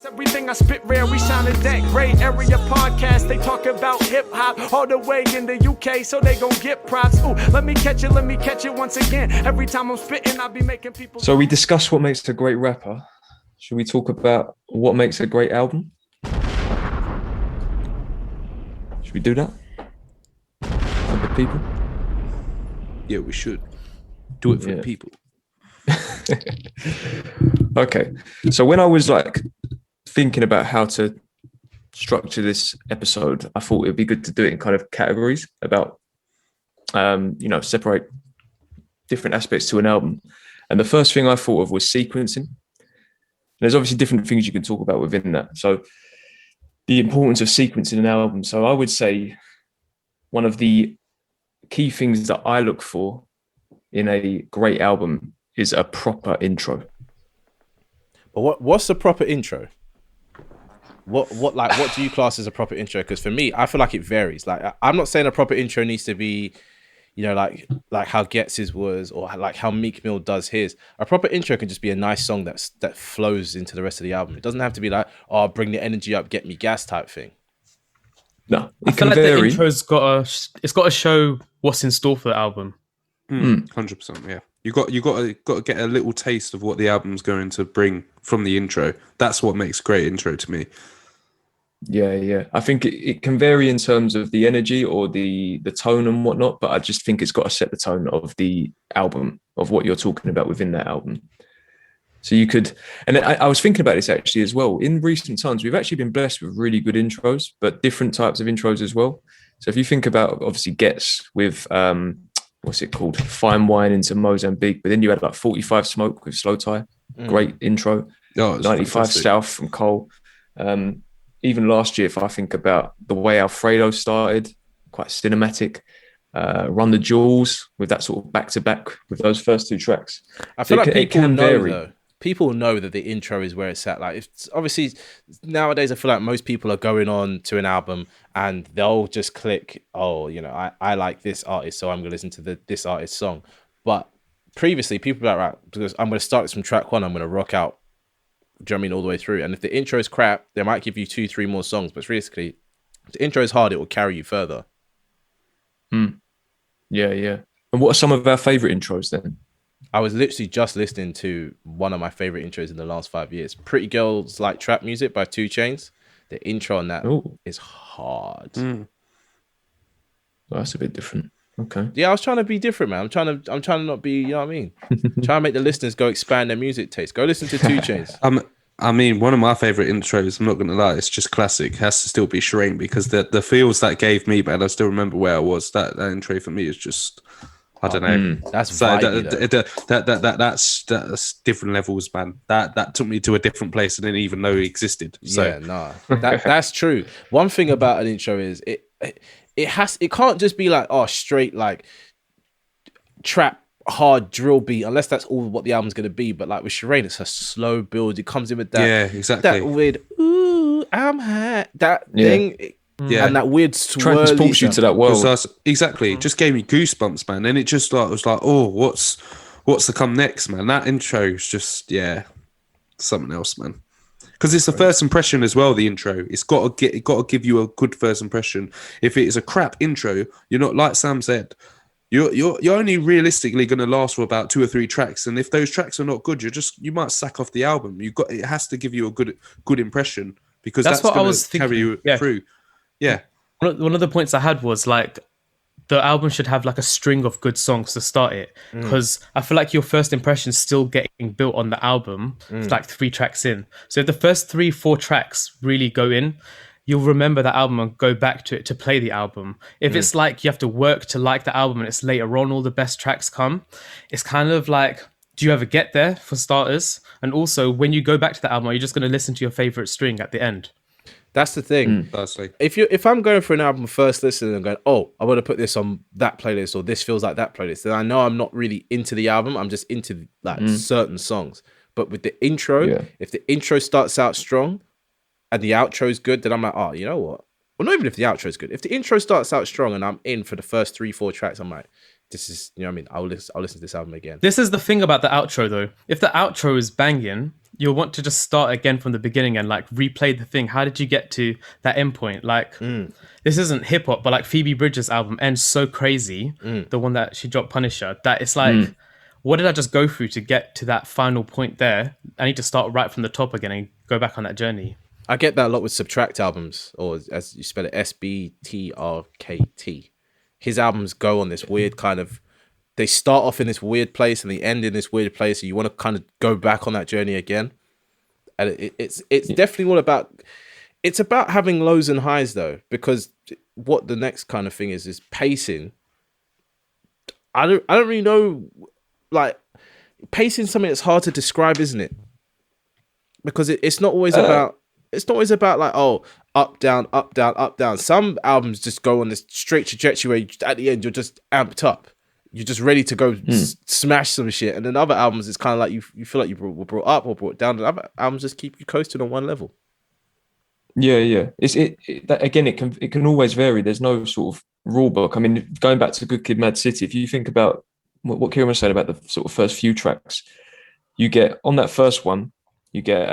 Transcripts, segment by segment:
Everything I spit rare, we sound in that great area podcast. They talk about hip hop all the way in the UK, so they gon' get props. Ooh, let me catch it once again. Every time I'm spitting, I be making people. So we discussed what makes a great rapper. Should we talk about what makes a great album? Should we do that? For the people? Yeah, we should. Do it for the people. Okay. So when I was thinking about how to structure this episode, I thought it'd be good to do it in kind of categories about, separate different aspects to an album. And the first thing I thought of was sequencing. There's obviously different things you can talk about within that. So the importance of sequencing an album. So I would say one of the key things that I look for in a great album is a proper intro. But what's the proper intro? What do you class as a proper intro? Because for me, I feel like it varies. Like, I'm not saying a proper intro needs to be, like how Gets's was, or like how Meek Mill does his. A proper intro can just be a nice song that flows into the rest of the album. It doesn't have to be like, oh, bring the energy up, get me gas type thing. No, I feel like the intro's got to show what's in store for the album. 100%, yeah. You got to get a little taste of what the album's going to bring from the intro. That's what makes a great intro to me. Yeah. I think it can vary in terms of the energy or the tone and whatnot, but I just think it's got to set the tone of the album, of what you're talking about within that album. So you could, and I was thinking about this actually as well. In recent times, we've actually been blessed with really good intros, but different types of intros as well. So if you think about, obviously, Gets with, what's it called? Fine Wine into Mozambique, but then you had like 45 Smoke with Slow Tie. Great intro. 95 fantastic. South from Cole. Even last year, if I think about the way Alfredo started, quite cinematic. Run the Jewels with that sort of back-to-back with those first two tracks. I feel like people know, though. People know that the intro is where it's at. Like, it's obviously nowadays, I feel like most people are going on to an album and they'll just click, oh, I like this artist, so I'm going to listen to this artist's song. But previously, people were like, right, because I'm going to start this from track one, I'm going to rock out, do you know what I mean, all the way through. And if the intro is crap, they might give you 2-3 more songs. But realistically, if the intro is hard, it will carry you further. Yeah. And what are some of our favourite intros then? I was literally just listening to one of my favorite intros in the last 5 years. Pretty Girls Like Trap Music by 2 Chainz. The intro on that is hard. Well, that's a bit different. Okay. Yeah, I was trying to be different, man. I'm trying to not be, you know what I mean? Trying to make the listeners go expand their music taste. Go listen to 2 Chainz. I mean, one of my favorite intros, I'm not going to lie, it's just classic. It has to still be Shrine, because the feels that gave me, man, I still remember where I was. That intro for me is just, I don't know. That's vibey, that's different levels, man. That took me to a different place I didn't even know it existed. So. Yeah, nah, that's true. One thing about an intro is it can't just be like, oh, straight like trap hard drill beat, unless that's all what the album's gonna be. But like with Shrine, it's a slow build. It comes in with that, yeah, exactly. That weird, ooh, I'm hot, that thing. Yeah, and that weird swirly transports you to that world. Exactly, it just gave me goosebumps, man. And it just was like, oh, what's to come next, man? That intro is just something else, man. Because it's the first impression as well. The intro, it's got to give you a good first impression. If it is a crap intro, you're not, like Sam said, you're only realistically going to last for about 2 or 3 tracks. And if those tracks are not good, you might sack off the album. It has to give you a good impression, because that's what going to carry you through. Yeah. One of the points I had was like, the album should have like a string of good songs to start it, because I feel like your first impression is still getting built on the album. It's like 3 tracks in. So if the first 3-4 tracks really go in, you'll remember that album and go back to it to play the album. If it's like you have to work to like the album and it's later on all the best tracks come, it's kind of like, do you ever get there, for starters? And also, when you go back to the album, are you just going to listen to your favorite string at the end? That's the thing. If I'm going for an album first listen and going, oh, I want to put this on that playlist, or this feels like that playlist, then I know I'm not really into the album. I'm just into like certain songs. But with the intro, if the intro starts out strong and the outro is good, then I'm like, oh, you know what? Well, not even if the outro is good. If the intro starts out strong and I'm in for the first 3-4 tracks, I'm like, this is, you know what I mean? I'll listen to this album again. This is the thing about the outro, though. If the outro is banging, you'll want to just start again from the beginning and like replay the thing. How did you get to that end point? Like, this isn't hip hop, but like Phoebe Bridgers' album ends so crazy, the one that she dropped, Punisher, that it's like, what did I just go through to get to that final point there? I need to start right from the top again and go back on that journey. I get that a lot with Subtract albums, or as you spell it, SBTRKT. His albums go on this weird kind of, they start off in this weird place and they end in this weird place. So you want to kind of go back on that journey again. And it's definitely all about, it's about having lows and highs though, because what the next kind of thing is pacing. I don't really know, like pacing is something that's hard to describe, isn't it? Because it's not always about, like, oh, up, down, up, down, up, down. Some albums just go on this straight trajectory where at the end you're just amped up. You're just ready to go smash some shit. And then other albums, it's kind of like you feel like you were brought up or brought down. And other albums just keep you coasting on one level. Yeah. It can always vary. There's no sort of rule book. I mean, going back to Good Kid, Mad City, if you think about what Kieran was saying about the sort of first few tracks, you get on that first one, you get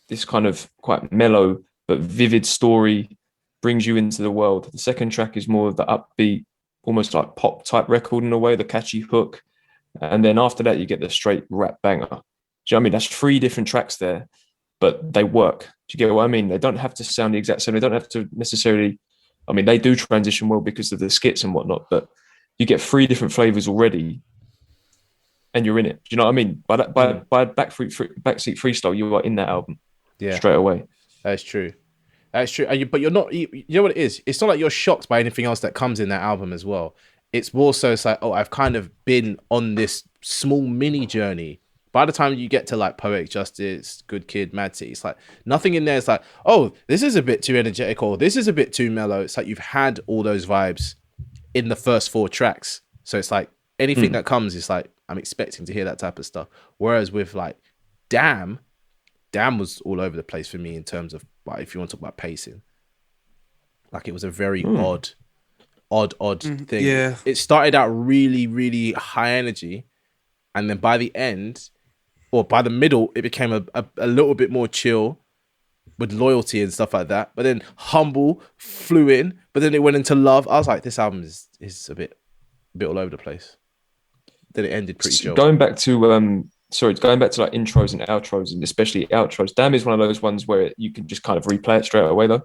this kind of quite mellow but vivid story, brings you into the world. The second track is more of the upbeat, almost like pop type record in a way, the catchy hook. And then after that, you get the straight rap banger. Do you know what I mean? That's 3 different tracks there, but they work. Do you get what I mean? They don't have to sound the exact same. They don't have to necessarily, I mean, they do transition well because of the skits and whatnot, but you get 3 different flavors already and you're in it. Do you know what I mean? By Backseat Freestyle, you are in that album straight away. That's true. But you're not, you know what it is? It's not like you're shocked by anything else that comes in that album as well. It's more so, it's like, oh, I've kind of been on this small mini journey. By the time you get to like Poetic Justice, Good Kid, Mad City, it's like nothing in there is like, oh, this is a bit too energetic or this is a bit too mellow. It's like you've had all those vibes in the first 4 tracks. So it's like anything that comes is like, I'm expecting to hear that type of stuff. Whereas with like Damn was all over the place for me in terms of, like, if you want to talk about pacing. Like, it was a very odd thing. Yeah. It started out really, really high energy. And then by the end, or by the middle, it became a little bit more chill with loyalty and stuff like that. But then Humble flew in, but then it went into Love. I was like, this album is a bit all over the place. Then it ended pretty chill. Going back to like intros and outros, and especially outros, Damn is one of those ones where you can just kind of replay it straight away, though.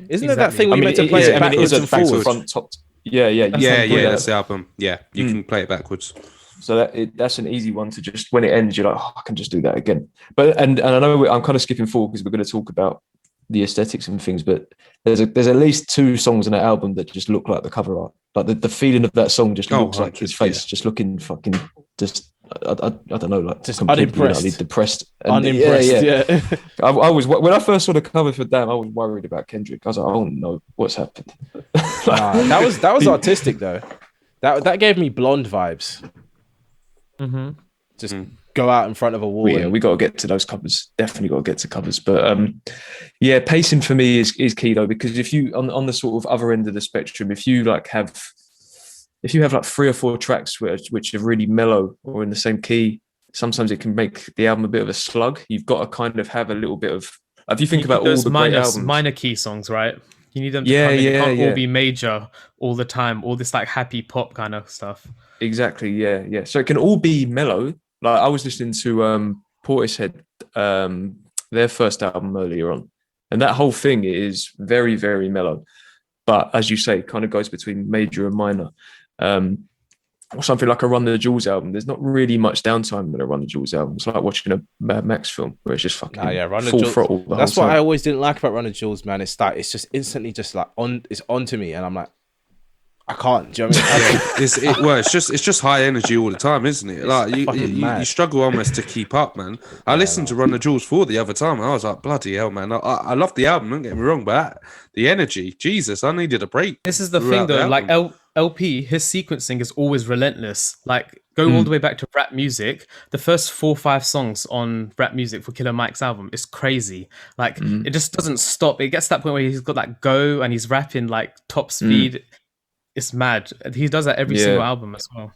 Isn't there that thing where you meant to play it backwards and forwards? Front, top. Yeah. That's the album. Yeah, you can play it backwards. So that's an easy one to just, when it ends, you're like, oh, I can just do that again. But and I know I'm kind of skipping forward because we're going to talk about the aesthetics and things, but there's at least 2 songs on that album that just look like the cover art. Like the feeling of that song just looks like his face, just looking fucking just. I don't know, like just unimpressed, depressed, and unimpressed. Yeah. I was, when I first saw the cover for Damn, I was worried about Kendrick. I was like, I don't know what's happened. That was artistic though. That gave me Blonde vibes. Mm-hmm. Just go out in front of a wall. We got to get to those covers. Definitely got to get to covers. But pacing for me is key though, because if you on the sort of other end of the spectrum, if you have like 3 or 4 tracks which are really mellow or in the same key, sometimes it can make the album a bit of a slug. You've got to kind of have a little bit of. If you think about all the great albums, minor key songs, right? You need them to come in. It can't all be major all the time. All this like happy pop kind of stuff. Exactly. Yeah. So it can all be mellow. Like I was listening to Portishead, their first album earlier on, and that whole thing is very, very mellow. But as you say, kind of goes between major and minor. Or something like a Run the Jewels album. There's not really much downtime in a Run the Jewels album. It's like watching a Mad Max film where it's just fucking full throttle. That's what I always didn't like about Run the Jewels, man. It's just instantly just like it's on to me, and I'm like, I can't. Do you know what I mean? It's just high energy all the time, isn't it? Like you struggle almost to keep up, man. I listened to Run the Jewels 4 the other time, and I was like, bloody hell, man. I love the album. Don't get me wrong, but the energy, Jesus, I needed a break. This is the thing, though. Like LP, his sequencing is always relentless. Like go all the way back to rap music. The first 4 or 5 songs on rap music for Killer Mike's album is crazy. Like it just doesn't stop. It gets to that point where he's got that go and he's rapping like top speed. it's mad. He does that every single album as well.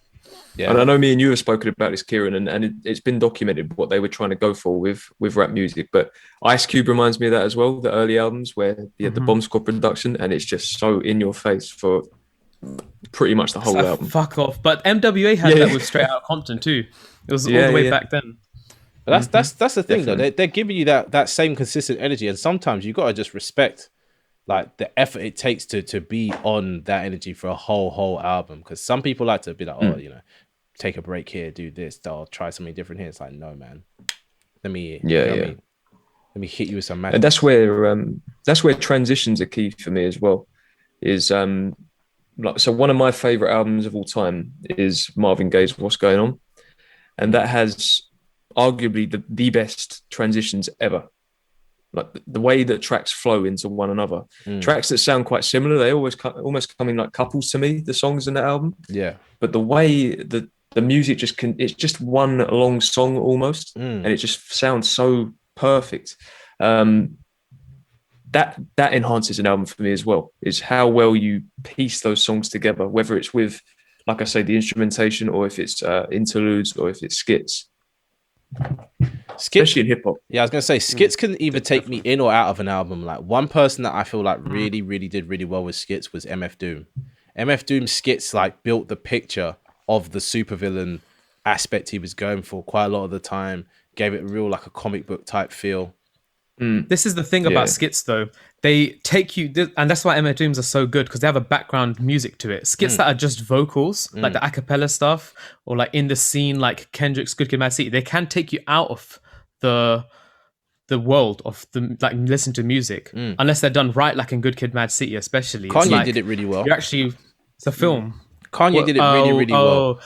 Yeah. And I know me and you have spoken about this, Kieran, and it's been documented what they were trying to go for with rap music. But Ice Cube reminds me of that as well, the early albums where he had the Bomb Squad production, and it's just so in your face for pretty much the whole album. Fuck off. But MWA had that with Straight Outta Compton too. It was all the way back then. But that's the thing though. They're giving you that same consistent energy, and sometimes you gotta just respect like the effort it takes to be on that energy for a whole album. Because some people like to be like, oh, you know, take a break here, do this, I'll try something different here. It's like, no, man. Let me let me hit you with some magic. And that's where transitions are key for me as well. Is so one of my favorite albums of all time is Marvin Gaye's What's Going On, and that has arguably the best transitions ever. Like the way that tracks flow into one another, tracks that sound quite similar, they always almost come in like couples to me. The songs in that album, but the way the music it's just one long song almost, and it just sounds so perfect. That enhances an album for me as well. Is how well you piece those songs together, whether it's with, like I say, the instrumentation, or if it's interludes, or if it's skits. Especially in hip hop. Yeah, I was gonna say skits can either take me in or out of an album. Like one person that I feel like really did really well with skits was MF Doom. MF Doom's skits like built the picture of the supervillain aspect he was going for quite a lot of the time. Gave it real like a comic book type feel. This is the thing about skits though. They take you, and that's why MF Dooms are so good, because they have a background music to it. Skits that are just vocals, like the a cappella stuff, or like in the scene, like Kendrick's Good Kid, Mad City, they can take you out of the world of the like listen to music, unless they're done right, like in Good Kid, Mad City, especially. Kanye did it really well. It's a film. Kanye did it really well.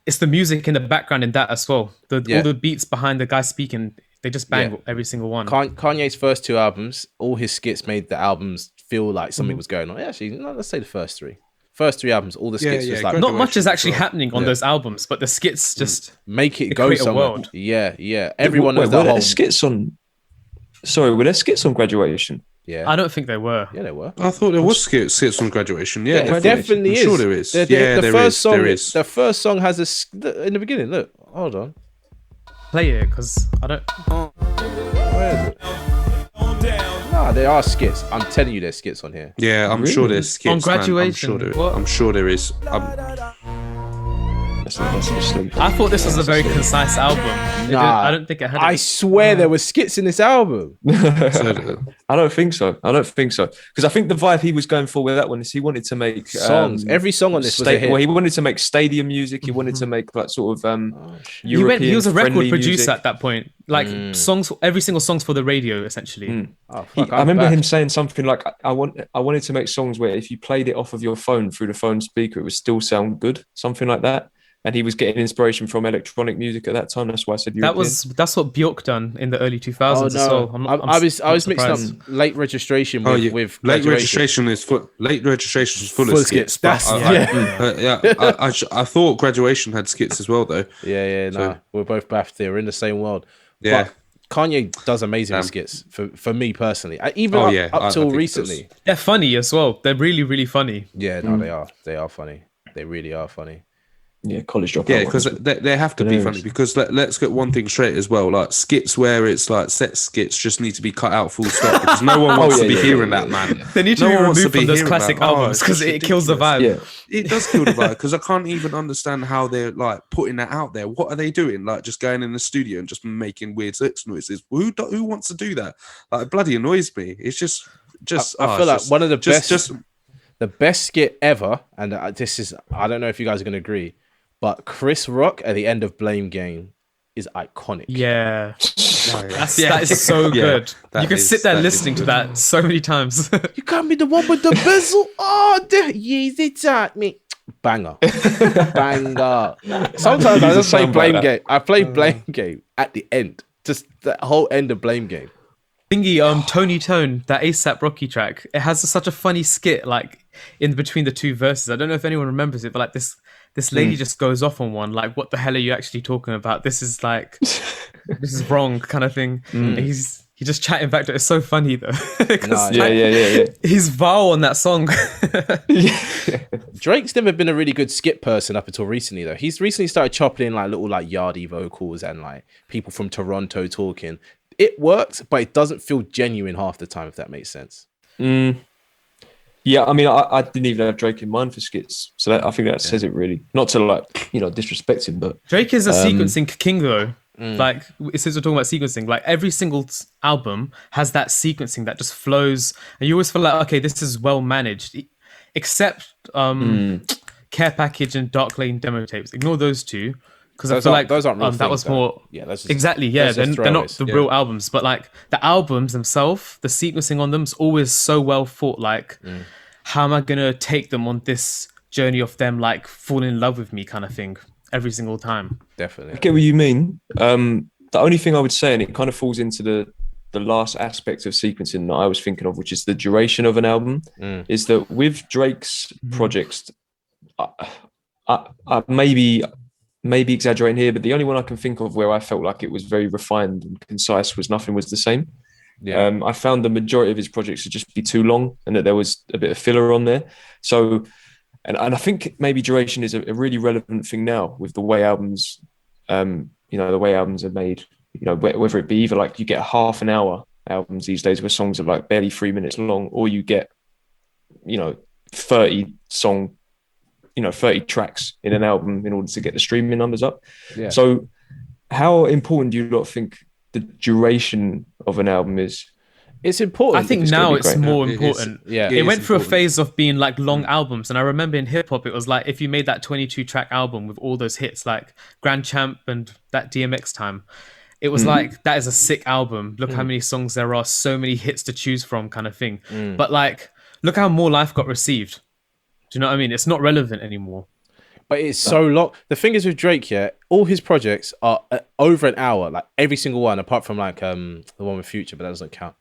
It's the music in the background in that as well. All the beats behind the guy speaking. They just bang every single one. Kanye's first two albums, all his skits made the albums feel like something was going on. Actually, no, let's say the first three. First three albums, all the skits was like... Not much is actually happening on those albums, but the skits just... Make it go somewhere. World. Yeah. Everyone knows that whole... Were there skits on Graduation? Yeah. I don't think they were. Yeah, they were. I thought there was skits on Graduation. Yeah, it definitely is. I'm sure there is. There is. The first song has in the beginning, look, hold on. Play it, because I don't... Where is it? Nah, there are skits. I'm telling you there's skits on here. Yeah, I'm sure there's skits, on Graduation. I'm sure there is. I thought this was a very concise album. I don't think it had... I swear there were skits in this album. I don't think so. Because I think the vibe he was going for with that one is he wanted to make songs. Every song on this was a hit. Well, he wanted to make stadium music. He wanted to make like sort of European. He was a record producer music at that point. Like songs, every single song's for the radio, essentially. I remember him saying something like, I wanted to make songs where if you played it off of your phone through the phone speaker, it would still sound good. Something like that. And he was getting inspiration from electronic music at that time. That's why I said European. That's what Bjork done in the early 2000s as well. I was mixing up Late Registration with Late Registration is full of skits. I thought Graduation had skits as well though. Yeah. We're both baffed there. We're in the same world. Yeah. But Kanye does amazing skits for me personally. Up till recently. They're funny as well. They're really, really funny. Yeah, no, they are. They are funny. They really are funny. Yeah, College Dropout. Yeah, because they have to be funny. Because let's get one thing straight as well. Like skits where it's like set skits just need to be cut out full stop because no one wants to be hearing that, man. They need to be removed from those classic albums because it kills the vibe. Yeah. It does kill the vibe because I can't even understand how they're like putting that out there. What are they doing? Like just going in the studio and just making weird sex noises. Who wants to do that? Like it bloody annoys me. It's just. I feel like one of the best, the best skit ever, and this is I don't know if you guys are going to agree. But Chris Rock at the end of Blame Game is iconic. Yeah. That is so good. You can sit there listening to that so many times. You got me the one with the bezel. Oh, Yeezy taught me. Banger. Banger. Sometimes I just play Blame Game. I play Blame Game at the end. Just the whole end of Blame Game. Thingy, Tony Tone, that ASAP Rocky track, it has such a funny skit like in between the two verses. I don't know if anyone remembers it, but like this lady just goes off on one, like, what the hell are you actually talking about? This is like, this is wrong kind of thing. And he's just chatting back to it. It's so funny though. Yeah. His vowel on that song. Drake's never been a really good skit person up until recently, though. He's recently started chopping in like little like yardie vocals and like people from Toronto talking. It works, but it doesn't feel genuine half the time, if that makes sense. Yeah, I mean, I didn't even have Drake in mind for skits, so I think that says it really. Not to like, disrespect him, but Drake is a sequencing king, though. Like, since we're talking about sequencing, like every single album has that sequencing that just flows, and you always feel like, okay, this is well managed, except Care Package and Dark Lane demo tapes. Ignore those two. Because I feel like those aren't real that things, was though. more That's just, exactly they're not the real Yeah. albums, but like the albums themselves, the sequencing on them is always so well thought. Like, how am I gonna take them on this journey of them like falling in love with me kind of thing every single time? Definitely. I get what you mean. The only thing I would say, and it kind of falls into the last aspect of sequencing that I was thinking of, which is the duration of an album, is that with Drake's projects, I maybe exaggerating here, but the only one I can think of where I felt like it was very refined and concise was Nothing Was the Same. Yeah. I found the majority of his projects to just be too long and that there was a bit of filler on there. So, and I think maybe duration is a really relevant thing now with the way albums, the way albums are made, whether it be either like you get half an hour albums these days where songs are like barely 3 minutes long, or you get, 30 tracks in an album in order to get the streaming numbers up. Yeah. So how important do you lot think the duration of an album is? It's important. I think It's gonna now be it's great. more It is. important. Yeah. It It went is through a important. phase of being like long albums, and I remember in hip hop it was like if you made that 22 track album with all those hits like Grand Champ and that DMX time, it was like that is a sick album. Look how many songs there are, so many hits to choose from, kind of thing. But like, look how More Life got received. Do you know what I mean? It's not relevant anymore. But it's so long. The thing is with Drake, all his projects are over an hour, like every single one, apart from like the one with Future, but that doesn't count.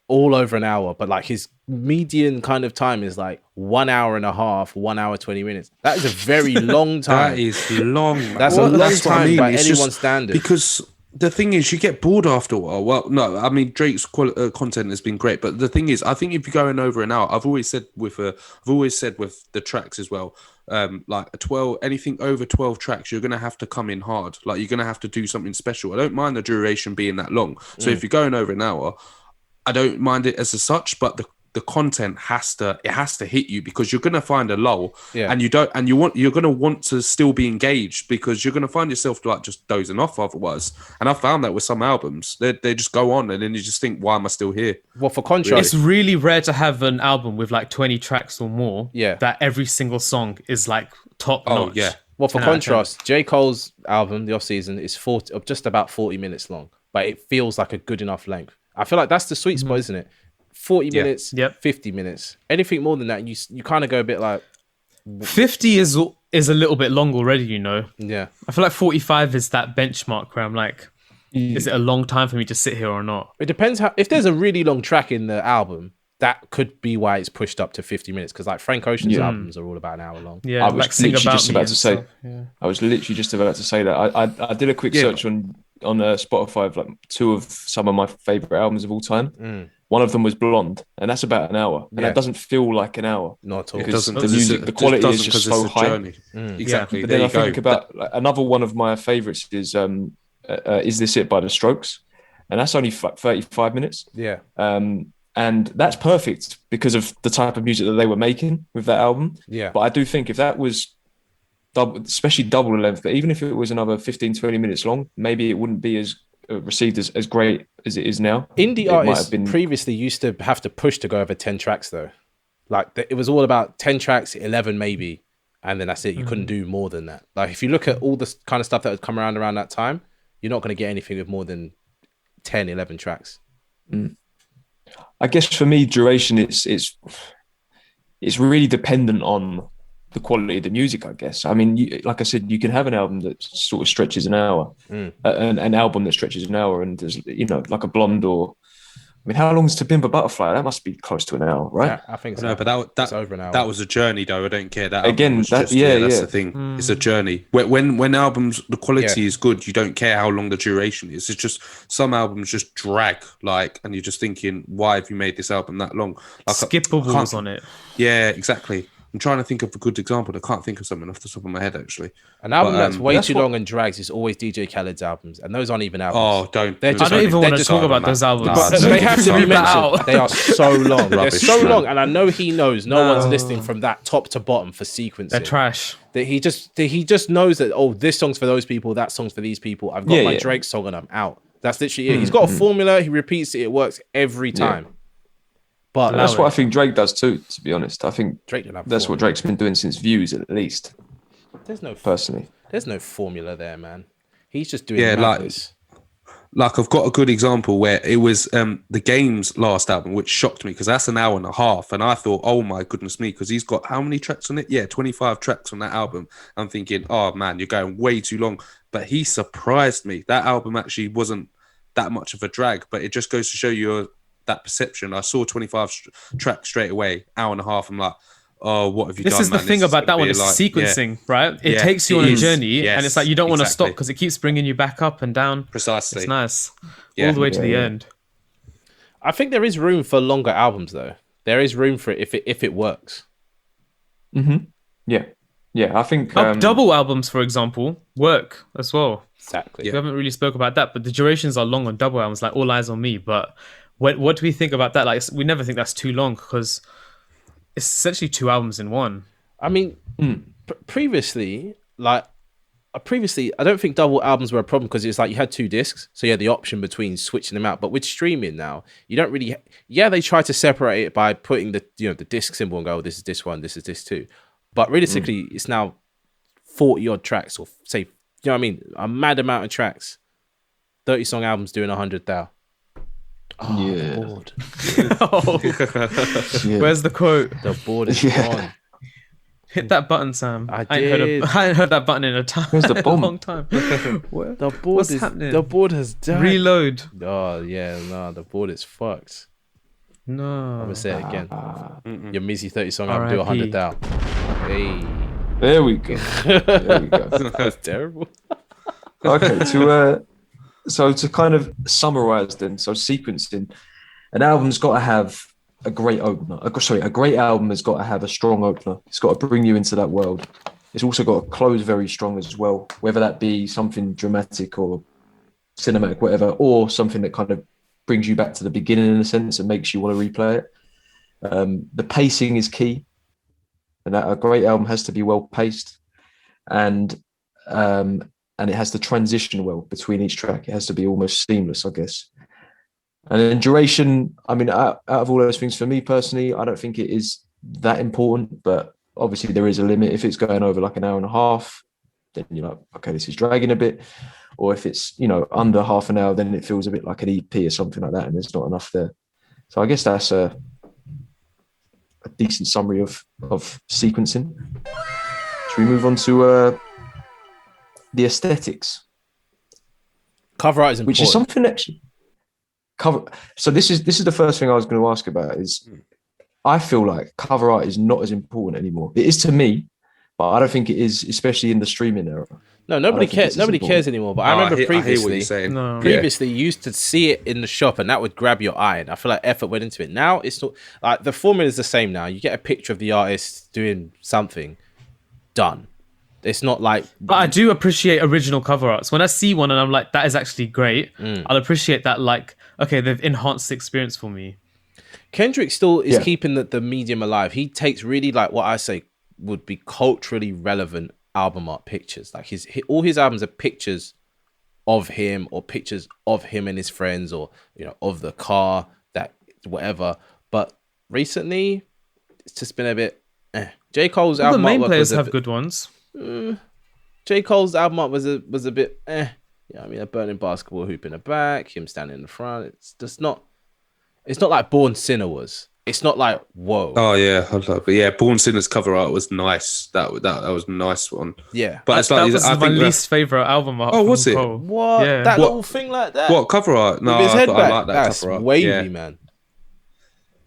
All over an hour, but like his median kind of time is like 1 hour and a half, 1 hour 20 minutes. That is a very long time. That is long. Man. That's a long what I time mean. by It's anyone's just standards. Because the thing is, you get bored after a while. Well, no, I mean Drake's content has been great, but the thing is, I think if you're going over an hour, I've always said with the tracks as well. Like 12, anything over 12 tracks, you're gonna have to come in hard. Like you're gonna have to do something special. I don't mind the duration being that long. So if you're going over an hour, I don't mind it as such, but the content has to hit you, because you're gonna find a lull, and you're gonna want to still be engaged, because you're gonna find yourself like just dozing off otherwise. And I found that with some albums, they just go on, and then you just think, why am I still here? Well, for contrast, It's really rare to have an album with like 20 tracks or more. Yeah. That every single song is like top Oh, notch. yeah. well, for 10 out of 10. contrast, J. Cole's album, The Off Season, is just about 40 minutes long, but it feels like a good enough length. I feel like that's the sweet spot, isn't it? 40 minutes, Yep. 50 minutes. Anything more than that, you kind of go a bit like, 50 is a little bit long already, yeah. I feel like 45 is that benchmark where I'm like, is it a long time for me to sit here or not? It depends if there's a really long track in the album, that could be why it's pushed up to 50 minutes. Because like Frank Ocean's albums are all about an hour long. Yeah, I was like Sing literally About just Me about and to say. stuff, yeah. I was literally just about to say that. I did a quick search on Spotify of like two of some of my favorite albums of all time. One of them was Blonde, and that's about an hour, and it doesn't feel like an hour. Not at all. It Because doesn't. the 'cause music, it's the quality is doesn't, just 'cause so it's a high. journey. Exactly. But There then I you go. think about like, another one of my favorites is Is This It by The Strokes, and that's only 35 minutes. Yeah. And that's perfect because of the type of music that they were making with that album. Yeah. But I do think if that was especially double the length, but even if it was another 15, 20 minutes long, maybe it wouldn't be as received as great as it is now. Indie It might artists have been- previously used to have to push to go over 10 tracks though. Like it was all about 10 tracks, 11 maybe, and then that's it. You couldn't do more than that. Like if you look at all the kind of stuff that would come around that time, you're not going to get anything with more than 10, 11 tracks. I guess for me, duration it's really dependent on the quality of the music, I guess. I mean, like I said, you can have an album that sort of stretches an hour, an album that stretches an hour, and there's, like a Blonde or, I mean, how long is To Pimp a Butterfly? That must be close to an hour, right? Yeah, I think so. No, but It's over an hour. that was a journey, though. I don't care. That Again, album was that- just, yeah, that's yeah. the thing. It's a journey. When albums, the quality is good, you don't care how long the duration is. It's just some albums just drag, and you're just thinking, why have you made this album that long? Like, I Skippables can't- on it. Yeah, exactly. I'm trying to think of a good example. I can't think of something off the top of my head actually. An album that's way that's too what- long and drags is always DJ Khaled's albums, and those aren't even Oh, albums. don't. They're just- I don't even they're want to just- talk about those albums. Nah, They have to be Leave that mentioned. out. They are so long. They're Rubbish, so man. long, and I know he knows no one's listening from that top to bottom for sequencing. They're trash. That he just knows that, oh, this song's for those people, that song's for these people. I've got Yeah, my yeah. Drake song and I'm out. That's literally it. He's got a formula. He repeats it. It works every time. But That's what I think Drake does too, to be honest. I think Drake didn't have that's what formula. Drake's been doing since Views, at least, There's no personally. There's no formula there, man. He's just doing Yeah, madness. Like I've got a good example where it was the Game's last album, which shocked me because that's an hour and a half, and I thought, oh my goodness me, because he's got how many tracks on it? Yeah, 25 tracks on that album. I'm thinking, oh man, you're going way too long. But he surprised me. That album actually wasn't that much of a drag, but it just goes to show you that perception. I saw 25 tracks straight away, hour and a half. I'm like, oh, what have you done? This is the man? thing This about that gonna one. be It's like- sequencing, right? It Yeah, takes you it on a is. journey, Yes, and it's like you don't want to stop exactly. because it keeps bringing you back up and down. Precisely. It's nice, Yeah. all the way to the Yeah. end. I think there is room for longer albums, though. There is room for it if it works. Yeah. Yeah, I think... Double albums, for example, work as well. Exactly. We haven't really spoke about that, but the durations are long on double albums, like All Eyes on Me. But what do we think about that? Like, we never think that's too long because it's essentially 2 albums in one. I mean, previously, I don't think double albums were a problem because it's like you had 2 discs, so you had the option between switching them out. But with streaming now, you don't really. Yeah, they try to separate it by putting the the disc symbol and go, oh, this is this one, this is this too. But realistically, it's now 40 odd tracks, or say, you know what I mean, a mad amount of tracks. 30-song albums doing 100,000. Oh, Yeah. the board. Yeah. Where's the quote? The board is Yeah. gone. Hit that button, Sam. I ain't heard that button in a time. Where's the in a bomb? long time. Where- The board What's is happening? the board has died. Reload. Oh yeah, no, the board is fucked. I'm No. gonna say it again. Your Mizzy 30-song album do R.I.P. 100,000. Hey, There we go. There we go. that's terrible. Okay, so to kind of summarize then, so sequencing, an album's got to have a great opener. A great album has got to have a strong opener. It's got to bring you into that world. It's also got to close very strong as well, whether that be something dramatic or cinematic, whatever, or something that kind of brings you back to the beginning in a sense and makes you want to replay it. The pacing is key, and that a great album has to be well paced, and it has to transition well between each track. It has to be almost seamless, I guess. And then duration, I mean, out of all those things, for me personally, I don't think it is that important, but obviously there is a limit. If it's going over like an hour and a half, then you're like, okay, this is dragging a bit. Or if it's, under half an hour, then it feels a bit like an EP or something like that, and there's not enough there. So I guess that's a decent summary of sequencing. Should we move on to the aesthetics? Cover art is important. Which is something actually cover. So this is the first thing I was going to ask about. Is I feel like cover art is not as important anymore. It is to me, but I don't think it is, especially in the streaming era. No, nobody I don't think cares. it's as Nobody important. cares anymore. But I remember hear what previously, you're saying. No. previously you used to see it in the shop, and that would grab your eye. And I feel like effort went into it. Now it's not like the formula is the same. Now you get a picture of the artist doing something, done. It's not like But I do appreciate original cover arts. When I see one and I'm like, that is actually great, I'll appreciate that, like, okay, they've enhanced the experience for me. Kendrick still is Yeah. keeping the medium alive. He takes really like what I say would be culturally relevant album art pictures. Like all his albums are pictures of him or pictures of him and his friends, or of the car, that whatever. But recently it's just been a bit J. Cole's All the album main artwork players was have good ones. J. Cole's album art was a bit I mean, a burning basketball hoop in the back, him standing in the front. It's just not like Born Sinner was. It's not like, whoa. Oh yeah, but yeah, Born Sinner's cover art was nice. That was a nice one. Yeah. But it's that like was I my think least favorite album art. Oh, from was it? Cole. What? Yeah. That What- little thing like that? what cover art? No, With his I head thought back. I like that That's cover art. wavy, Yeah. man.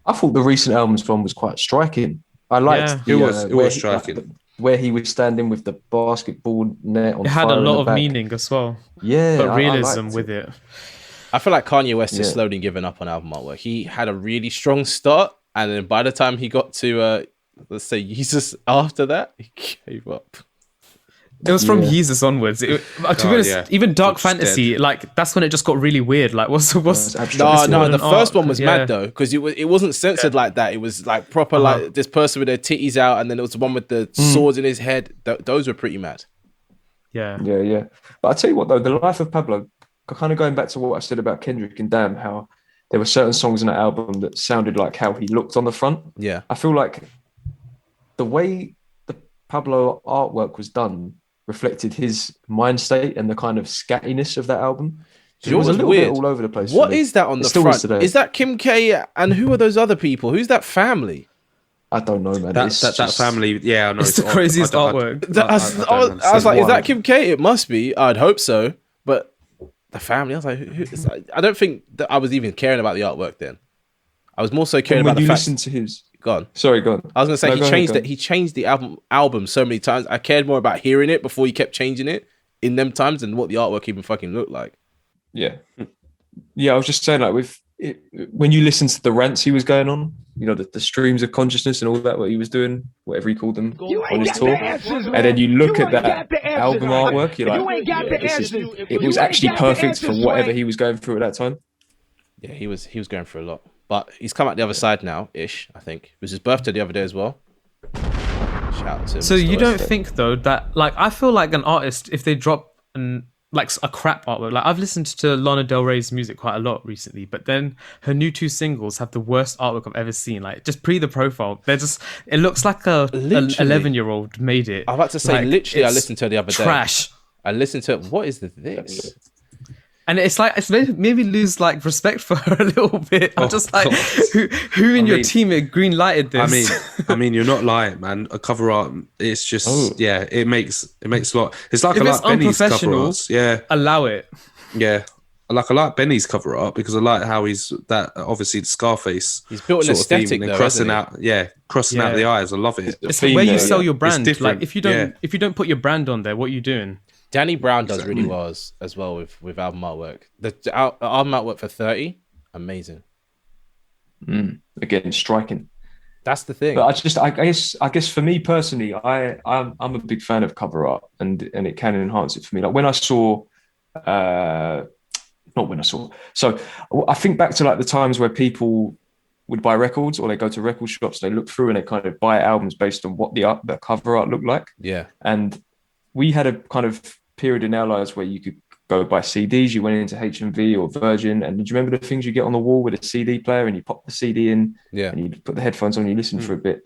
I thought the recent albums one was quite striking. I liked Yeah. It was where striking. where he was standing with the basketball net on It had a fire in lot the of back. meaning as well, Yeah, but I realism liked with it. I feel like Kanye West is Yeah. slowly giving up on album artwork. He had a really strong start, and then by the time he got to let's say Jesus after that, he gave up. It was from Yeezus onwards. To be honest, even Dark Fantasy, dead. like that's when it just got really weird. Like, what's No, the first one was mad though, because it wasn't censored like that. It was like proper, like this person with their titties out, and then there was the one with the swords in his head. Those were pretty mad. Yeah. But I tell you what though, the life of Pablo, kind of going back to what I said about Kendrick and Damn, how there were certain songs in that album that sounded like how he looked on the front. Yeah, I feel like the way the Pablo artwork was done reflected his mind state and the kind of scattiness of that album. It was a little bit all over the place. What is that on the front? Is that Kim K? And who are those other people? Who's that family? I don't know, man. That family, yeah, I know. It's the craziest artwork. I was like, is that Kim K? It must be. I'd hope so. But the family, I was like, I don't think that I was even caring about the artwork then. I was more so caring about the fact. Listen to his. Go on. Sorry, go on. I was gonna say he changed the album so many times. I cared more about hearing it before he kept changing it in them times than what the artwork even fucking looked like. Yeah. I was just saying, like, when you listen to the rants he was going on, you know, the streams of consciousness and all that, what he was doing, whatever he called them on his tour, and then you look at that album artwork, you're like, it was actually perfect for whatever he was going through at that time. Yeah, he was going through a lot. But he's come out the other side now, ish, I think. It was his birthday the other day as well. Shout out to him. So you don't think, though, that, like, I feel like an artist, if they drop like a crap artwork, like I've listened to Lana Del Rey's music quite a lot recently, but then her new 2 singles have the worst artwork I've ever seen. Like, just pre the profile, they're just, it looks like an 11-year-old made it. I'm about to say, like, literally, I listened to it the other day. Trash. I listened to it. What is this? And it's like, it's made me lose like respect for her a little bit. I'm just like, who in your team green lighted this? I mean, you're not lying, man. A cover art, it's just, it makes a lot. It's like, if I it's like Benny's cover unprofessional, arts. Yeah. Allow it. Yeah. I like Benny's cover art because I like how he's that, obviously the Scarface. He's built an aesthetic though, crossing out the eyes. I love it. It's the way you sell your brand. Like if you don't put your brand on there, what are you doing? Danny Brown does really well as well with album artwork. The album artwork for 30, amazing. Again, striking. That's the thing. But I guess for me personally, I'm a big fan of cover art, and it can enhance it for me. Like when I saw, So I think back to like the times where people would buy records, or they go to record shops, they look through and they kind of buy albums based on what the cover art looked like. Yeah, and we had a kind of period in our lives where you could go buy CDs. You went into HMV or Virgin, and did you remember the things you get on the wall with a CD player, and you pop the CD in, and you put the headphones on, and you listen for a bit,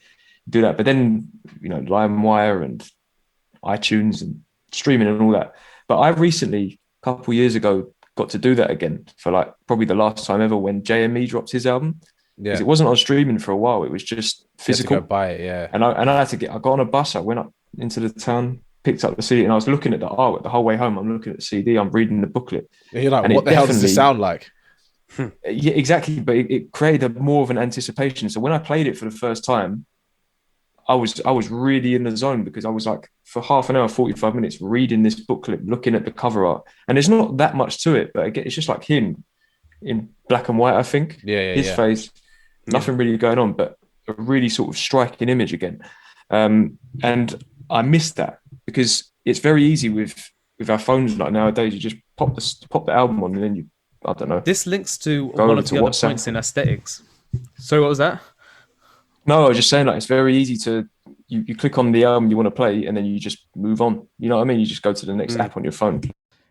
do that. But then, you know, LimeWire and iTunes and streaming and all that. But I recently, a couple of years ago, got to do that again for like probably the last time ever when JME dropped his album. Because it wasn't on streaming for a while; it was just physical. You had to go buy it, And I had to I got on a bus. I went up into the town, picked up the CD, and I was looking at the artwork the whole way home. I'm looking at the CD, I'm reading the booklet. And you're like, what the hell does this sound like? Yeah, exactly. But it created more of an anticipation. So when I played it for the first time, I was really in the zone, because I was like, for half an hour, 45 minutes, reading this booklet, looking at the cover art. And there's not that much to it, but again, it's just like him in black and white, I think. His face, nothing really going on, but a really sort of striking image again. And I missed that, because it's very easy with our phones like nowadays. You just pop the album on, and then I don't know. This links to one of the other points in aesthetics. Sorry, what was that? No, I was just saying, like, it's very easy to you click on the album you want to play, and then you just move on. You know what I mean? You just go to the next app on your phone.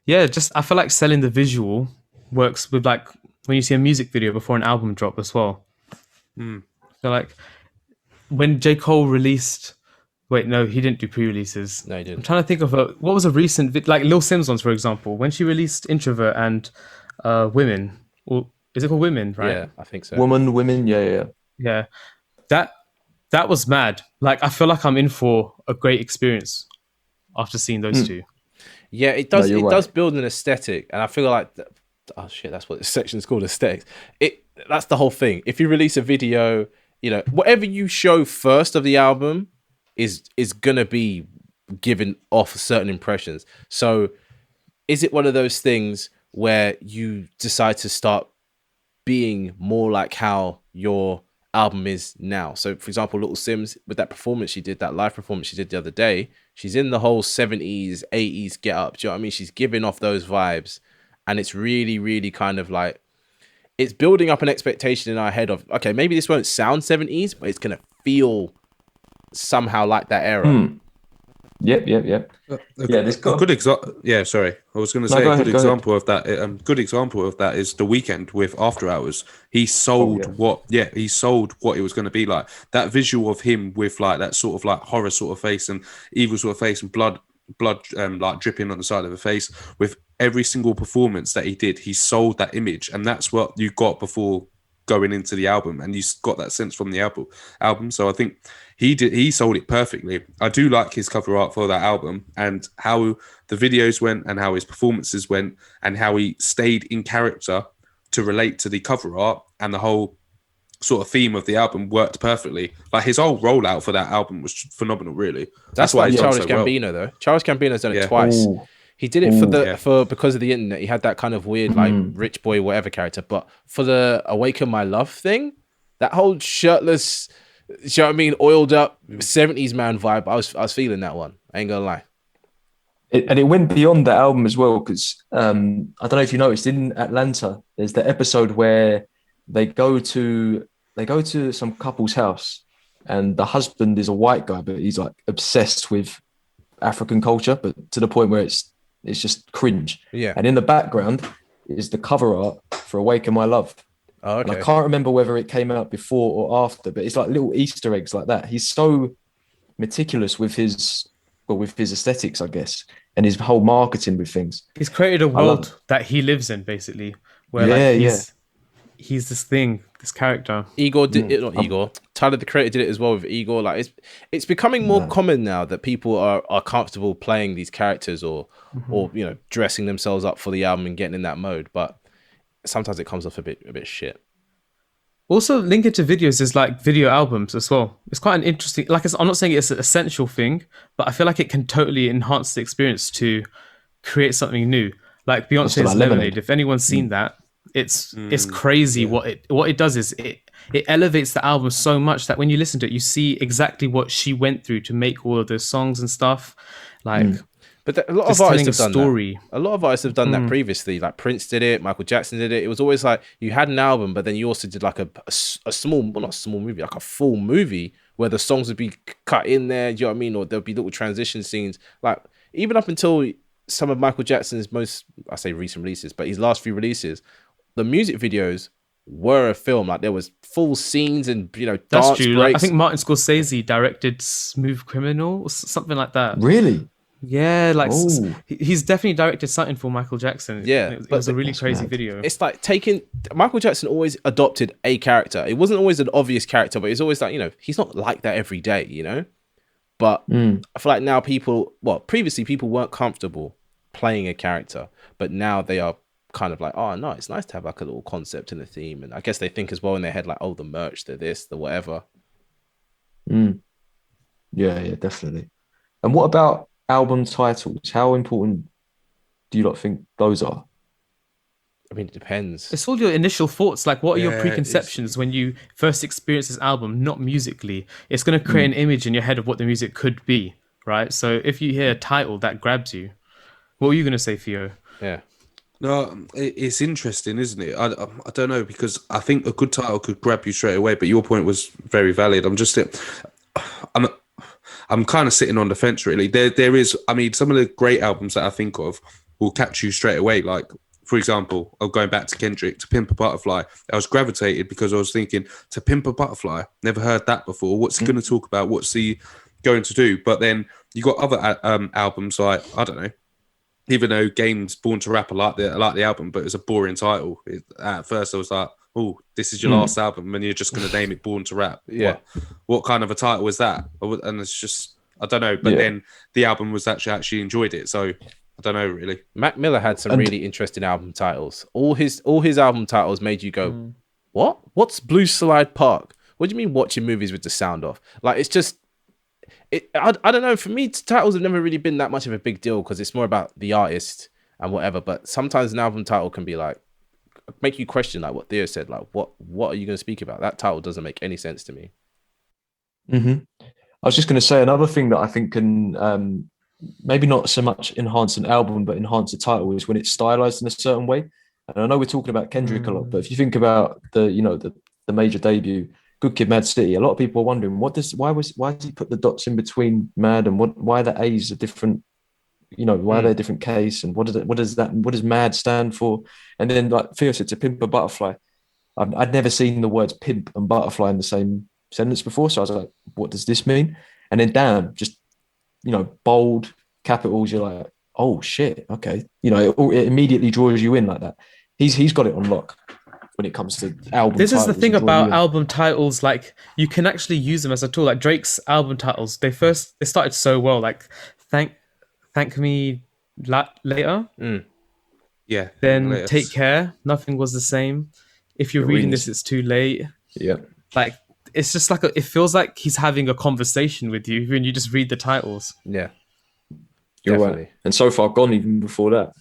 Yeah, I feel like selling the visual works with, like, when you see a music video before an album drop as well. So like when J. Cole released. Wait, no, he didn't do pre-releases. No, he didn't. I'm trying to think of what was a recent, like Lil Sims ones, for example, when she released Introvert and Women. Or is it called Women, right? Yeah, I think so. Women, yeah. That was mad. Like, I feel like I'm in for a great experience after seeing those two. Yeah, it does. No, does build an aesthetic, and I feel like, that's what this section is called, aesthetics. That's the whole thing. If you release a video, you know, whatever you show first of the album is gonna be giving off certain impressions. So is it one of those things where you decide to start being more like how your album is now. So, for example, Little Sims, with that performance she did, that live performance she did the other day, she's in the whole 70s, 80s get up. Do you know what I mean? She's giving off those vibes. And it's really, really kind of like, it's building up an expectation in our head of, okay, maybe this won't sound 70s, but it's going to feel somehow like that era. Yep. This A good example. Yeah, sorry, I was going to say go a good ahead. example of that. Good example of that is The Weeknd with After Hours. He sold he sold what it was going to be like. That visual of him with like that sort of like horror sort of face and evil sort of face and blood like dripping on the side of the face. With every single performance that he did, he sold that image, and that's what you got before going into the album, and you got that sense from the album. So I think he sold it perfectly. I do like his cover art for that album and how the videos went and how his performances went and how he stayed in character to relate to the cover art, and the whole sort of theme of the album worked perfectly. Like his whole rollout for that album was phenomenal, really. That's why like he's done Childish so Gambino, though. Childish Gambino's done it Yeah. twice. Ooh. He did it for because of the internet. He had that kind of weird like rich boy whatever character. But for the Awaken My Love thing, that whole shirtless, you know what I mean, oiled up 70s man vibe, I was feeling that one. I ain't gonna lie. And it went beyond the album as well, because I don't know if you noticed, in Atlanta, there's the episode where they go to some couple's house, and the husband is a white guy, but he's like obsessed with African culture, but to the point where it's just cringe. Yeah. And in the background is the cover art for Awaken My Love. Oh, And okay. I can't remember whether it came out before or after, but it's like little Easter eggs like that. He's so meticulous with his aesthetics, I guess, and his whole marketing with things. He's created a love world that he lives in, basically, where Yeah, he's this thing, this character. Igor did it, not Igor. Tyler the Creator did it as well with Igor. Like it's becoming more common now that people are comfortable playing these characters or you know, dressing themselves up for the album and getting in that mode. But sometimes it comes off a bit shit. Also, linking to videos is like video albums as well. It's quite an interesting, like I'm not saying it's an essential thing, but I feel like it can totally enhance the experience to create something new. Like Beyonce's like Lemonade. Lemonade. If anyone's seen that, it's crazy. What it does is it elevates the album so much that when you listen to it, you see exactly what she went through to make all of those songs and stuff. Like, But a lot just of artists telling have a done story. that. A lot of artists have done that previously. Like Prince did it, Michael Jackson did it. It was always like you had an album, but then you also did like a small, well, not a small movie, like a full movie where the songs would be cut in there. Do you know what I mean? Or there'll be little transition scenes. Like even up until some of Michael Jackson's most, I say recent releases, but his last few releases, the music videos were a film. Like there was full scenes and, you know, That's dance true. breaks. Like, I think Martin Scorsese directed Smooth Criminal or something like that. Really? Yeah, like Oh. he's definitely directed something for Michael Jackson. Yeah, it was a really crazy mad. video. It's like taking Michael Jackson always adopted a character. It wasn't always an obvious character, but it's always like, you know, he's not like that every day, you know. But I feel like now previously people weren't comfortable playing a character, but now they are kind of like, oh no, it's nice to have like a little concept and a theme, and I guess they think as well in their head like, oh, the merch, the this, the whatever. Yeah, definitely. And what about album titles? How important do you lot think those are? I mean, it depends. It's all your initial thoughts. Like, what are your Yeah, preconceptions when you first experience this album? Not musically, it's going to create an image in your head of what the music could be, right? So if you hear a title that grabs you, what were you going to say, Theo? Yeah. No, it's interesting, isn't it? I don't know, because I think a good title could grab you straight away. But your point was very valid. I'm kind of sitting on the fence, really. There is, I mean, some of the great albums that I think of will catch you straight away. Like, for example, going back to Kendrick, To Pimp a Butterfly. I was gravitated because I was thinking, To Pimp a Butterfly, never heard that before. What's he going to talk about? What's he going to do? But then you got other albums like, I don't know, even though Game's Born to Rap, I like the album, but it's a boring title. At first I was like, oh, this is your last album and you're just going to name it Born to Rap. Yeah. What kind of a title is that? And it's just, I don't know. But then the album was actually enjoyed it. So I don't know, really. Mac Miller had some really interesting album titles. All his album titles made you go, what? What's Blue Slide Park? What do you mean watching movies with the sound off? Like, it's just, I don't know. For me, titles have never really been that much of a big deal because it's more about the artist and whatever. But sometimes an album title can be like make you question like what Theo said. Like, what are you going to speak about? That title doesn't make any sense to me. I was just going to say another thing that I think can maybe not so much enhance an album, but enhance the title is when it's stylized in a certain way. And I know we're talking about Kendrick a lot, but if you think about the major debut, Good Kid, Mad City, a lot of people are wondering why does he put the dots in between Mad and why the A's are different, why they're a different case, and what does Mad stand for? And then like Theo said, to pimp a butterfly, I'd never seen the words pimp and butterfly in the same sentence before, so I was like, what does this mean? And then damn, just bold capitals, you're like, oh shit, okay, it immediately draws you in like that. He's got it on lock when it comes to album. This is the thing about album titles, like you can actually use them as a tool. Like Drake's album titles, they started so well, like thank me later. Yeah. Then later. Take Care, Nothing Was the Same. If you're reading this, it's too late. Yeah. Like it's just like it feels like he's having a conversation with you when you just read the titles. Yeah. You're Definitely. right. And So Far Gone even before that.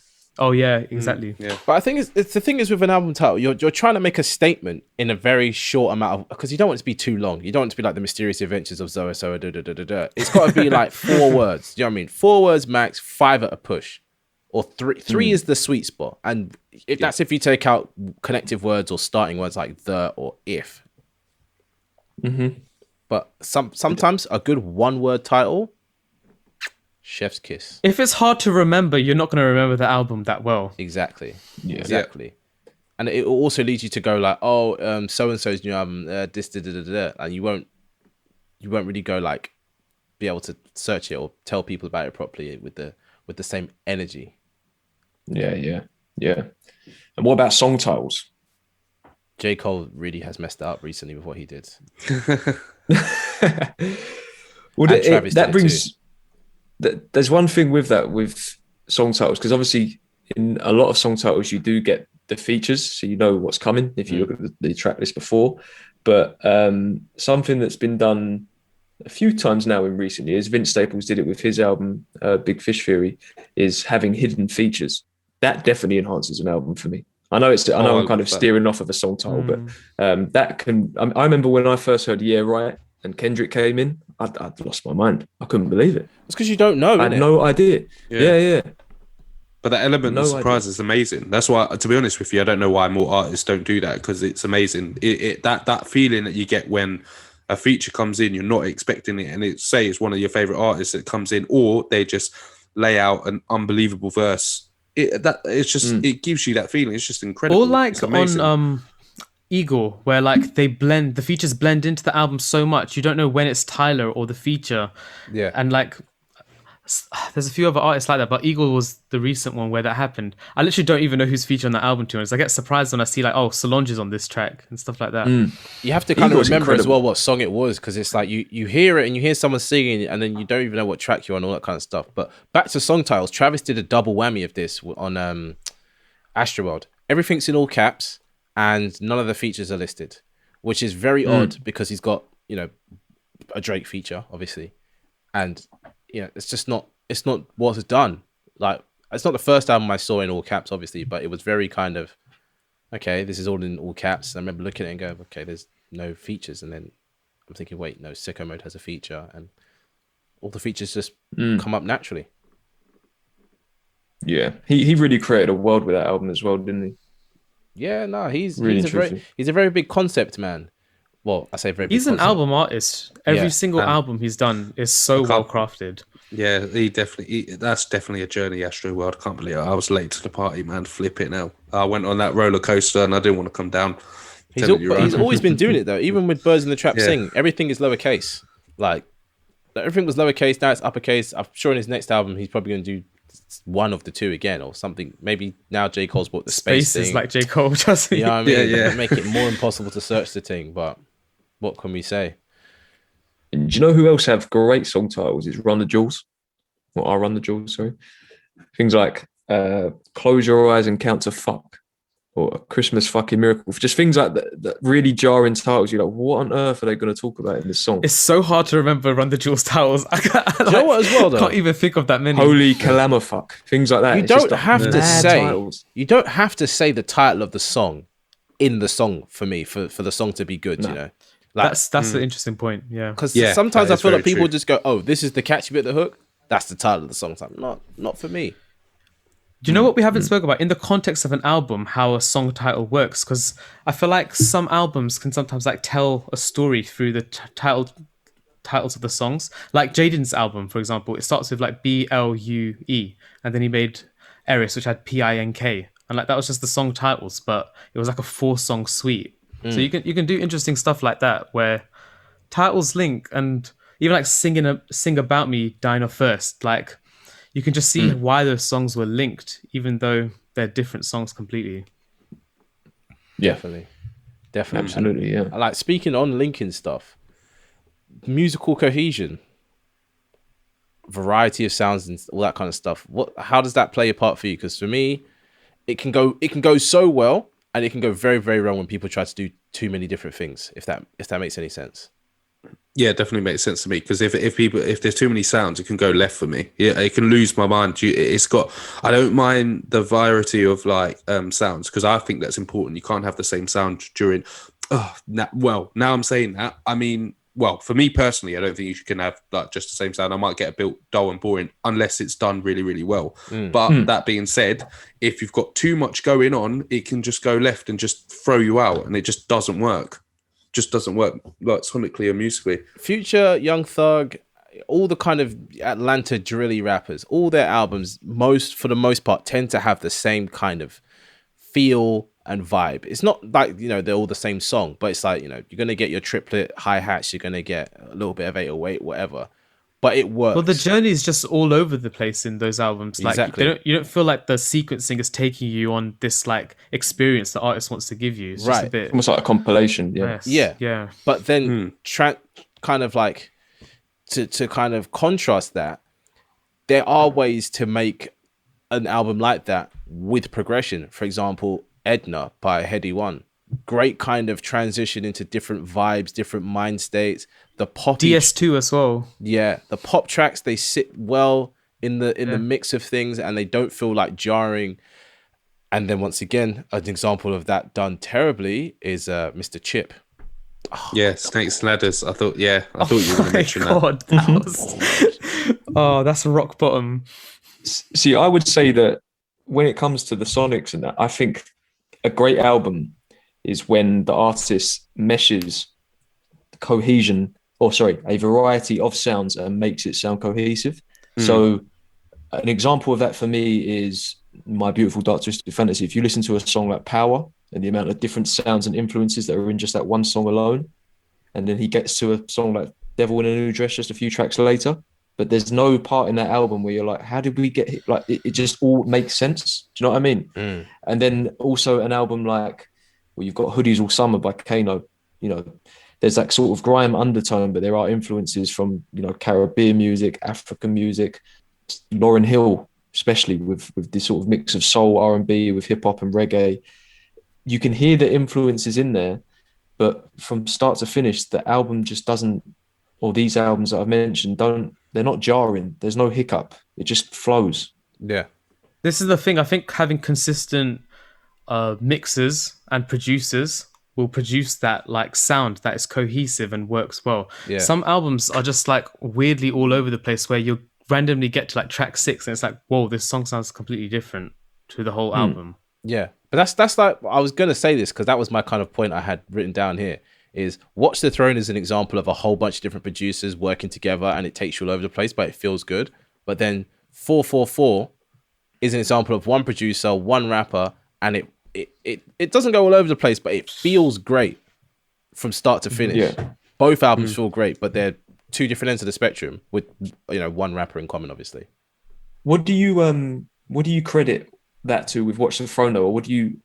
Oh yeah, exactly. Yeah. But I think it's the thing is with an album title, you're trying to make a statement in a very short amount of, because you don't want it to be too long. You don't want it to be like the mysterious adventures of Zoe. It's got to be like 4 words. You know what I mean? 4 words max, 5 at a push, or 3. 3 is the sweet spot, and that's if you take out connective words or starting words like the or if. But sometimes a good 1-word title. Chef's kiss. If it's hard to remember, you're not going to remember the album that well. Exactly. Yeah. Exactly. And it also leads you to go like, oh, so and so's new album, this, and you won't really go like, be able to search it or tell people about it properly with the same energy. Yeah. And what about song titles? J. Cole really has messed it up recently with what he did. Well, And Travis that did brings. There's one thing with that with song titles, because obviously in a lot of song titles you do get the features, so you know what's coming if you look at the track list before. But something that's been done a few times now in recent years, Vince Staples did it with his album Big Fish Theory, is having hidden features. That definitely enhances an album for me. I know I'm kind of steering off of a song title, but that can. I remember when I first heard Yeah Right and Kendrick came in, I'd lost my mind. I couldn't believe it. It's because you don't know. I had no idea. Yeah. But that element of surprise is amazing. That's why, to be honest with you, I don't know why more artists don't do that, because it's amazing. That feeling that you get when a feature comes in, you're not expecting it, and it's one of your favorite artists that comes in, or they just lay out an unbelievable verse. It gives you that feeling. It's just incredible. Or like on Eagle, where like the features blend into the album so much you don't know when it's Tyler or the feature. Yeah. And like there's a few other artists like that, but Eagle was the recent one where that happened. I literally don't even know who's featured on that album, to be honest. I get surprised when I see like, oh, Solange is on this track and stuff like that. You have to kind of remember as well what song it was, because it's like you hear it and you hear someone singing and then you don't even know what track you're on, all that kind of stuff. But back to song titles, Travis did a double whammy of this on Astroworld. Everything's in all caps and none of the features are listed, which is very odd because he's got, a Drake feature, obviously. And it's not what's done. Like, it's not the first album I saw in all caps, obviously, but it was very kind of, okay, this is all in all caps. I remember looking at it and going, okay, there's no features. And then I'm thinking, wait, no, Sicko Mode has a feature, and all the features just come up naturally. Yeah, he really created a world with that album as well, didn't he? Yeah, no, he's a very big concept man. Well, I say very big He's an concept. album artist. Every single album he's done is so well crafted. Yeah, that's definitely a journey, Astro World. I can't believe it. I was late to the party, man. Flip it now. I went on that roller coaster and I didn't want to come down. He's always been doing it though. Even with Birds in the Trap Sing, everything is lowercase. Like everything was lowercase, now it's uppercase. I'm sure in his next album he's probably going to do one of the two again or something. Maybe now J. Cole's bought the space thing. Like J. Cole, doesn't he? You know what I mean? Yeah. Make it more impossible to search the thing, but what can we say? And do you know who else have great song titles? It's Run the Jewels. Or Run the Jewels, sorry. Things like Close Your Eyes and Count to Fuck. or A Christmas Fucking Miracle. Just things like that really jarring titles. You're like, what on earth are they going to talk about in this song? It's so hard to remember Run the Jewels titles. Do you know what as well, though? Can't even think of that many. Holy Calamafuck. Things like that. You It's just don't like have to mad say titles. you don't have to say the title of the song in the song for me for the song to be good. You know, like That's an interesting point. Yeah. because Yeah, sometimes that I is feel like very people true. just go, "Oh, this is the catchy bit of the hook." That's the title of the song. It's like, not for me. Do you know what we haven't spoken about in the context of an album, how a song title works? Because I feel like some albums can sometimes like tell a story through the titles of the songs. Like Jaden's album, for example, it starts with like BLUE, and then he made Eris, which had PINK, and like that was just the song titles, but it was like a 4-song suite. So you can do interesting stuff like that where titles link, and even like Sing About Me, Dinah First, like you can just see why those songs were linked, even though they're different songs completely. Yeah, Definitely. absolutely. Yeah. Like speaking on linking stuff, musical cohesion, variety of sounds, and all that kind of stuff. How does that play a part for you? Because for me, it can go so well, and it can go very, very wrong when people try to do too many different things. If that makes any sense. Yeah, definitely makes sense to me, because if there's too many sounds, it can go left for me. Yeah, it can lose my mind. I don't mind the variety of like sounds, because I think that's important. You can't have the same sound during. Now I'm saying that. I mean, well, for me personally, I don't think you can have like just the same sound. I might get a bit dull and boring unless it's done really, really well. But that being said, if you've got too much going on, it can just go left and just throw you out, and it just doesn't work. Just doesn't work like sonically or musically. Future, Young Thug, all the kind of Atlanta drilly rappers, all their albums, for the most part, tend to have the same kind of feel and vibe. It's not like, they're all the same song, but it's like, you're going to get your triplet hi-hats, you're going to get a little bit of 808, whatever. But it works. Well, the journey is just all over the place in those albums. Like Exactly. you don't feel like the sequencing is taking you on this like experience the artist wants to give you. It's just a bit Almost like a compilation. Yeah. Yes. Yeah. But then kind of like to kind of contrast that, there are ways to make an album like that with progression. For example, Edna by Heady One. Great kind of transition into different vibes, different mind states. The pop DS2 as well. Yeah, the pop tracks, they sit well in the mix of things, and they don't feel like jarring. And then once again, an example of that done terribly is Mr. Chip. Yeah, Snakes and Ladders. I thought you were going to mention that. That's rock bottom. See, I would say that when it comes to the sonics and that, I think a great album is when the artist meshes a variety of sounds and makes it sound cohesive. So an example of that for me is My Beautiful Dark Twisted Fantasy. If you listen to a song like Power and the amount of different sounds and influences that are in just that one song alone, and then he gets to a song like Devil in a New Dress just a few tracks later, but there's no part in that album where you're like, how did we get hit? Like it just all makes sense. Do you know what I mean? And then also an album like, well, you've got Hoodies All Summer by Kano. There's that sort of grime undertone, but there are influences from, Caribbean music, African music, Lauryn Hill, especially with this sort of mix of soul, R&B with hip hop and reggae. You can hear the influences in there, but from start to finish, the album just doesn't, or these albums that I've mentioned they're not jarring. There's no hiccup. It just flows. Yeah. This is the thing. I think having consistent mixers and producers will produce that like sound that is cohesive and works well. Yeah. Some albums are just like weirdly all over the place where you randomly get to like track 6 and it's like, whoa, this song sounds completely different to the whole album. Yeah. But that's like, I was going to say this because that was my kind of point I had written down here, is Watch the Throne is an example of a whole bunch of different producers working together, and it takes you all over the place, but it feels good. But then 444 is an example of one producer, one rapper, and it doesn't go all over the place, but it feels great from start to finish. Yeah. Both albums feel great, but they're two different ends of the spectrum with one rapper in common, obviously. What do you credit that to with Watch the Throne, or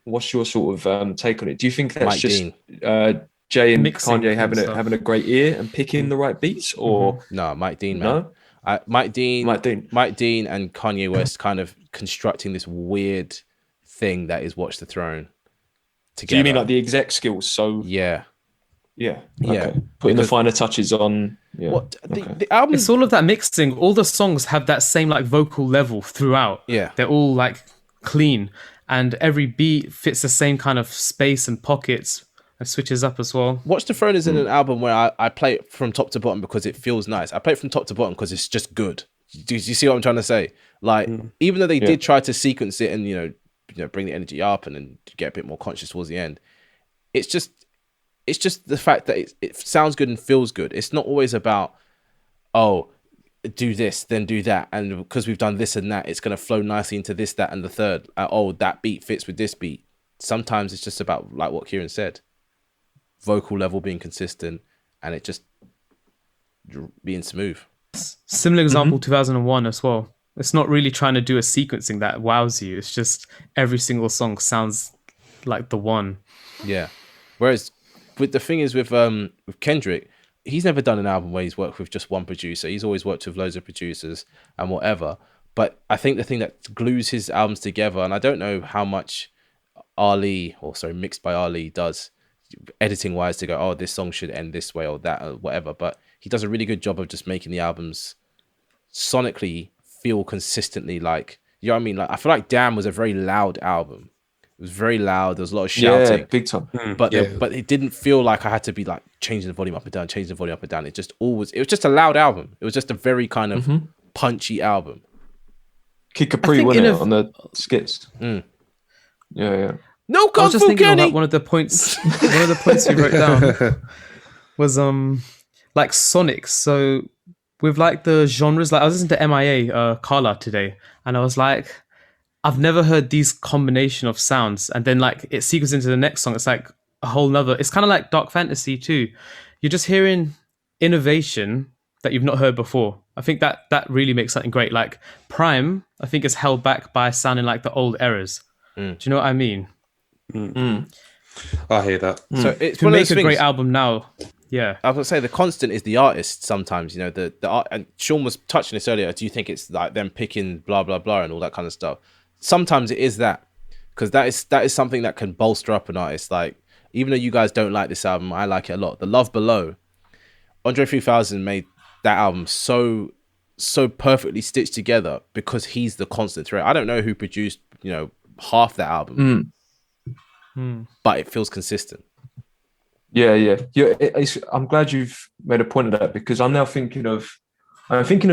what's your sort of take on it? Do you think that's Mike just Dean. Jay and Mixing Kanye and having a great ear and picking the right beats, or No, Mike Dean, man. no? Mike Dean and Kanye West kind of constructing this weird thing that is Watch the Throne. Do together. you mean like the exec skills? So Yeah. yeah, Yeah. okay. Putting the Because- finer touches on. Yeah. What okay. the album? It's all of that mixing. All the songs have that same like vocal level throughout. Yeah. They're all like clean, and every beat fits the same kind of space and pockets and switches up as well. Watch the Throne is in an album where I play it from top to bottom because it feels nice. I play it from top to bottom because it's just good. Do you see what I'm trying to say? Like, even though they did try to sequence it and you know bring the energy up and then get a bit more conscious towards the end, it's just the fact that it sounds good and feels good. It's not always about, oh, do this, then do that. And because we've done this and that, it's going to flow nicely into this, that, and the third. Oh, that beat fits with this beat. Sometimes it's just about, like what Kieran said, vocal level being consistent and it just being smooth. Similar example, 2001 as well. It's not really trying to do a sequencing that wows you. It's just every single song sounds like the one. Yeah. Whereas with the thing is with Kendrick, he's never done an album where he's worked with just one producer. He's always worked with loads of producers and whatever. But I think the thing that glues his albums together, and I don't know how much Mixed by Ali does editing wise to go, oh, this song should end this way or that or whatever. But he does a really good job of just making the albums sonically feel consistently like, you know what I mean? Like, I feel like Damn was a very loud album. It was very loud. There was a lot of shouting. Yeah, big time. But it didn't feel like I had to be like changing the volume up and down, changing the volume up and down. It was just a loud album. It was just a very kind of punchy album. Kid Capri, wasn't it, on the skits? Yeah. No, I was just thinking Kenny. about one of the points you wrote down was like sonics. So with like the genres, like I was listening to MIA Carla today, and I was like, I've never heard these combination of sounds, and then like it sequences into the next song. It's like a whole nother. It's kind of like dark fantasy too. You're just hearing innovation that you've not heard before. I think that really makes something great. Like Prime, I think is held back by sounding like the old eras. Do you know what I mean? I hear that. So it's To one of make those a great things. album now, yeah. I would say the constant is the artist. Sometimes, you know, the art. And Sean was touching this earlier. Do you think it's like them picking blah blah blah and all that kind of stuff? Sometimes it is that, because that is something that can bolster up an artist. Like, even though you guys don't like this album, I like it a lot. The Love Below, Andre 3000 made that album so perfectly stitched together because he's the constant thread. I don't know who produced, you know, half that album, but it feels consistent. Yeah. I'm glad you've made a point of that, because I'm now thinking of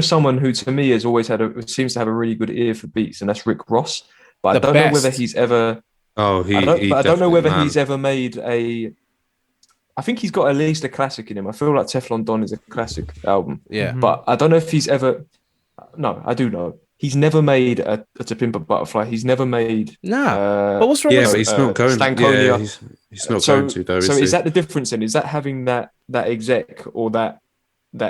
someone who, to me, has always seems to have a really good ear for beats, and that's Rick Ross. But I don't know whether he's ever. Oh, I don't know whether he's ever made a. I think he's got at least a classic in him. I feel like Teflon Don is a classic album. Yeah. But I don't know if he's ever. No, I do know. He's never made a To Pimp a Butterfly. He's never made. But what's wrong Yeah, with but he's not going. Stankonia. Yeah, he's not going to though. So is is he? that the difference then? Is that having that exec or that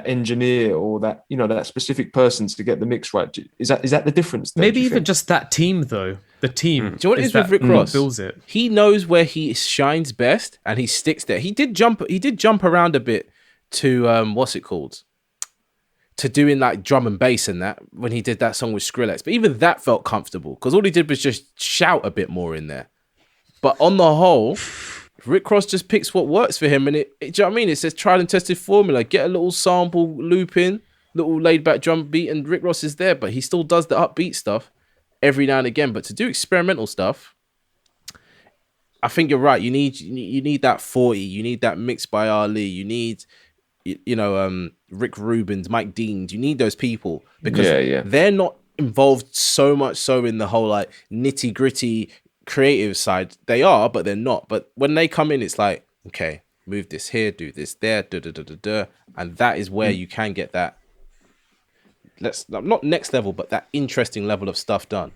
engineer or that, you know, that specific person to get the mix right? Is that the difference then, Maybe do you even think? just that team though. The team. Do you know what it is with that Rick Ross? builds it. He knows where he shines best and he sticks there. He did jump around a bit to what's it called? To doing like drum and bass and that when he did that song with Skrillex. But even that felt comfortable because all he did was just shout a bit more in there. But on the whole, Rick Ross just picks what works for him, and do you know what I mean? It's a tried and tested formula. Get a little sample loop in, little laid back drum beat, and Rick Ross is there. But he still does the upbeat stuff every now and again. But to do experimental stuff, I think you're right. You need that 40. You need that Mixed by Ali. You need, you know, Rick Rubens, Mike Deans. You need those people because they're not involved so much so in the whole like nitty gritty creative side. They are, but they're not. But when they come in, it's like, okay, move this here, do this there, and that is where you can get that. Not next level, but that interesting level of stuff done.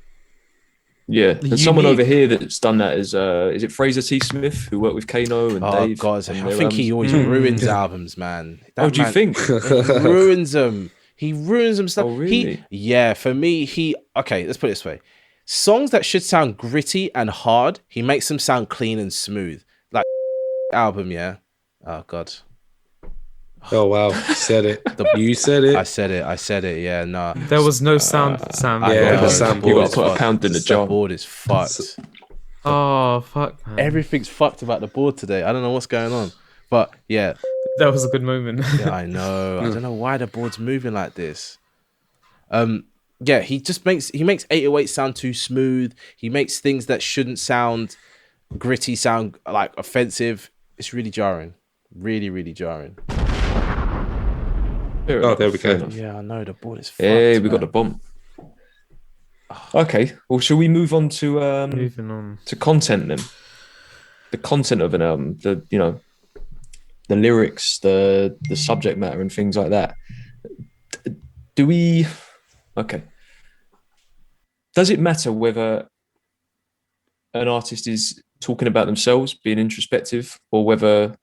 Yeah, there's someone over here that's done that. Is it Fraser T. Smith, who worked with Kano and Dave? Oh God, I think he always ruins albums, man. Do you think? He ruins them. He ruins them stuff. Oh, really? For me, okay, let's put it this way. Songs that should sound gritty and hard, he makes them sound clean and smooth. Like album, yeah. Oh God. Oh wow, you said it. You said it. I said it. Yeah, no. There was no sound, Sam. Yeah, the You soundboard got is to put a fucked. pound in the The jar. board is fucked. Oh fuck, man. Everything's fucked about the board today. I don't know what's going on, but yeah, That was a good moment. yeah, I know. I don't know why the board's moving like this. Yeah, he makes 808 sound too smooth. He makes things that shouldn't sound gritty sound like offensive. It's really jarring. Really, really jarring. Oh, there we go. Yeah, I know the board is fucked. Hey, we got man. the bomb. Okay, well, shall we move on to Moving on. to content then? The content of an album, the lyrics, the subject matter, and things like that. Do we? Okay. Does it matter whether an artist is talking about themselves, being introspective, or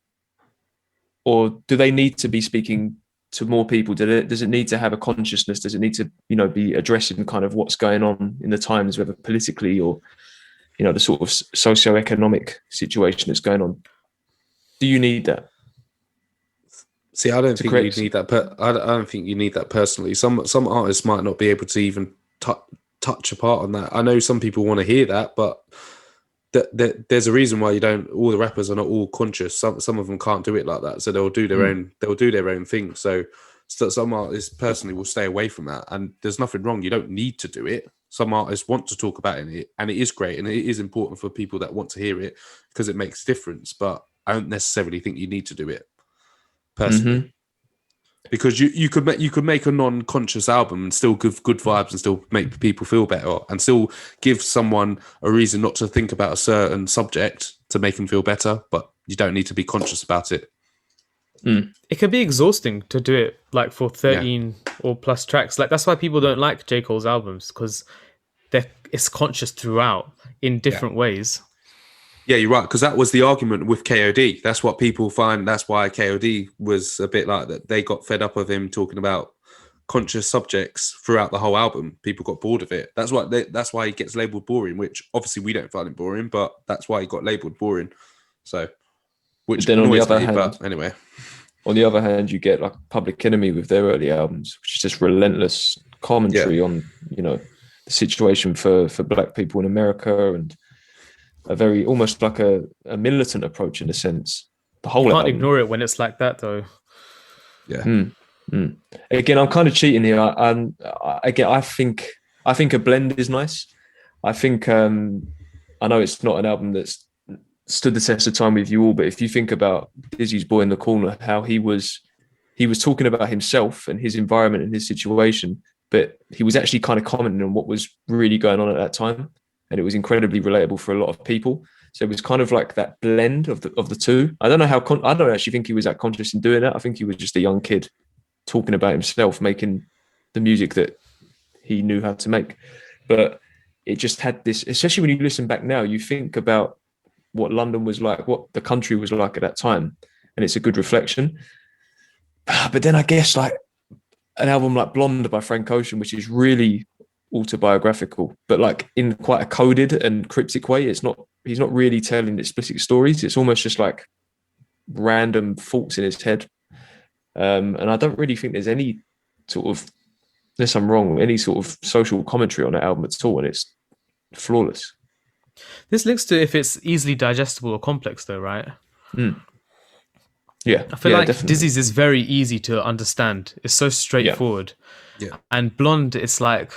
do they need to be speaking to more people? Does it need to have a consciousness? Does it need to, be addressing kind of what's going on in the times, whether politically or, the sort of socio-economic situation that's going on? Do you need that? See, I don't think you need that. I don't think you need that personally. Some artists might not be able to even touch apart on that. I know some people want to hear that, but there's a reason why you don't. All the rappers are not all conscious. Some of them can't do it like that, so they'll do their own. They'll do their own thing. So some artists personally will stay away from that, and there's nothing wrong. You don't need to do it. Some artists want to talk about it, and it is great, and it is important for people that want to hear it because it makes a difference. But I don't necessarily think you need to do it personally, because you could make a non-conscious album and still give good vibes and still make people feel better and still give someone a reason not to think about a certain subject to make them feel better, but you don't need to be conscious about it. It can be exhausting to do it like for 13 or plus tracks. Like that's why people don't like J. Cole's albums, because it's conscious throughout in different ways. Yeah, you're right, because that was the argument with KOD. That's what people find. That's why KOD was a bit like that. They got fed up of him talking about conscious subjects throughout the whole album. People got bored of it. That's why he gets labelled boring, which obviously we don't find him boring, but that's why he got labelled boring. So, which then on the other me, hand, but anyway. On the other hand, you get like Public Enemy with their early albums, which is just relentless commentary on, the situation for Black people in America, and a very almost like a militant approach in a sense. The whole You can't album. ignore it when it's like that, though. Yeah. Again, I'm kind of cheating here. I think a blend is nice. I think I know it's not an album that's stood the test of time with you all, but if you think about Dizzy's Boy in the Corner, how he was talking about himself and his environment and his situation, but he was actually kind of commenting on what was really going on at that time, and it was incredibly relatable for a lot of people. So it was kind of like that blend of the two. I don't know how I don't actually think he was that conscious in doing that. I think he was just a young kid talking about himself, making the music that he knew how to make. But it just had this, especially when you listen back now, you think about what London was like, what the country was like at that time, and it's a good reflection. But then I guess like an album like Blonde by Frank Ocean, which is really autobiographical, but like in quite a coded and cryptic way. He's not really telling explicit stories. It's almost just like random thoughts in his head. And I don't really think there's any sort of, unless I'm wrong, any sort of social commentary on that album at all, and it's flawless. This links to if it's easily digestible or complex, though, right? Yeah, I feel like definitely. Dizzy's is very easy to understand. It's so straightforward. Yeah. And Blonde, it's like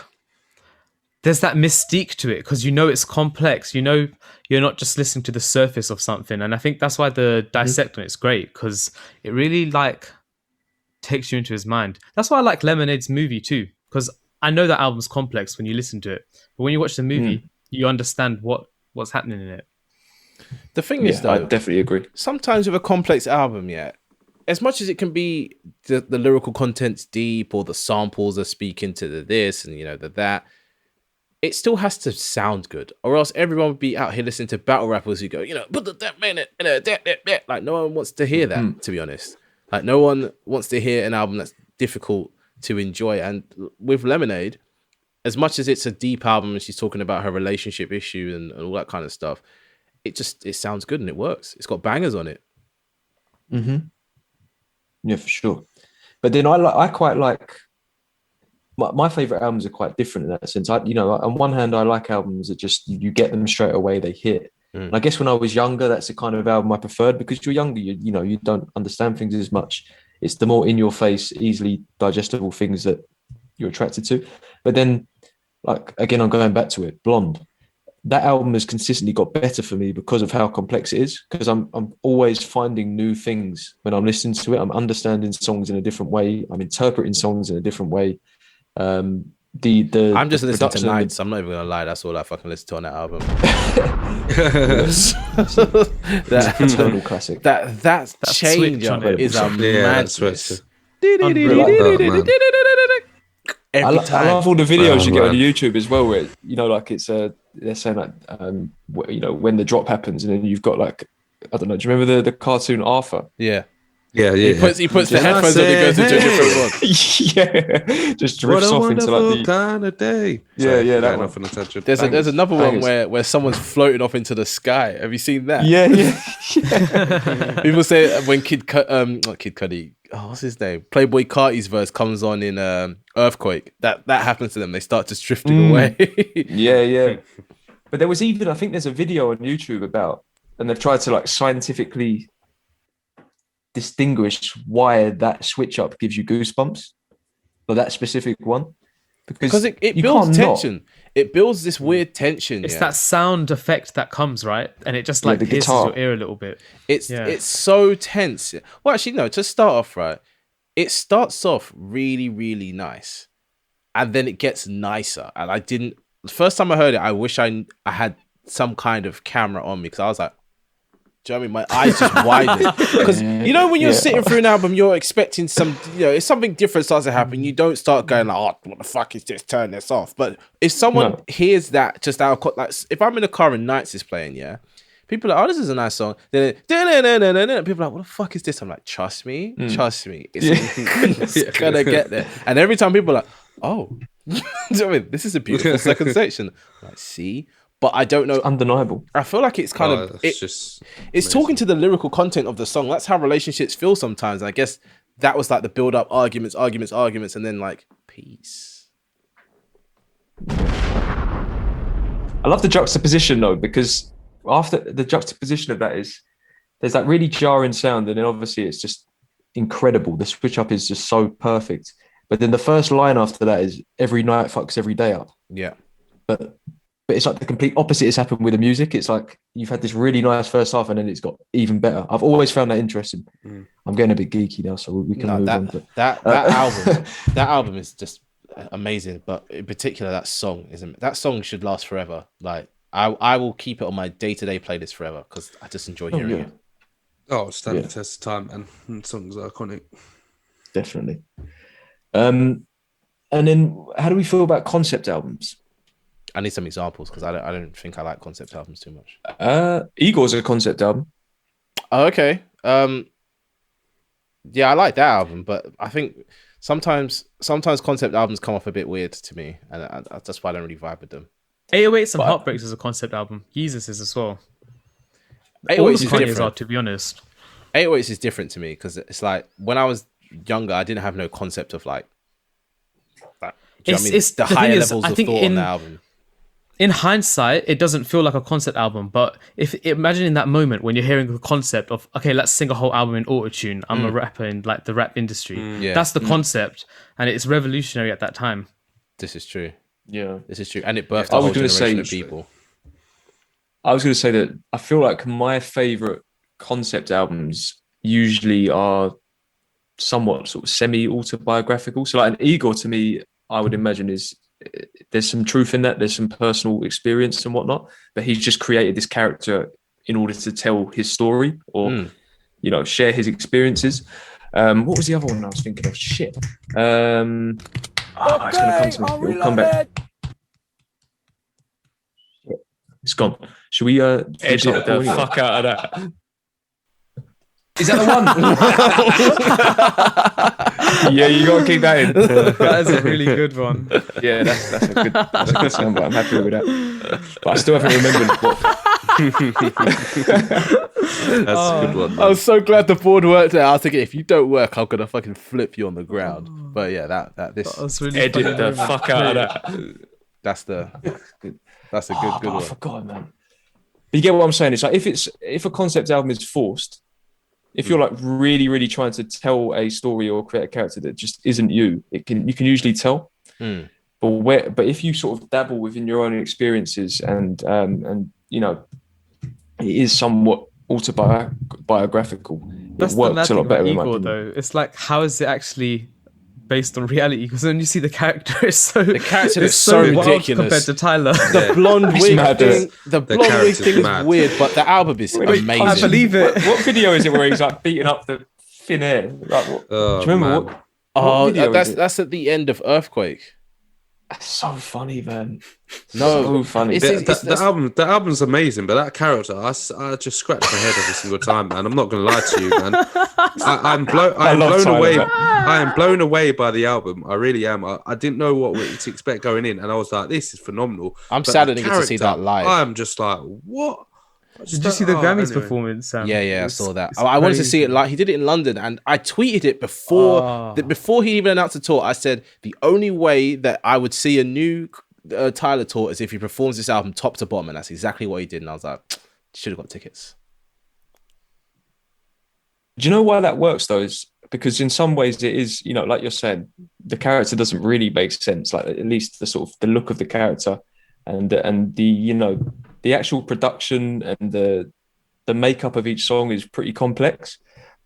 there's that mystique to it because it's complex. You're not just listening to the surface of something, and I think that's why the dissect on it's great, because it really like takes you into his mind. That's why I like Lemonade's movie too, because I know that album's complex when you listen to it, but when you watch the movie, you understand what's happening in it. The thing is, though, I definitely agree. Sometimes with a complex album, as much as it can be the lyrical content's deep or the samples are speaking to the this and the that, it still has to sound good, or else everyone would be out here listening to battle rappers who go, put that minute, like no one wants to hear that. To be honest, like no one wants to hear an album that's difficult to enjoy. And with Lemonade, as much as it's a deep album and she's talking about her relationship issue and all that kind of stuff, it sounds good and it works. It's got bangers on it. Yeah, for sure. But then I quite like my favorite albums are quite different in that sense. On one hand, I like albums that just you get them straight away, they hit. And I guess when I was younger, that's the kind of album I preferred, because you're younger, you don't understand things as much. It's the more in your face, easily digestible things that you're attracted to. But then, like, again, I'm going back to it, Blonde. That album has consistently got better for me because of how complex it is, because I'm always finding new things when I'm listening to it. I'm understanding songs in a different way. I'm interpreting songs in a different way. I'm just listening to Nights. I'm not even gonna lie. That's all I fucking listen to on that album. that eternal classic. That change on it is a madness. I love all the videos you get on YouTube as well, where like it's they're saying like when the drop happens, and then you've got like, I don't know. Do you remember the cartoon Arthur? Yeah. He puts the headphones on and goes into a different one. Yeah, just drifts off into like the kind of day. That off on a tangent. There's another one where someone's floating off into the sky. Have you seen that? Yeah. People say when not Kid Cudi. Oh, what's his name? Playboy Carti's verse comes on in Earthquake. That happens to them. They start just drifting away. Yeah. But there was even, I think there's a video on YouTube about, and they've tried to like scientifically distinguish why that switch up gives you goosebumps, or that specific one, because it builds tension. It builds this weird tension. It's that sound effect that comes, right? And it just like pierces your ear a little bit. It's so tense. Well, actually, no, to start off, right, it starts off really, really nice. And then it gets nicer. And the first time I heard it, I wish I had some kind of camera on me, because I was like, do you know what I mean? My eyes just widen. Because, when you're sitting through an album, you're expecting if something different starts to happen, you don't start going like, oh, what the fuck is this? Turn this off. But if someone hears that just out of, like, if I'm in a car and Nights is playing, people are like, oh, this is a nice song. Then people are like, what the fuck is this? I'm like, trust me. It's gonna get there. And every time people are like, oh, do you know what I mean? This is a beautiful second section. I'm like, see? But I don't know. It's undeniable. I feel like it's kind of it's talking to the lyrical content of the song. That's how relationships feel sometimes. I guess that was like the build up, arguments, and then like peace. I love the juxtaposition though, because after the juxtaposition of that is there's that really jarring sound, and then obviously it's just incredible. The switch up is just so perfect. But then the first line after that is every night fucks every day up. Yeah. But it's like the complete opposite has happened with the music. It's like you've had this really nice first half, and then it's got even better. I've always found that interesting. I'm getting a bit geeky now, so we can move on. That album is just amazing. But in particular, that song should last forever. Like I will keep it on my day-to-day playlist forever, because I just enjoy hearing it. Oh, stand the test of time, and songs are iconic. Definitely. And then how do we feel about concept albums? I need some examples, because I don't think I like concept albums too much. Igor's a concept album. Oh, okay. Yeah, I like that album, but I think sometimes concept albums come off a bit weird to me, and that's why I don't really vibe with them. 808s and Heartbreaks is a concept album. Jesus is as well. 808s is different. Are, to be honest. 808s is different to me, because it's like when I was younger, I didn't have no concept of like. It's the higher levels of thought on the album. In hindsight, it doesn't feel like a concept album, but imagine in that moment when you're hearing the concept of, okay, let's sing a whole album in autotune. I'm a rapper in like the rap industry. That's the concept, and it's revolutionary at that time. This is true. Yeah, this is true, and it birthed a whole generation of people. I was going to say that I feel like my favorite concept albums usually are somewhat sort of semi-autobiographical. So like an Igor, to me, I would imagine there's some truth in that. There's some personal experience and whatnot, but he's just created this character in order to tell his story or, share his experiences. What was the other one I was thinking of? Shit. It's going to come to me. It'll come back. It's gone. Should we edit the fuck out of that? Is that the one? Yeah, you got to keep that in. That is a really good one. Yeah, that's a good sound, but I'm happy with that. But I still haven't remembered what. That's a good one. I was so glad the board worked out. I was thinking, if you don't work, I'm gonna fucking flip you on the ground. But yeah, that was really edit the fuck out of that. That's a good one. I forgot, man. you get what I'm saying? It's like if a concept album is forced, if you're like really, really trying to tell a story or create a character that just isn't you, you can usually tell. But if you sort of dabble within your own experiences and you know, it is somewhat autobiographical. That's it the works mad a thing lot better about in my Igor, opinion. though. It's like, how is it actually based on reality? Because when you see the character, The character it's is so wild ridiculous compared to Tyler. The blonde It's wig mad, thing, the blonde wig character's thing is mad. weird, but the album is amazing. I believe it. What video is it where he's like beating up the thin air? Like, what, do you remember man. what? Oh, video is it? that's at the end of Earthquake. That's so funny, man. No, So funny. The album's amazing, but that character, I just scratch my head every single time, man. I'm not gonna lie to you, man. I'm love blown Tyler, away. man. I am blown away by the album. I really am. I didn't know what to expect going in, and I was like, "This is phenomenal." I'm But sad the I didn't get to see character, that live. I'm just like, what? Did you see the Grammys anyway. performance, Sam? Yeah, I It's- saw that. it's I wanted to see it crazy. like he did it in London, and I tweeted it before Oh. before he even announced the tour. I said the only way that I would see a new Tyler tour is if he performs this album top to bottom, and that's exactly what he did. And I was like, should have got tickets. Do you know why that works though? Is because in some ways it is, you know, like you're saying, the character doesn't really make sense. Like at least the sort of the look of the character and the you know the actual production and the makeup of each song is pretty complex.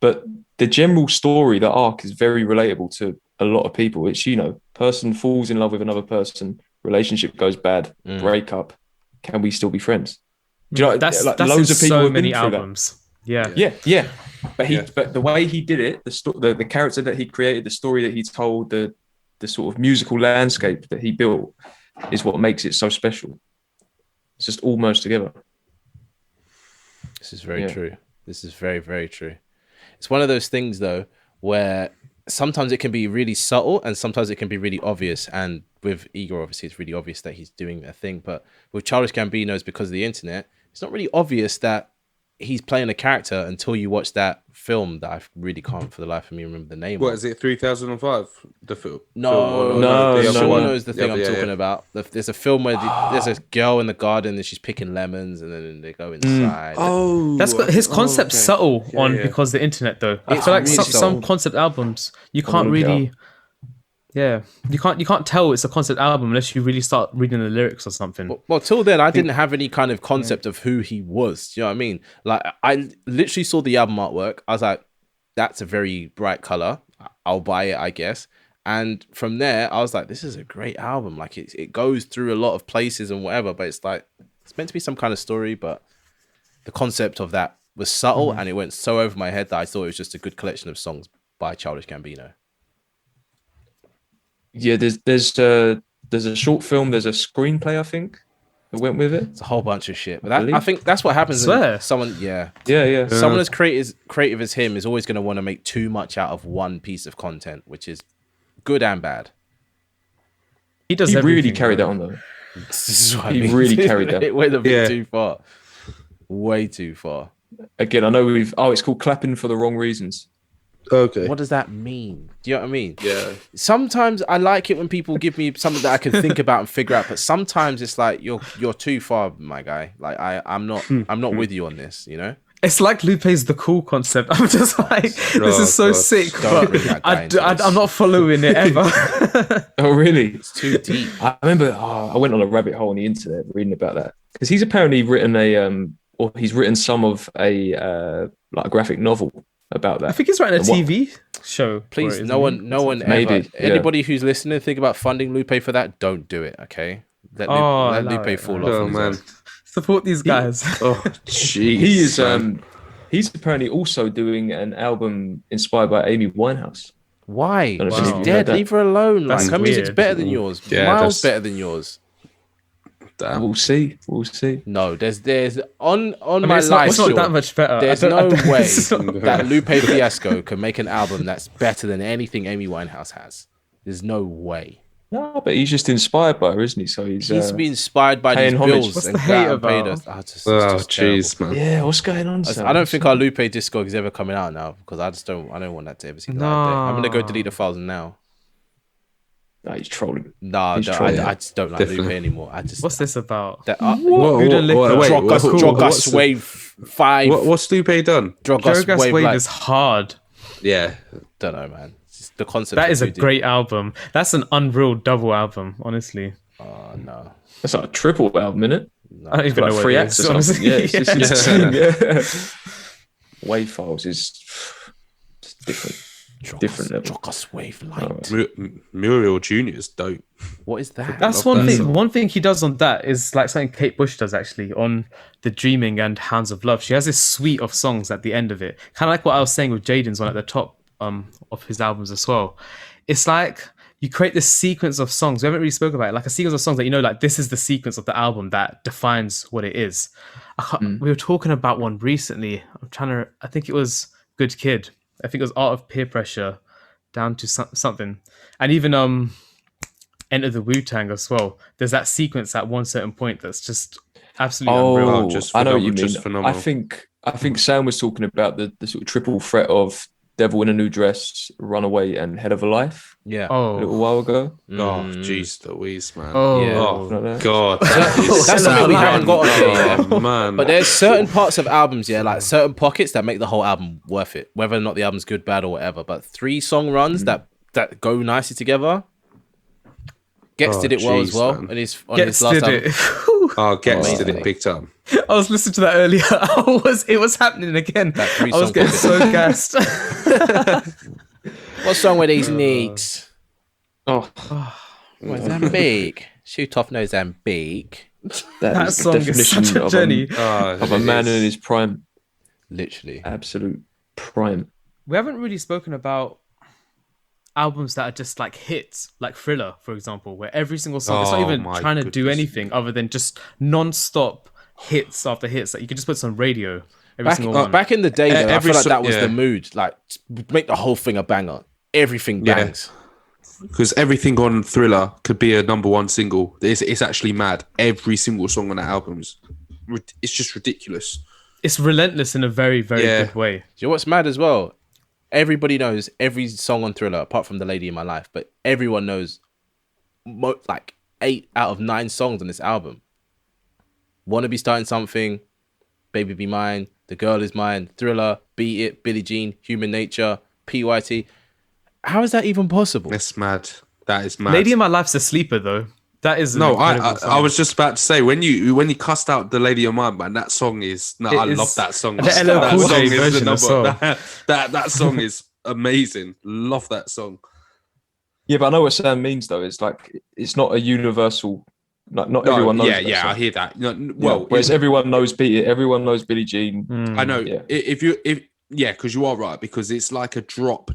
But the general story, the arc, is very relatable to a lot of people. It's, you know, person falls in love with another person, relationship goes bad, break up. Can we still be friends? Do you know, That's like, that's loads in of people so have been many through that. albums. Yeah. Yeah. But the way he did it, the character that he created, the story that he told, the sort of musical landscape that he built, is what makes it so special. It's just almost together. This is very true. This is very, very true. It's one of those things though where sometimes it can be really subtle and sometimes it can be really obvious. And with Igor, obviously, it's really obvious that he's doing a thing. But with Childish Gambino, it's because of the internet. It's not really obvious that he's playing a character until you watch that film that I really can't for the life of me remember the name What of. is it? 3005. The film. No, No, the other Sean one. knows the thing I'm talking about. There's a film where there's a girl in the garden and she's picking lemons and then they go inside. Oh, His concept's okay. subtle on yeah. because the internet though. I It's feel like really some subtle. concept albums you can't wouldn't really. Yeah, you can't tell it's a concept album unless you really start reading the lyrics or something. Well, till then, I didn't have any kind of concept of who he was. Do you know what I mean? Like, I literally saw the album artwork. I was like, that's a very bright color. I'll buy it, I guess. And from there, I was like, this is a great album. Like, it goes through a lot of places and whatever, but it's like, it's meant to be some kind of story, but the concept of that was subtle and it went so over my head that I thought it was just a good collection of songs by Childish Gambino. Yeah, there's a short film, there's a screenplay, I think, that went with it. It's a whole bunch of shit. But Believe. I think that's what happens Swear. when someone, yeah. Yeah. Someone as creative as him is always going to want to make too much out of one piece of content, which is good and bad. He does. He really everything, carried though. that on though. This is what I He mean. really carried that. It went a bit Yeah. too far. Way too far. Again, I know it's called clapping for the wrong reasons. Okay. What does that mean? Do you know what I mean? Yeah. Sometimes I like it when people give me something that I can think about and figure out, but sometimes it's like you're too far, my guy. Like I'm not with you on this, you know? It's like Lupe's the cool concept. I'm just like, this is so God. sick, Don't but bring that guy into this. I'm not following it ever. Oh, really? It's too deep. I remember I went on a rabbit hole on the internet reading about that because he's apparently written he's written some of a like a graphic novel about that. I think he's writing a And what- TV show. Please, for it, no isn't one he? Maybe, ever. yeah. Anybody who's listening, think about funding Lupe for that. Don't do it, okay? Let Oh, Lupe no, fall no. off. Oh on his man. own. Support these guys. Oh jeez. He is man. he's apparently also doing an album inspired by Amy Winehouse. Why? Don't know if She's you've dead. heard that. Leave her alone. That's Like her music's weird. better than yours. Yeah, Miles that's- better than yours. Damn. We'll see. No, there's on I mean, my it's life. not Sean, that much better. There's I don't- no way it's not- that Lupe Fiasco can make an album that's better than anything Amy Winehouse has. There's no way. No, but he's just inspired by her, isn't he? So he's He needs to be inspired by paying these homage. bills What's and the hate go out and pay about? those. It's Oh just terrible. jeez, man. yeah. What's going on? Sam? I don't think our Lupe discog is ever coming out now because I don't want that to ever see the light of day. I'm gonna go delete the files now. Nah, he's trolling. No, He's no, trolling. I just don't like Definitely. Lupe anymore. I just What's this about? that, What's Wave 5. what's Lupe done? Drogas Wave Wave like, is hard. Yeah, don't know, man. It's just the concept. That is a great album. That's an unreal double album, honestly. Oh no. That's like a triple album, isn't it? I don't even Like know what 3 it acts is, or something. honestly. Yeah, it's insane. Yeah. Wave files is it's different. Different level. Drogas Wave Light. Muriel Jr. is dope. What is that? That's Love one that thing. song. One thing he does on that is like something Kate Bush does actually on the Dreaming and Hounds of Love. She has this suite of songs at the end of it, kind of like what I was saying with Jaden's one at the top of his albums as well. It's like you create this sequence of songs. We haven't really spoken about it, like a sequence of songs that you know, like this is the sequence of the album that defines what it is. We were talking about one recently. I think it was Good Kid. I think it was Art of Peer Pressure down to something, and even Enter the Wu-Tang as well. There's that sequence at one certain point that's just absolutely unreal. Oh, just I know what you phenomenal, mean. just phenomenal. I think Sam was talking about the sort of triple threat of Devil in a New Dress, Runaway, and Head of a Life Yeah. a little while ago. Oh, jeez Louise, man. Oh, Yeah. Oh, God. That's That's something we haven't got on here yet. Oh, man. But there's certain parts of albums, yeah, like certain pockets that make the whole album worth it, whether or not the album's good, bad, or whatever. But 3 song runs that go nicely together. Gex did it well as well. man. On his Gets last did album. it. Oh, Gex did Amazing. it big time. I was listening to that earlier. It was happening again. That I was 3-song getting pocket. so gassed. What song were these nicks? Oh, Mozambique. Shoot off Mozambique. That is the song is definition such a of journey. of a man in his prime, Literally. absolute prime. We haven't really spoken about albums that are just like hits, like Thriller, for example, where every single song, it's not Oh even my trying to do goodness. anything other than just non-stop hits after hits that you could just put on radio. Every single one. Back in the day, though, I Every feel like so- that was yeah. the mood. Like, make the whole thing a banger. Everything Yeah. bangs. Because everything on Thriller could be a #1 single. It's actually mad. Every single song on that album is it's just ridiculous. It's relentless in a very, very Yeah. good way. Do you know what's mad as well? Everybody knows every song on Thriller, apart from The Lady in My Life, but everyone knows like 8 out of 9 songs on this album. Wanna Be Starting Something, Baby Be Mine, The Girl Is Mine, Thriller, Beat It, Billie Jean, Human Nature, PYT. How is that even possible? That's mad. That is mad. Lady in My Life's a sleeper, though. That is an No, incredible song. I was just about to say when you cussed out The Lady of Mine, man, that song is I is- love that song. the That LL Cool song J is the version as number- well. that song is amazing. Love that song. Yeah, but I know what Sam means though. It's like it's not a universal. Like not everyone knows. Yeah, that yeah, song. I hear that. Well, Well, whereas everyone knows Beat It, everyone knows Billie Jean. I know Yeah. because you are right, because it's like a drop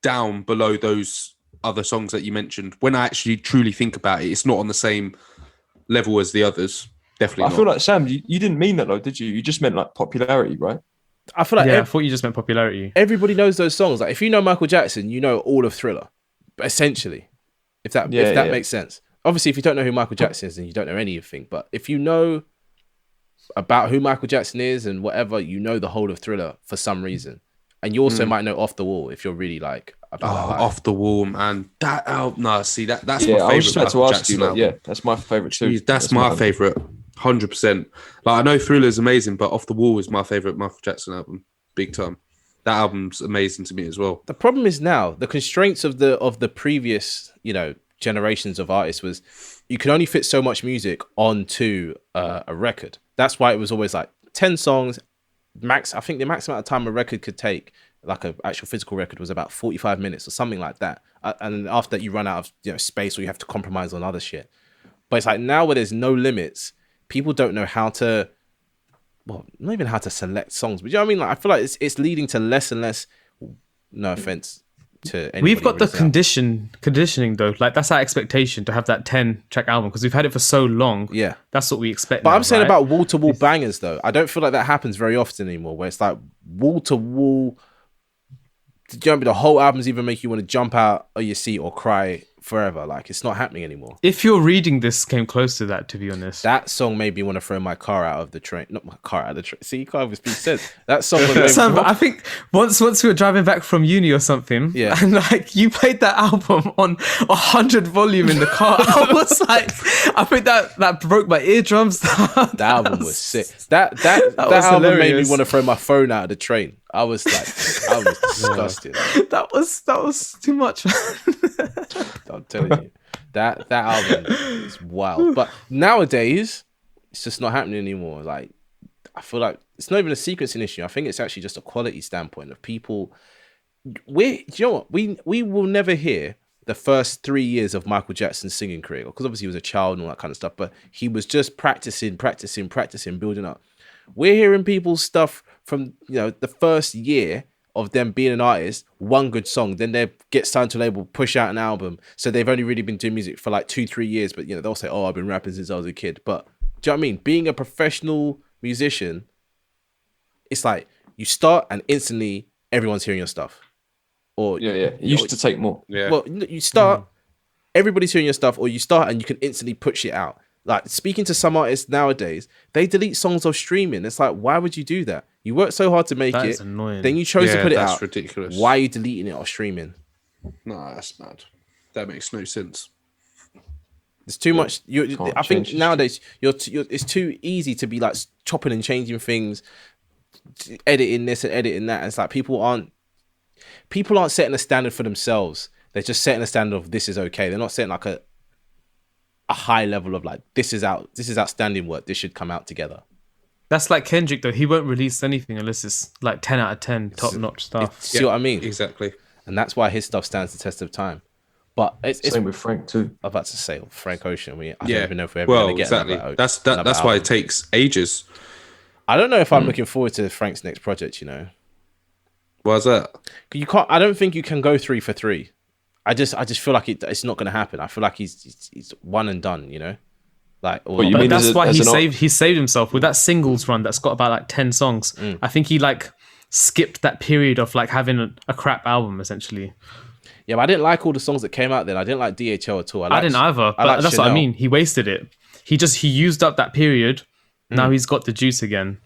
down below those other songs that you mentioned. When I actually truly think about it, it's not on the same level as the others. Definitely I not. feel like Sam, you didn't mean that though, did you? You just meant like popularity, right? I feel like Yeah, I thought you just meant popularity. everybody knows those songs. Like, if you know Michael Jackson, you know all of Thriller, essentially. If that Yeah. makes sense. Obviously, if you don't know who Michael Jackson is, then you don't know anything. But if you know about who Michael Jackson is and whatever, you know the whole of Thriller for some reason. And you also might know Off the Wall if you're really like about that life. Off the Wall, man. That album, no, see that's my Yeah, favorite. I was just about to Michael ask you. Jackson Like, album. yeah, that's my favorite too. That's my favorite, 100%. Like I know Thriller is amazing, but Off the Wall is my favorite Michael Jackson album, big time. That album's amazing to me as well. The problem is now the constraints of the previous, generations of artists was you could only fit so much music onto a record. That's why it was always like 10 songs max. I think the max amount of time a record could take, like an actual physical record, was about 45 minutes or something like that. And after that, you run out of space, or you have to compromise on other shit. But it's like now where there's no limits, people don't know how to, well, not even how to select songs. But you know what I mean? Like, I feel like it's leading to less and less. No offense to anybody. We've got the releasing conditioning though. Like that's our expectation to have that 10-track album because we've had it for so long. Yeah. That's what we expect. But now, I'm saying right? about wall-to-wall bangers, though. I don't feel like that happens very often anymore, where it's like wall-to-wall the whole album's either make you want to jump out of your seat or cry forever. Like, it's not happening anymore. If you're reading this, came close to that, to be honest. That song made me want to throw my car out of the train. Not my car out of the train. See, you can't even speak sense. That song was Sam, I think once we were driving back from uni or something, Yeah. and like you played that album on 100 volume in the car. I was like, I think that broke my eardrums. That album was sick. That was album made me hilarious. want to throw my phone out of the train. I was disgusted. That was too much. I'm telling you, that album is wild. But nowadays, it's just not happening anymore. Like, I feel like it's not even a sequencing issue. I think it's actually just a quality standpoint of people. Do you know what? We will never hear the first 3 years of Michael Jackson's singing career, because obviously he was a child and all that kind of stuff. But he was just practicing, building up. We're hearing people's stuff from the first year of them being an artist, one good song, then they get signed to a label, push out an album. So they've only really been doing music for like 2-3 years, but they'll say, "Oh, I've been rapping since I was a kid." But do you know what I mean? Being a professional musician, it's like you start and instantly everyone's hearing your stuff. Or Yeah. It used to take more. Yeah. well, you start, everybody's hearing your stuff, or you start and you can instantly put shit out. Like, speaking to some artists nowadays, they delete songs off streaming. It's like, why would you do that? You worked so hard to make That it. is annoying. Then you chose to put it that's out. ridiculous. Why are you deleting it off streaming? No, that's mad. That makes no sense. It's too much. can't I think change nowadays it's too easy to be like chopping and changing things, editing this and editing that. It's like people aren't setting a standard for themselves. They're just setting a standard of this is okay. They're not setting like a high level of like this is outstanding work. This should come out together. That's like Kendrick though. He won't release anything unless it's like 10 out of 10 top notch stuff. See what I mean? Exactly. And that's why his stuff stands the test of time. But it's Same with Frank too. I'm about to say Frank Ocean. I don't Yeah. even know if we're ever Well, going to get exactly. another That's another why album. it takes ages. I don't know if I'm looking forward to Frank's next project. Why's that? You can't. I don't think you can go 3 for 3. I just feel like it's not going to happen. I feel like he's one and done. Like, or What, you But mean that's as a- why as he an saved himself with that singles run that's got about like 10 songs. I think he like skipped that period of like having a crap album essentially. yeah, but I didn't like all the songs that came out then. I didn't like DHL at all. I didn't either, but liked that's what I Chanel. mean. He wasted it. He used up that period. Now he's got the juice again.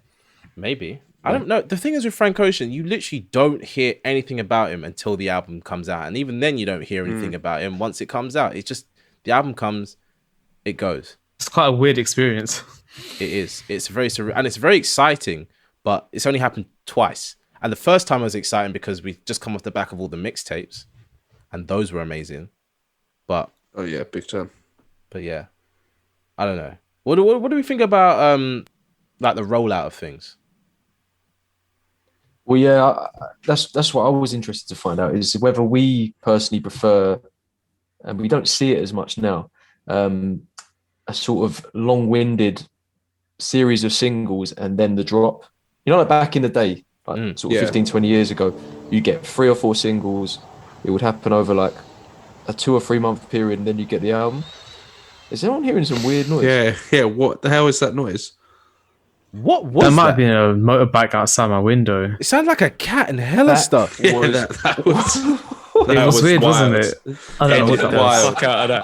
Maybe. I don't know. The thing is with Frank Ocean, you literally don't hear anything about him until the album comes out. And even then you don't hear anything about him once it comes out. It's just the album comes, it goes. It's quite a weird experience. It is. It's very surreal. And it's very exciting, but it's only happened twice. And the first time was exciting because we just come off the back of all the mixtapes. And those were amazing. But Oh yeah, big time. yeah. I don't know. What do we think about like the rollout of things? Well, yeah, that's what I was interested to find out is whether we personally prefer, and we don't see it as much now, a sort of long-winded series of singles and then the drop. Like back in the day, like sort of 15, 20 years ago, you get 3 or 4 singles. It would happen over like a 2 or 3 month period, and then you get the album. Is anyone hearing some weird noise? Yeah. What the hell is that noise? What was There might that? have been a motorbike outside my window. It sounded like a cat and hella stuff. Yeah, Was- that was. It was weird, wild. wasn't it? I don't know what that was. Wild. Fuck out of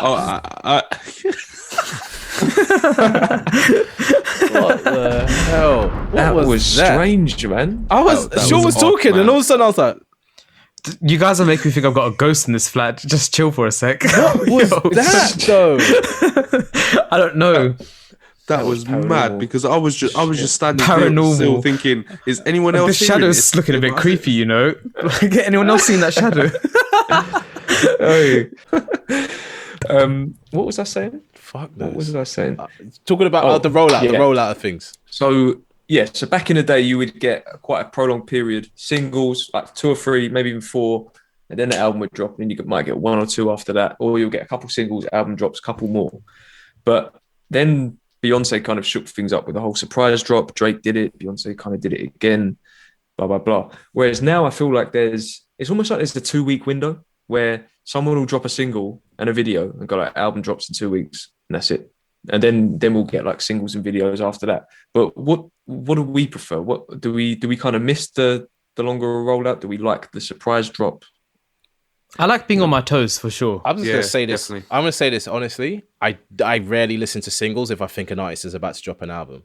that. What the hell? What That was that? strange, man. I was That Sean was odd, talking, man. and all of a sudden I was like, You guys are making me think I've got a ghost in this flat. Just chill for a sec. "What was that though?" I don't know. That was paranormal mad because I was just standing Paranormal. still thinking, is anyone else The seeing shadow's this? looking a bit creepy, you know? Like, anyone else seen that shadow? What was I saying? Fuck What knows. was I saying? Talking about Oh, the rollout, yeah. the rollout of things. So back in the day, you would get quite a prolonged period, singles, like 2 or 3, maybe even 4, and then the album would drop, and you might get 1 or 2 after that, or you'll get a couple singles, album drops, couple more. But then Beyonce kind of shook things up with the whole surprise drop. Drake did it, Beyonce kind of did it again, blah, blah, blah. Whereas now I feel like it's almost like there's a 2-week window where someone will drop a single and a video and go like, album drops in 2 weeks, and that's it. And then we'll get like singles and videos after that. But what do we prefer? What do we kind of miss the the longer a rollout? Do we like the surprise drop? I like being on my toes for sure. I'm just Yeah, gonna say this. definitely. I'm gonna say this honestly. I rarely listen to singles if I think an artist is about to drop an album.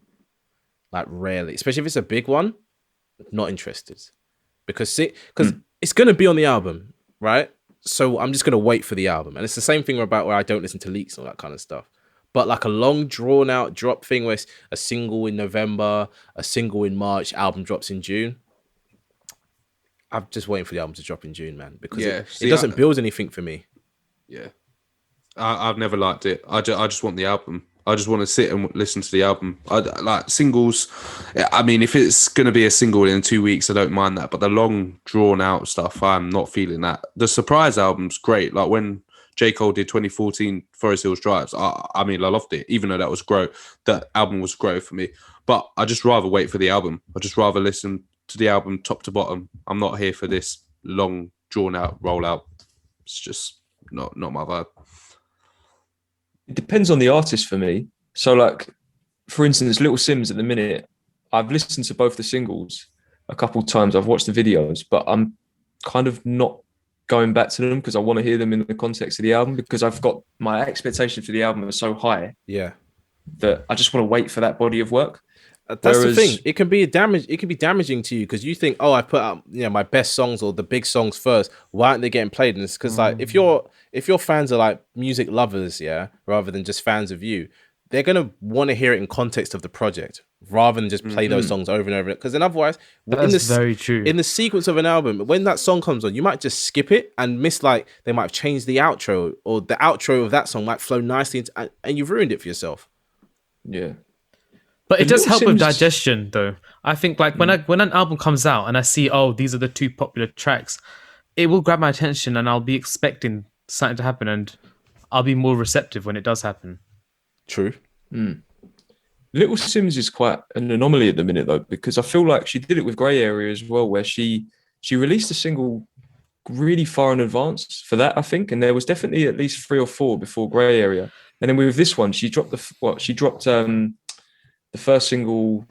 Like rarely, especially if it's a big one. Not interested, because it's gonna be on the album, right? So I'm just gonna wait for the album, and it's the same thing about where I don't listen to leaks and all that kind of stuff. But like a long drawn out drop thing where it's a single in November, a single in March, album drops in June. I'm just waiting for the album to drop in June, man, because Yeah, it see, doesn't build anything for me. Yeah, I've never liked it. I just want the album. I just want to sit and listen to the album. I like singles. I mean, if it's going to be a single in 2 weeks, I don't mind that. But the long, drawn out stuff, I'm not feeling that. The surprise album's great. Like when J. Cole did 2014 Forest Hills Drives, I mean, I loved it, even though that was growth. That album was growth for me. But I just rather wait for the album. I just rather listen to the album top to bottom. I'm not here for this long, drawn out rollout. It's just not my vibe. It depends on the artist for me. So, like, for instance, Little Sims at the minute, I've listened to both the singles a couple of times. I've watched the videos, but I'm kind of not going back to them because I want to hear them in the context of the album, because I've got my expectations for the album are so high Yeah. that I just want to wait for that body of work. That's the thing. It can be damaging to you because you think, oh, I put out my best songs or the big songs first. Why aren't they getting played? And it's because like if your fans are like music lovers, rather than just fans of you, they're gonna want to hear it in context of the project rather than just play those songs over and over. Because then otherwise, That's very true. In the sequence of an album, when that song comes on, you might just skip it and miss like they might have changed the outro, or the outro of that song might flow nicely into, and you've ruined it for yourself. Yeah. But it The does Little help with Sims- digestion, though. I think like when an album comes out and I see, oh, these are the two popular tracks, it will grab my attention and I'll be expecting something to happen, and I'll be more receptive when it does happen. True. Little Sims is quite an anomaly at the minute, though, because I feel like she did it with Grey Area as well, where she released a single really far in advance for that, I think, and there was definitely at least 3 or 4 before Grey Area, and then with this one, she dropped the first single.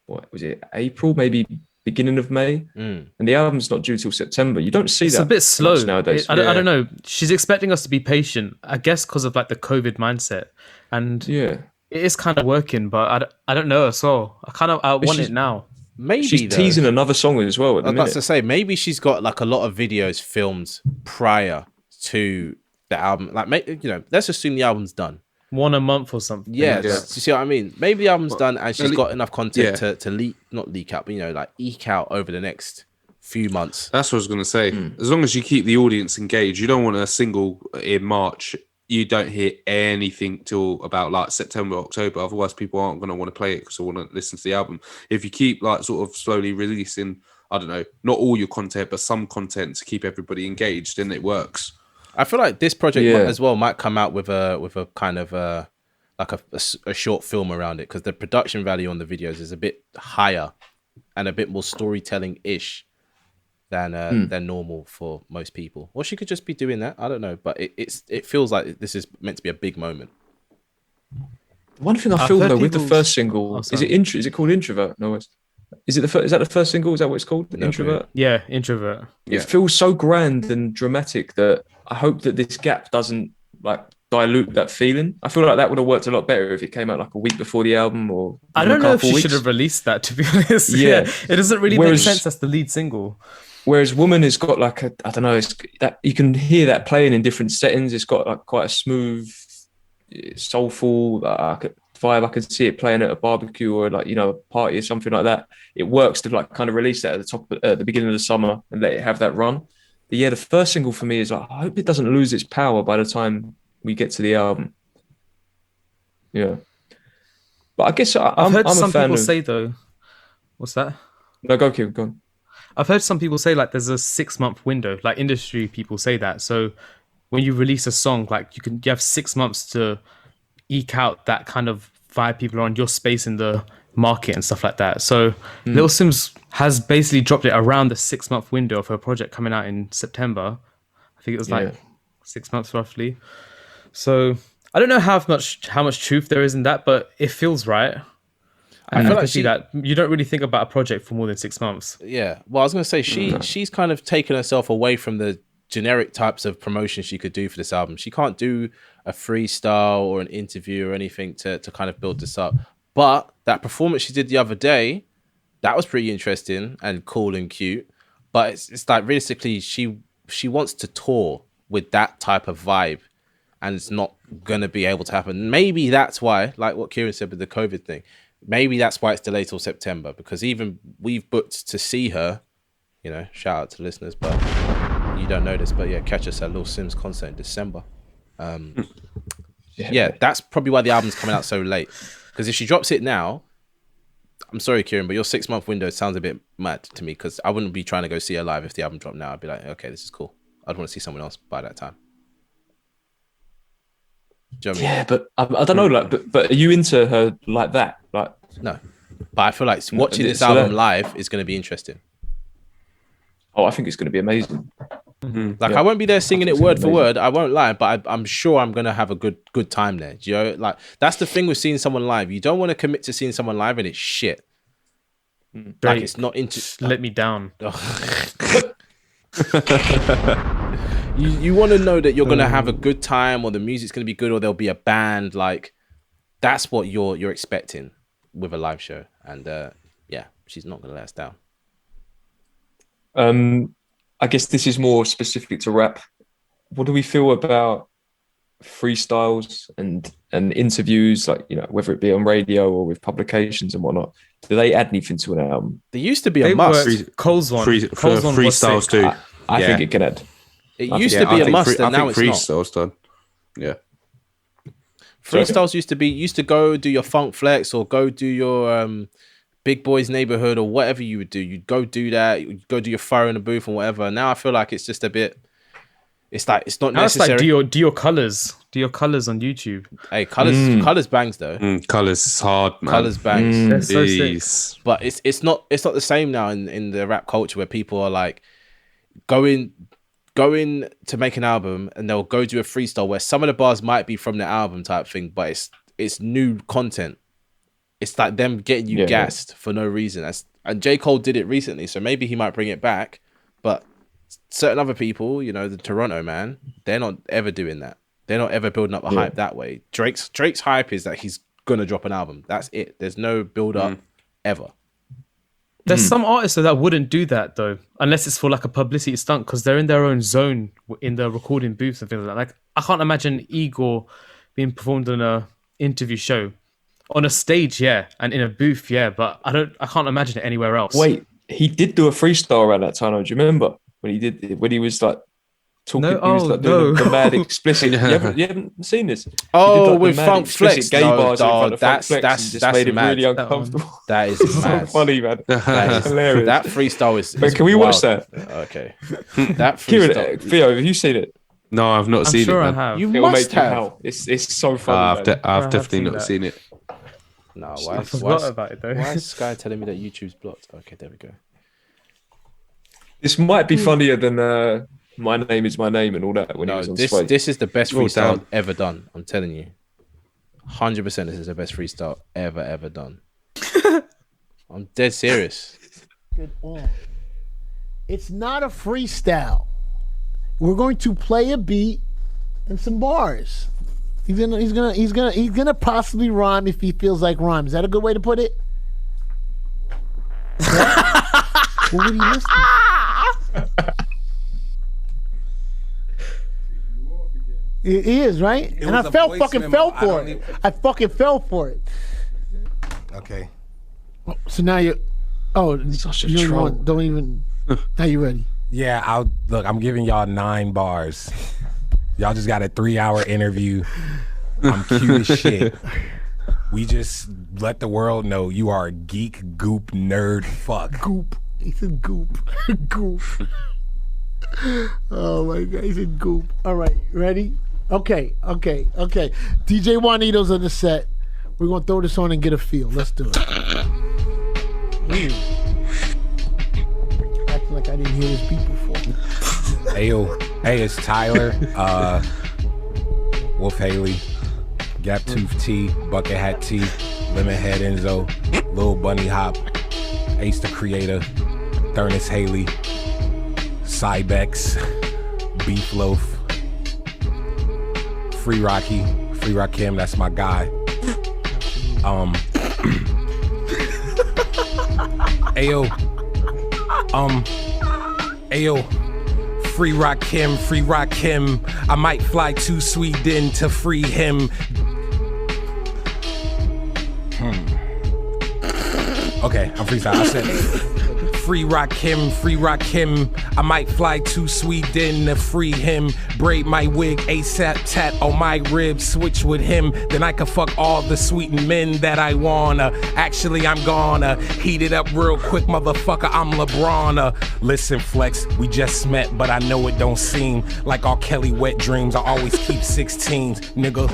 What was it? April, maybe beginning of May, and the album's not due till September. You don't see It's that a bit slow much nowadays. I don't know. She's expecting us to be patient, I guess, because of like the COVID mindset, and Yeah. it is kind of working, but I don't know as well. I want she's- it now. Maybe She's though. teasing another song as well at the I was about minute. to say, maybe she's got like a lot of videos filmed prior to the album. Like, let's assume the album's done. One a month or something. Yeah, Yeah. you see what I mean? Maybe the album's done and she's le- got enough content yeah. to not leak out, but like eke out over the next few months. That's what I was going to say. As long as you keep the audience engaged, you don't want a single in March. You don't hear anything till about like September, October. Otherwise, people aren't going to want to play it because they want to listen to the album. If you keep like sort of slowly releasing, I don't know, not all your content, but some content to keep everybody engaged, then it works. I feel like this project Yeah. as well might come out with a kind of like a short film around it, because the production value on the videos is a bit higher and a bit more storytelling ish than normal for most people. Or she could just be doing that. I don't know, but it feels like this is meant to be a big moment. One thing I I've feel heard though with the people's- first single, Oh, is sorry. it called Introvert? No, is it is that the first single? Is that what it's called? No, Introvert? Yeah, introvert. It feels so grand and dramatic that I hope that this gap doesn't like dilute that feeling. I feel like that would have worked a lot better if it came out like a week before the album, or I even don't a know if couple she weeks. should have released that, to be honest. Yeah. It doesn't really Whereas- make sense as the lead single. Whereas Woman has got like a, I don't know, it's that you can hear that playing in different settings. It's got like quite a smooth, soulful vibe. I could see it playing at a barbecue or like, a party or something like that. It works to like kind of release that at the beginning of the summer and let it have that run. But yeah, the first single for me is like, I hope it doesn't lose its power by the time we get to the album. Yeah. But I guess I've heard I'm some a fan people of... say though. What's that? No, go, Kieran, go on. I've heard some people say like there's a 6-month window. Like industry people say that. So when you release a song, like you have 6 months to eke out that kind of vibe people are on, your space in the market and stuff like that. So Lil Sims has basically dropped it around the 6-month window of her project coming out in September. I think it was like 6 months roughly. So I don't know how much truth there is in that, but it feels right. I feel can like see that. You don't really think about a project for more than 6 months. Yeah. Well, I was going to say she's kind of taken herself away from the generic types of promotion she could do for this album. She can't do a freestyle or an interview or anything to kind of build this up. But that performance she did the other day, that was pretty interesting and cool and cute. But it's like realistically, she wants to tour with that type of vibe, and it's not going to be able to happen. Maybe that's why, like what Kieran said with the COVID thing, maybe that's why it's delayed till September, because even we've booked to see her, you know, shout out to listeners, but you don't know this, but yeah, catch us at Lil Sim's concert in December. Yeah, that's probably why the album's coming out so late. Because if she drops it now, I'm sorry, Kieran, but your 6-month window sounds a bit mad to me, because I wouldn't be trying to go see her live if the album dropped now. I'd be like, okay, this is cool. I'd want to see someone else by that time. Do you know what I mean? Yeah, but I don't know. Like, but are you into her like that? Like, No, but I feel like watching this So album that- live is going to be interesting. oh, I think it's going to be amazing. Like, Yeah. I won't be there singing I it think word it's for amazing. word. I won't lie, but I'm sure I'm gonna have a good time there. Do you know? Like, that's the thing with seeing someone live. You don't want to commit to seeing someone live and it's shit. Like, Drake, it's not into. let me down. You want to know that you're gonna have a good time, or the music's gonna be good, or there'll be a band. Like, that's what you're expecting with a live show. And yeah, she's not gonna let us down. I guess this is more specific to rap. What do we feel about freestyles and interviews, like, you know, whether it be on radio or with publications and whatnot? Do they add anything to an album? There used to be a They must. were Cole's one. For Cole's one was freestyles sick. too. I Yeah. think it can add. It I used think- to be a think must, and now I it's think not. freestyles done. Yeah. Freestyles used to go do your funk flex or go do your Big Boys Neighborhood or whatever you would do. You'd go do that. You'd go do your fire in the booth and whatever. Now I feel like it's just a bit. It's like it's not Now it's necessary. like do your colors on YouTube. Hey, colors bangs though. Colors is hard, man. Colors bangs. They're so sick. Jeez. But it's not the same now in the rap culture where people are like going to make an album and they'll go do a freestyle where some of the bars might be from the album type thing, but it's new content. It's like them getting you gassed for no reason. And J. Cole did it recently, so maybe he might bring it back. But certain other people, you know, the Toronto man, they're not ever doing that. They're not ever building up a hype that way. Drake's hype is that he's gonna drop an album. That's it. There's no build up ever. There's some artists that wouldn't do that though, unless it's for like a publicity stunt, because they're in their own zone in the recording booths and things like that. Like, I can't imagine Igor being performed on a interview show, on a stage, and in a booth, but I can't imagine it anywhere else. Wait, he did do a freestyle around that time. Do you remember when he was like talking? No, he was like doing no. the mad explicit. You haven't seen this? He Oh, did, like, the with mad Funk explicit Flex. gay No, bars in front dog, of Funk Flex and just made it mad. really uncomfortable. That is so mad. funny, man. That is Hilarious. That freestyle is. Wait, can we watch wild. that? Okay. That Kieran, freestyle. Theo, have you seen it? No, I've not I'm seen sure it, I man. have. You It will must make you have. howl. It's so funny. I've man. definitely seen not that. seen it. No, I forgot about it though. Why is Sky telling me that YouTube's blocked? Okay, there we go. This might be funnier than My Name Is My Name and all that when he No, was on this Sway. is the best Oh, freestyle damn. ever done. I'm telling you, 100%. This is the best freestyle ever done. I'm dead serious. Good on. It's not a freestyle. We're going to play a beat and some bars. He's gonna possibly rhyme if he feels like rhyme. Is that a good way to put it? What would he listen to? It is, right? And I was a fell voice fucking memo. fell I for don't it. even- I fucking fell for it. Okay. So now you Such a you don't even troll. want- don't even now you ready. Yeah, I'm giving y'all 9 bars. Y'all just got a 3-hour interview. I'm cute as shit. We just let the world know you are a geek, goop, nerd, fuck. Goop. He said goop. Goop. Oh my god, he said goop. All right, ready? Okay. DJ Juanito's on the set. We're gonna throw this on and get a feel. Let's do it. Acting like I didn't hear this beat before. Hey, it's Tyler, Wolf Haley, Gap Tooth T, Bucket Hat T. Lemonhead Enzo, Lil Bunny Hop, Ace the Creator, Thurnis Haley, Cybex, Beef Loaf, Free Rocky, Free Rakim, that's my guy. Ayo, Free Rakim, I might fly to Sweden to free him. Okay, I'm freestyle. I said, Free Rakim, I might fly to Sweden to free him. Braid my wig, ASAP tat on my ribs, switch with him. Then I can fuck all the sweet men that I wanna. Actually, I'm gonna heat it up real quick, motherfucker, I'm LeBron. Listen, Flex, we just met, but I know it don't seem like R. Kelly wet dreams. I always keep 16s, nigga.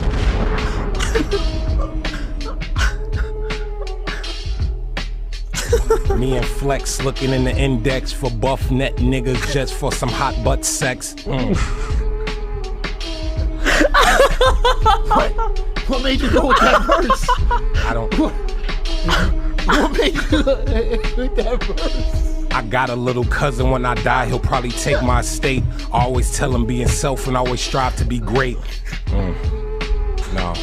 Me and Flex looking in the index for buff net niggas just for some hot butt sex. What made you go with that verse? I don't. What made you go with that verse? I got a little cousin, when I die, he'll probably take my estate. I always tell him being self and always strive to be great. No.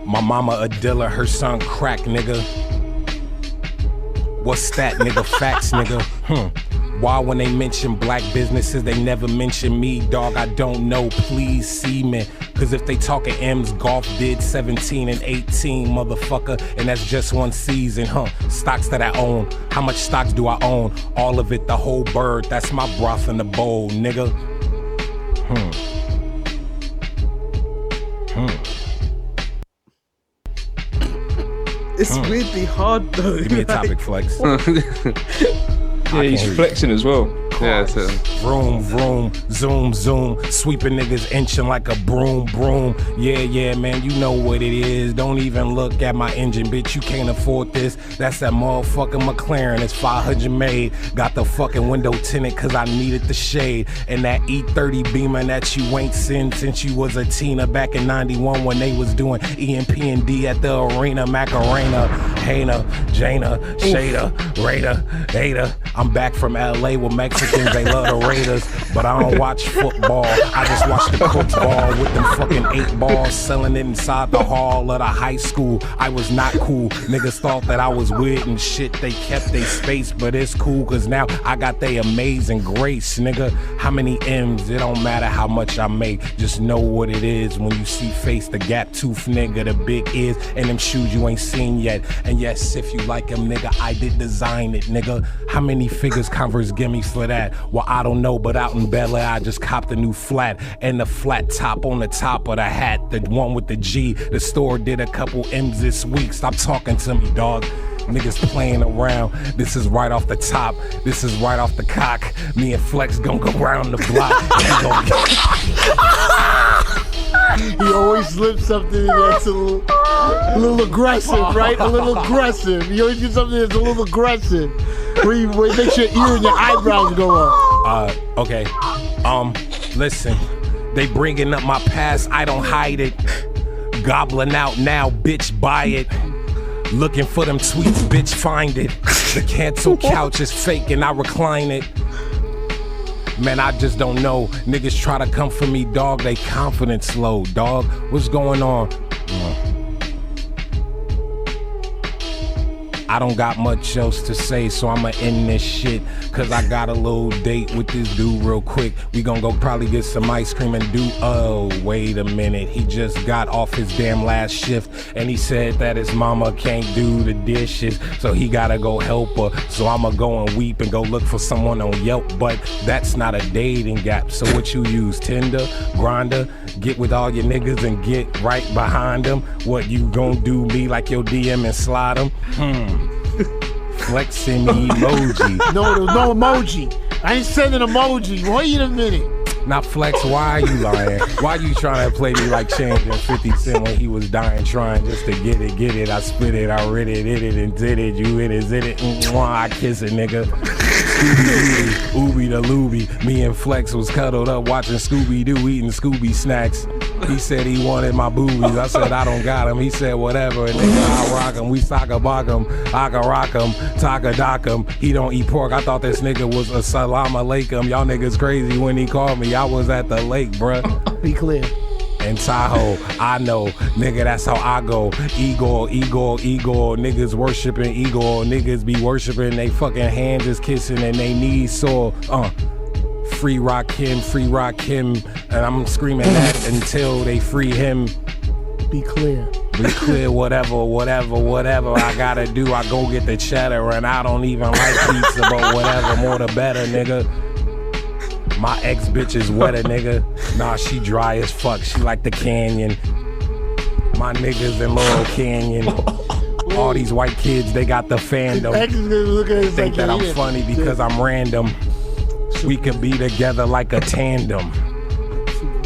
My mama a dealer, her son crack, nigga. What's that, nigga? Facts, nigga. Why when they mention black businesses, they never mention me, dog? I don't know, please see me. Cause if they talking M's, golf did 17 and 18, motherfucker. And that's just one season, Stocks that I own. How much stocks do I own? All of it, the whole bird. That's my broth in the bowl, nigga. It's weirdly hard though. Give me a topic, Flex. Yeah, he's flexing as well. Yeah, so. Vroom, vroom, zoom, zoom. Sweeping niggas inching like a broom, broom. Yeah, man, you know what it is. Don't even look at my engine, bitch. You can't afford this. That's that motherfucking McLaren. It's 500 made. Got the fucking window tinted cause I needed the shade. And that E30 Beamer that you ain't seen since you was a teener back in 91 when they was doing EMP&D at the arena. Macarena, Hana, Jana, Shada, Raider, Ada. I'm back from LA with Mexicans, they love the Raiders, but I don't watch football. I just watch the football with them fucking 8 balls, selling it inside the hall of the high school. I was not cool. Niggas thought that I was weird and shit. They kept their space, but it's cool, cause now I got they amazing grace, nigga. How many M's? It don't matter how much I make. Just know what it is when you see face, the gap tooth nigga, the big ears, and them shoes you ain't seen yet. And yes, if you like them, nigga, I did design it, nigga. How many figures Converse gimmies for that? Well, I don't know, but out in Bel Air, I just copped a new flat and the flat top on the top of the hat, the one with the G. The store did a couple M's this week. Stop talking to me, dog. Niggas playing around. This is right off the top. This is right off the cock. Me and Flex gonna go round the block. He always slips something that's a little aggressive, right? A little aggressive. You always get something that's a little aggressive. Where it makes your ear and your eyebrows go up. Okay. Listen. They bringing up my past, I don't hide it. Gobbling out now, bitch, buy it. Looking for them tweets, bitch, find it. The cancel couch is fake and I recline it. Man, I just don't know. Niggas try to come for me, dog. They confidence low, dog. What's going on? I don't got much else to say, so I'ma end this shit. Cause I got a little date with this dude real quick. We gon' go probably get some ice cream and do. Oh, wait a minute. He just got off his damn last shift. And he said that his mama can't do the dishes. So he gotta go help her. So I'ma go and weep and go look for someone on Yelp. But that's not a dating gap. So what you use? Tinder? Grindr? Get with all your niggas and get right behind them. What you gon' do? Me like your DM and slide them? Flexing emoji. No emoji. I ain't sending emoji. Wait a minute. Now Flex, why are you lying? Why you trying to play me like changing 50 Cent when he was dying trying just to get it? I spit it, I read it, hit it, and did it. You hit it, I kiss it, nigga. Scooby-Doo, Ooby the Looby. Me and Flex was cuddled up watching Scooby-Doo, eating Scooby snacks. He said he wanted my boobies. I said I don't got him. He said whatever. And nigga, I rock him. We soccer block him. I can rock him. Taka dock him. He don't eat pork. I thought this nigga was a salam alaikum. Y'all niggas crazy when he called me. I was at the lake, bruh. Be clear. In Tahoe, I know, nigga, that's how I go. Igor, niggas worshiping Igor. Niggas be worshiping, they fucking hands is kissing and they knees sore. Free Rakim, and I'm screaming that until they free him. Be clear. Be clear, whatever I gotta do, I go get the cheddar, and I don't even like pizza, but whatever, more the better, nigga. My ex bitch is wetter, nigga. Nah, she dry as fuck. She like the canyon. My niggas in Laurel Canyon. All these white kids, they got the fandom. Ex is gonna look at us Think like, that I'm funny because I'm random. We could be together like a tandem.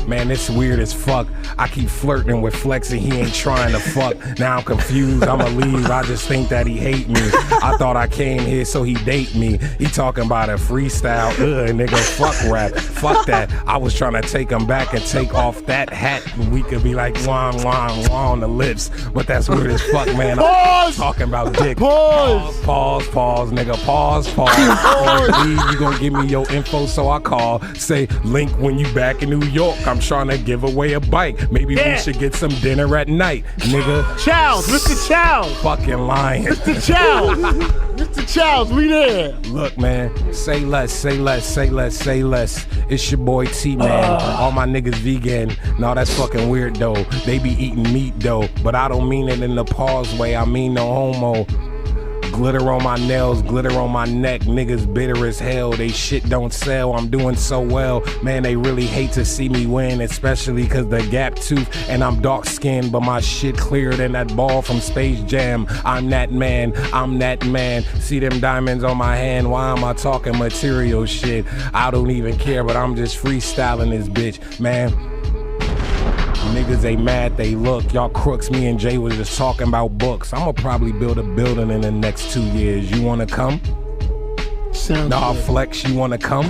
Man, it's weird as fuck. I keep flirting with Flex and he ain't trying to fuck. Now I'm confused, I'ma leave. I just think that he hate me. I thought I came here so he date me. He talking about a freestyle. Nigga, fuck rap. Fuck that. I was trying to take him back and take off that hat. We could be like wah, wah, wah on the lips. But that's weird as fuck, man. Pause! I'm talking about dick. Pause! Pause, nigga. Pause. Leave, you gonna give me your info, so I call. Say, link when you back in New York. I'm trying to give away a bike. Maybe we should get some dinner at night, nigga. Charles, Mr. Charles. Fucking lying. Mr. Charles. Mr. Charles, we there. Look, man, say less. It's your boy T-Man. All my niggas vegan. No, that's fucking weird, though. They be eating meat, though. But I don't mean it in the pause way. I mean no homo. Glitter on my nails, glitter on my neck. Niggas bitter as hell, they shit don't sell. I'm doing so well, man, they really hate to see me win. Especially cause the gap tooth and I'm dark skinned, but my shit clearer than that ball from Space Jam. I'm that man. See them diamonds on my hand, why am I talking material shit? I don't even care, but I'm just freestyling this bitch, man. Niggas ain't mad, they look. Y'all crooks, me and Jay was just talking about books. I'ma probably build a building in the next 2 years. You wanna come? Sounds good. Flex, you wanna come?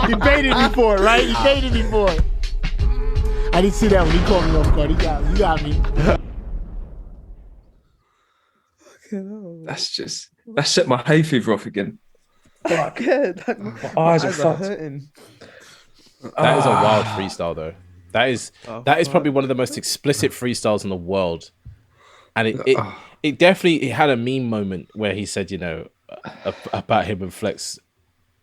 You baited me for it, right? You baited me for it. I didn't see that when he called me off guard. You got me. That set my hay fever off again. Fuck. Yeah, My eyes are fucked. hurting. That is a wild freestyle, though. That is probably one of the most explicit freestyles in the world, and it definitely had a meme moment where he said, you know, about him and Flex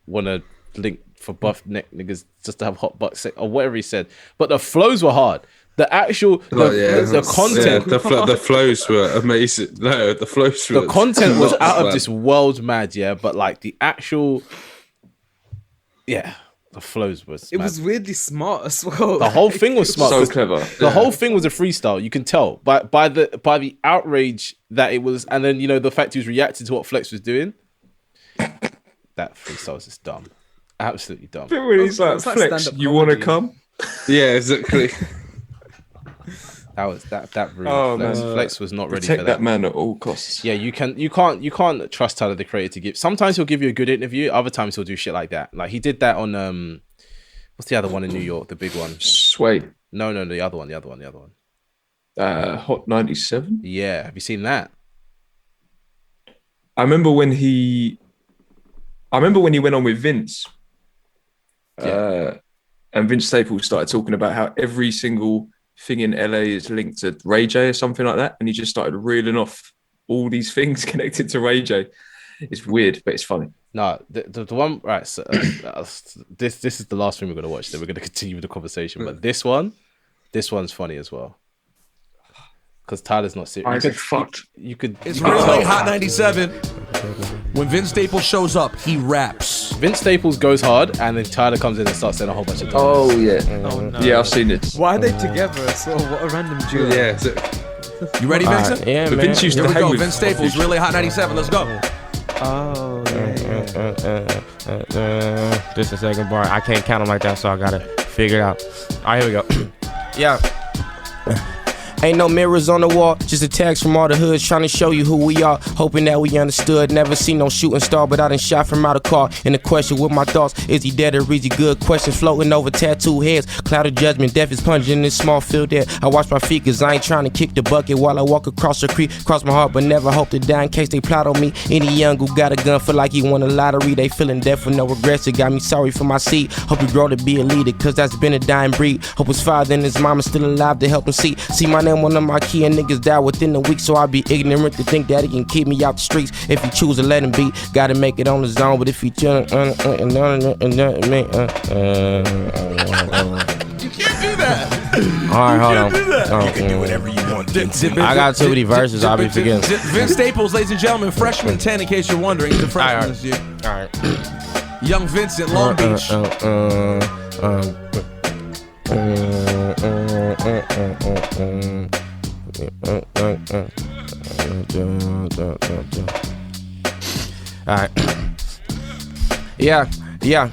want to link for buff neck niggas just to have hot butt sex or whatever he said. But the flows were hard. The actual the content, the flows were amazing. No, the flows were. The content was out of this world, mad. Yeah, but like the actual, the flows was. It was weirdly smart as well. The whole thing was smart. So clever. The whole thing was a freestyle. You can tell by the outrage that it was, and then, you know, the fact he was reacting to what Flex was doing. That freestyle was just dumb, absolutely dumb. When he's like, Flex, you want to come? Yeah, exactly. That was that rude. Oh, Flex was not ready Protect for that man at all costs. Yeah, you can't trust Tyler the Creator to give. Sometimes he'll give you a good interview. Other times he'll do shit like that. Like he did that on what's the other one in New York? The big one. Sway. No, the other one. Hot 97. Yeah, have you seen that? I remember when he went on with Vince. And Vince Staples started talking about how every single thing in LA is linked to Ray J or something like that, and he just started reeling off all these things connected to Ray J. It's weird, but it's funny. No, the one, right? So, this is the last thing we're gonna watch. Then we're gonna continue with the conversation. But this one's funny as well. Because Tyler's not serious. You could. It's really Hot 97. When Vince Staples shows up, he raps. Vince Staples goes hard, and then Tyler comes in and starts saying a whole bunch of things. Oh yeah, no. Yeah, I've seen it. Why are they together? So what a random duo. Yeah. So, You ready, Vincent? Yeah, but man. Vince used Here to we hang go. with Vince Staples, really Hot 97. Let's go. Oh, Just a second bar. I can't count them like that, so I gotta figure it out. All right, here we go. Yeah. Ain't no mirrors on the wall, just a text from all the hoods trying to show you who we are. Hoping that we understood. Never seen no shooting star, but I done shot from out a car. And the question with my thoughts, is he dead or is he good? Questions floating over tattoo heads. Cloud of judgment, death is plunging in this small field there. I watch my feet cause I ain't trying to kick the bucket while I walk across the creek. Cross my heart, but never hope to die in case they plot on me. Any young who got a gun feel like he won a lottery. They feeling death with no regrets. It got me sorry for my seed. Hope he grow to be a leader, cause that's been a dying breed. Hope his father and his mama still alive to help him see. See my name on the marquee and niggas die within a week. So I be ignorant to think that he can keep me out the streets. If he choose to let him be, gotta make it on his own. But if he You can't do that. Alright, hold on. You can do whatever you want. I got too many verses, I'll be forgetting. Vince Staples, ladies and gentlemen, freshman 10, in case you're wondering. He's a freshman this year. Alright. Young Vincent, Long Beach. Alright. Yeah.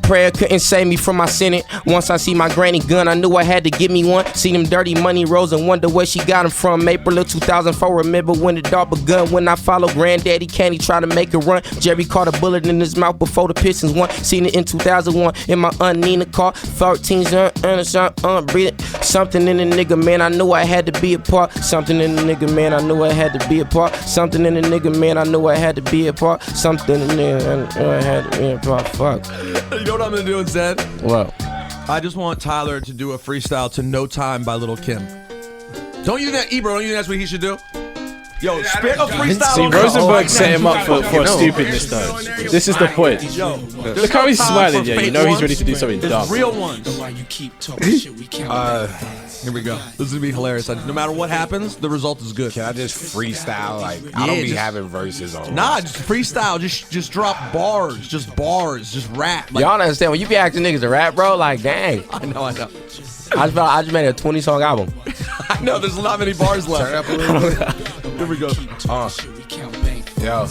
Prayer couldn't save me from my sinning. Once I see my granny gun, I knew I had to give me one. See them dirty money rolls and wonder where she got them from. April of 2004, remember when the dark begun. When I followed granddaddy Candy, try to make a run. Jerry caught a bullet in his mouth before the Pistons won. Seen it in 2001 in my Nina car. 13's breathing. Something in the nigga, man, I knew I had to be a part. Something in the nigga, man, I knew I had to be a part. Something in the nigga, man, I knew I had to be a part. Something in the nigga, I knew I had to be a part. Fuck. You know what I'm gonna do instead? What? I just want Tyler to do a freestyle to No Time by Lil' Kim. Don't you think that, Ebro? Don't you think that's what he should do? Yo, spit a freestyle. See, on Rosenberg Oh, set him up for stupidness, though. This is the point. Yo, Look how he's smiling. Yeah, you know he's ready to do something There's dumb. real ones. Here we go. This is gonna be hilarious. No matter what happens, the result is good. Can I just freestyle? Like, I don't be just- having verses on. Nah, just freestyle. Just drop bars. Just rap. Like, Y'all don't understand when you be asking niggas to rap, bro? Like, dang. I know. I just made a 20-song album. I know. There's not many bars left. Turn up a little bit. Here we go. Yo.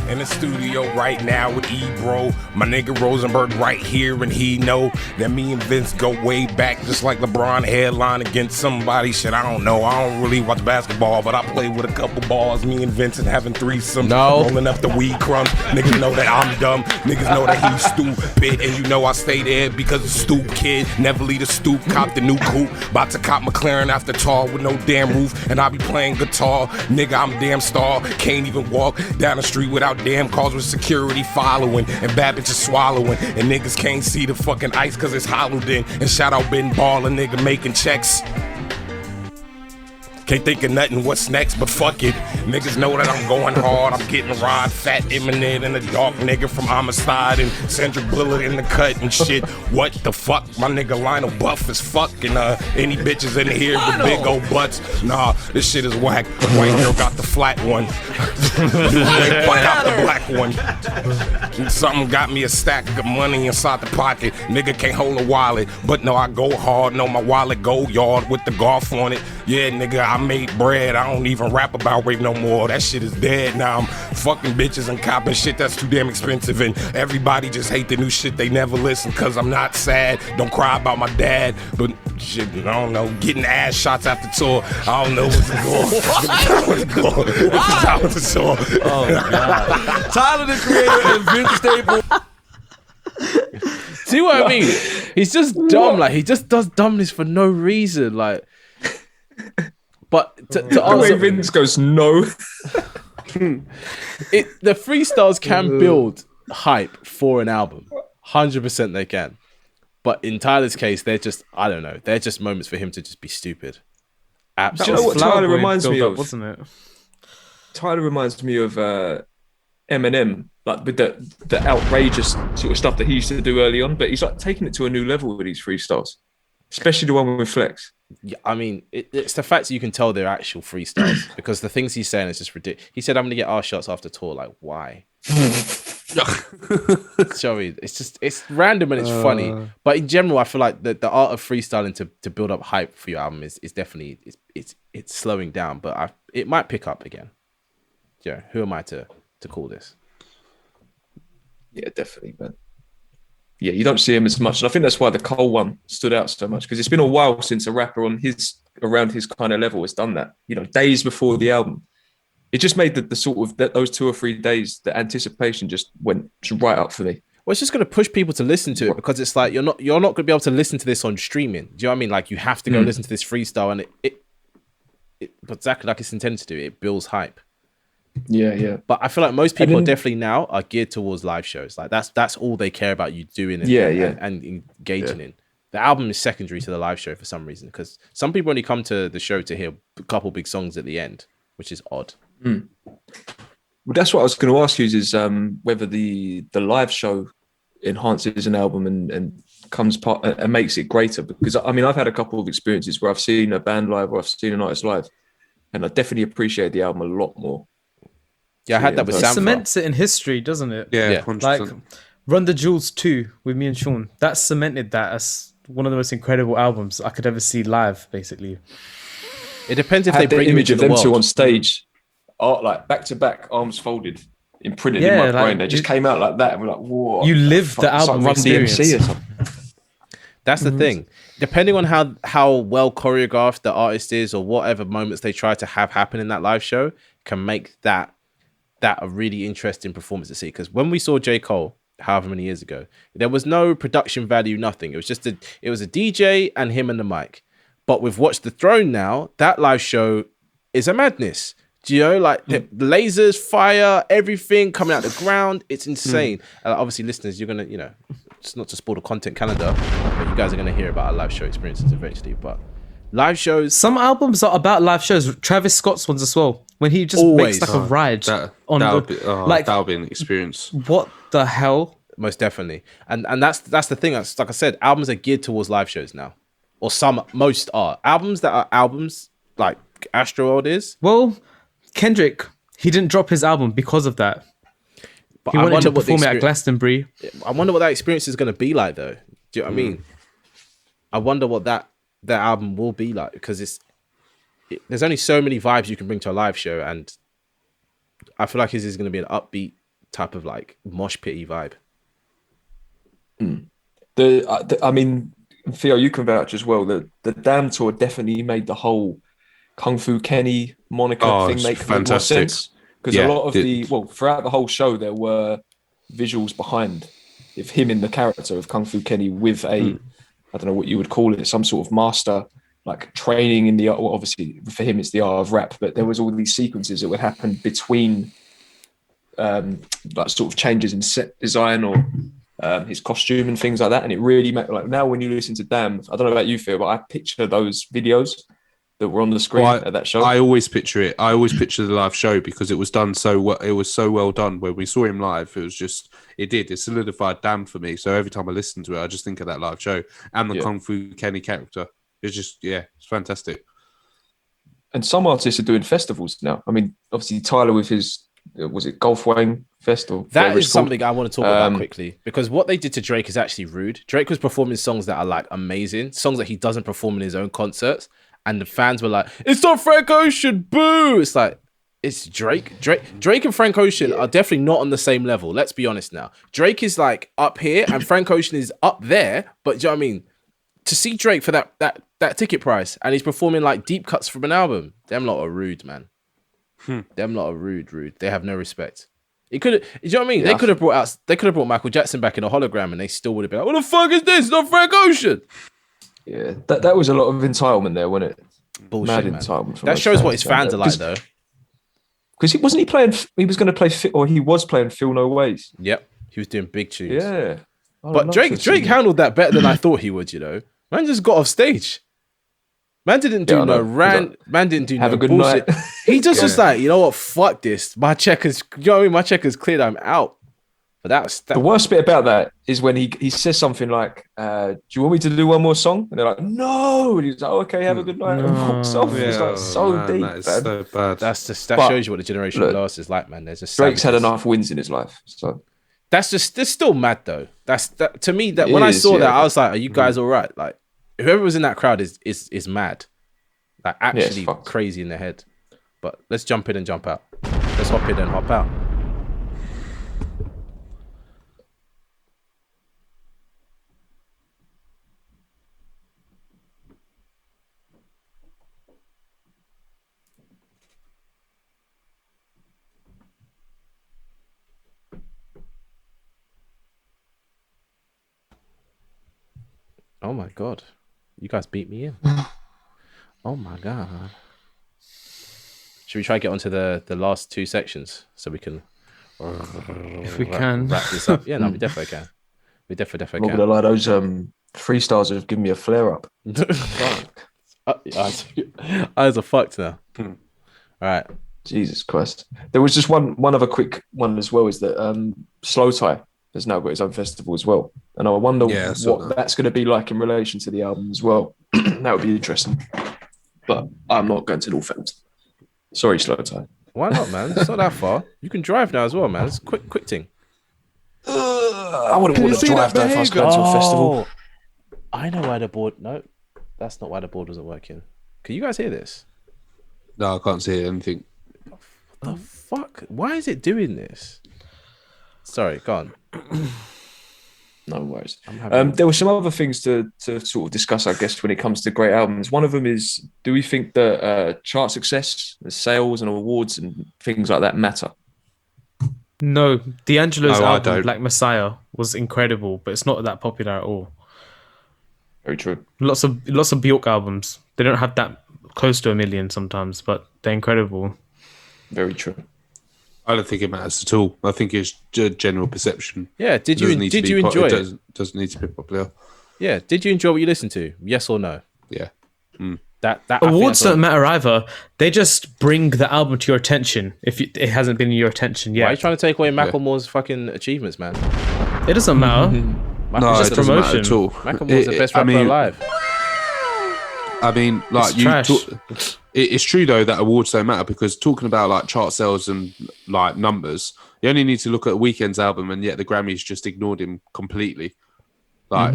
In the studio right now with E-Bro, my nigga Rosenberg right here, and he know that me and Vince go way back, just like LeBron headline against somebody. Shit, I don't know. I don't really watch basketball, but I play with a couple balls. Me and Vincent having threesomes, rolling up the weed crumbs. Niggas know that I'm dumb. Niggas know that he's stupid, and you know I stay there because of stoop kid. Never leave the stoop, cop the new coupe. About to cop McLaren after tall with no damn roof, and I be playing guitar. Nigga, I'm damn star. Can't even walk down the street without damn cars with security following, and bad bitches swallowing, and niggas can't see the fucking ice cause it's hollowed in. And shout out Ben Ball, a nigga making checks. Can't think of nothing what's next, but fuck it. Niggas know that I'm going hard. I'm getting rod, fat, imminent, and a dark nigga from Homicide and Sandra Bullet in the cut and shit. What the fuck? My nigga Lionel buff as fuck, and any bitches in here with big old butts. Nah, this shit is whack. White girl got the flat one. They fight out the black one. And something got me a stack of money inside the pocket. Nigga can't hold a wallet, but no, I go hard. No, my wallet go yard with the golf on it. Yeah, nigga, I made bread. I don't even rap about rape no more. That shit is dead now. I'm fucking bitches and copping shit that's too damn expensive. And everybody just hate the new shit. They never listen cause I'm not sad. Don't cry about my dad. But shit, I don't know. Getting ass shots after tour. I don't know what's going on. Oh, God. Tyler, the creator, and Vince Staples. See what I mean? He's just dumb. Like, he just does dumbness for no reason. Like, but to The way answer, Vince goes, no. the freestyles can build hype for an album. 100% they can. But in Tyler's case, they're just, I don't know, they're just moments for him to just be stupid. Absolutely. Do you know what Tyler reminds me of? wasn't it? Tyler reminds me of Eminem, like with the outrageous sort of stuff that he used to do early on, but he's like taking it to a new level with these freestyles, especially the one with Flex. Yeah, I mean, it's the fact that you can tell they're actual freestyles because the things he's saying is just ridiculous. He said, I'm going to get our shots after tour. Like, why? Sorry, it's random and it's funny. But in general, I feel like the art of freestyling to build up hype for your album is definitely, it's slowing down, but it might pick up again. Yeah, who am I to call this? Yeah, definitely, man. yeah, you don't see him as much. And I think that's why the Cole one stood out so much, because it's been a while since a rapper around his kind of level has done that. You know, days before the album. It just made the sort of those 2 or 3 days, the anticipation just went right up for me. Well, it's just going to push people to listen to it, because it's like you're not going to be able to listen to this on streaming. Do you know what I mean? Like, you have to go listen to this freestyle, and it but exactly like it's intended to do. It builds hype. Yeah. But I feel like most people definitely now are geared towards live shows. Like that's all they care about you doing and engaging in. The album is secondary to the live show for some reason, because some people only come to the show to hear a couple big songs at the end, which is odd. Well, that's what I was going to ask you is whether the live show enhances an album and comes part and makes it greater. Because I mean, I've had a couple of experiences where I've seen a band live or I've seen an artist live, and I definitely appreciate the album a lot more. Yeah, I had that with Sam. It cements it in history, doesn't it? Yeah. 100%. Like Run the Jewels 2 with me and Sean. That cemented that as one of the most incredible albums I could ever see live, basically. It depends if they bring the image you of into them the two world. on stage, like back to back, arms folded, imprinted in my brain. They just came out like that, and we're like, "Whoa!" You lived the album experience. DMC or something. That's the thing. Depending on how well choreographed the artist is, or whatever moments they try to have happen in that live show, can make that a really interesting performance to see. Because when we saw J. Cole, however many years ago, there was no production value, nothing. It was just a DJ and him and the mic. But with Watch the Throne now, that live show is a madness. Do you know, like the lasers, fire, everything coming out the ground. It's insane. Obviously, listeners, you're gonna, it's not to spoil the content calendar, but you guys are gonna hear about our live show experiences eventually. But live shows, some albums are about live shows. Travis Scott's ones as well. When he just makes like a ride that would be an experience. What the hell? Most definitely. And that's the thing. Like I said, albums are geared towards live shows now, or most are albums that are albums like Astroworld is. Well, Kendrick, he didn't drop his album because of that. But he wanted to perform it at Glastonbury. I wonder what that experience is going to be like, though. Do you know what I mean? I wonder what that album will be like, because there's only so many vibes you can bring to a live show, and I feel like his is going to be an upbeat type of like mosh pitty vibe. I mean, Theo, you can vouch as well. The Damn tour definitely made the whole Kung Fu Kenny moniker thing make more sense. Because a lot of throughout the whole show, there were visuals behind him in the character of Kung Fu Kenny with I don't know what you would call it, some sort of master, like training in the art. Well, obviously for him, it's the art of rap, but there was all these sequences that would happen between like sort of changes in set design or his costume and things like that. And it really made, like, now when you listen to Damn, I don't know about you, Phil, but I picture those videos that were on the screen at that show. I always picture it. I always picture the live show because it was done so well. It was so well done. When we saw him live, it was just, it solidified Damn for me. So every time I listen to it, I just think of that live show and the Kung Fu Kenny character. It's just, it's fantastic. And some artists are doing festivals now. I mean, obviously Tyler with his, was it Golf Wang Festival? That is something I want to talk about quickly, because what they did to Drake is actually rude. Drake was performing songs that are like amazing, songs that he doesn't perform in his own concerts. And the fans were like, "It's not Frank Ocean, boo!" It's like, it's Drake. Drake and Frank Ocean are definitely not on the same level. Let's be honest now. Drake is like up here, and Frank Ocean is up there. But do you know what I mean? To see Drake for that ticket price, and he's performing like deep cuts from an album, them lot are rude, man. Them lot are rude. They have no respect. It could, you know what I mean? They could have brought Michael Jackson back in a hologram, and they still would have been like, "What the fuck is this? It's not Frank Ocean." Yeah, that was a lot of entitlement there, wasn't it? Bullshit, Mad man. entitlement. That shows what his fans are like, though. Because he was going to play, or he was playing Feel No Ways. Yep, he was doing big tunes. Yeah, but Drake handled that better than I thought he would. You know, man just got off stage. Man didn't do no rant. Man didn't do no bullshit. Night. He just was like, you know what? Fuck this. My check is, you know what I mean? My check is cleared. I'm out. But that's the worst bit about that is when he says something like, "Do you want me to do one more song?" And they're like, "No." And he's like, "Okay, have a good night." And walks off. It's like so deep. That is so bad. That shows you what the generation of artists is like, man. There's just Drake's had enough wins in his life, so that's still mad though. That's to me that when I saw that, I was like, "Are you guys all right?" Like whoever was in that crowd is mad, like actually crazy in their head. But let's jump in and jump out. Let's hop in and hop out. Oh my god, you guys beat me in. Oh my god. Should we try to get onto the last two sections so we can, If we can. wrap this up? Yeah, no, we definitely can. We definitely I'm not can. gonna lie, those freestyles have given me a flare up. Eyes are fucked now. All right. Jesus Christ. There was just one other quick one as well, is that Slow Tie has now got its own festival as well. And I wonder what that's going to be like in relation to the album as well. That would be interesting. But I'm not going to Northampton. Sorry, Slow Tie. Why not, man? It's not that far. You can drive now as well, man. It's quick thing. I wouldn't want to drive though if I was going to a festival. I know why the board... No, that's not why the board wasn't working. Can you guys hear this? No, I can't see anything. What the fuck? Why is it doing this? Sorry, go on. No worries. There were some other things to sort of discuss, I guess, when it comes to great albums. One of them is, do we think that chart success, sales and awards and things like that matter? No, D'Angelo's No, I album don't. Black Messiah was incredible, but it's not that popular at all. Very true. Lots of Bjork albums, they don't have that close to 1 million sometimes, but they're incredible. Very true. I don't think it matters at all. I think it's general perception. Yeah, did you enjoy it? Doesn't need to be popular. Yeah, did you enjoy what you listened to? Yes or no? Yeah. That I think Awards that's don't matter either. They just bring the album to your attention if it hasn't been in your attention yet. Why are you trying to take away Macklemore's fucking achievements, man? It doesn't matter. No, It's just it doesn't matter promotion. at all. Macklemore's the best rapper alive. I mean, like It's trash. It's true though that awards don't matter, because talking about like chart sales and like numbers, you only need to look at Weeknd's album, and yet the Grammys just ignored him completely. Like,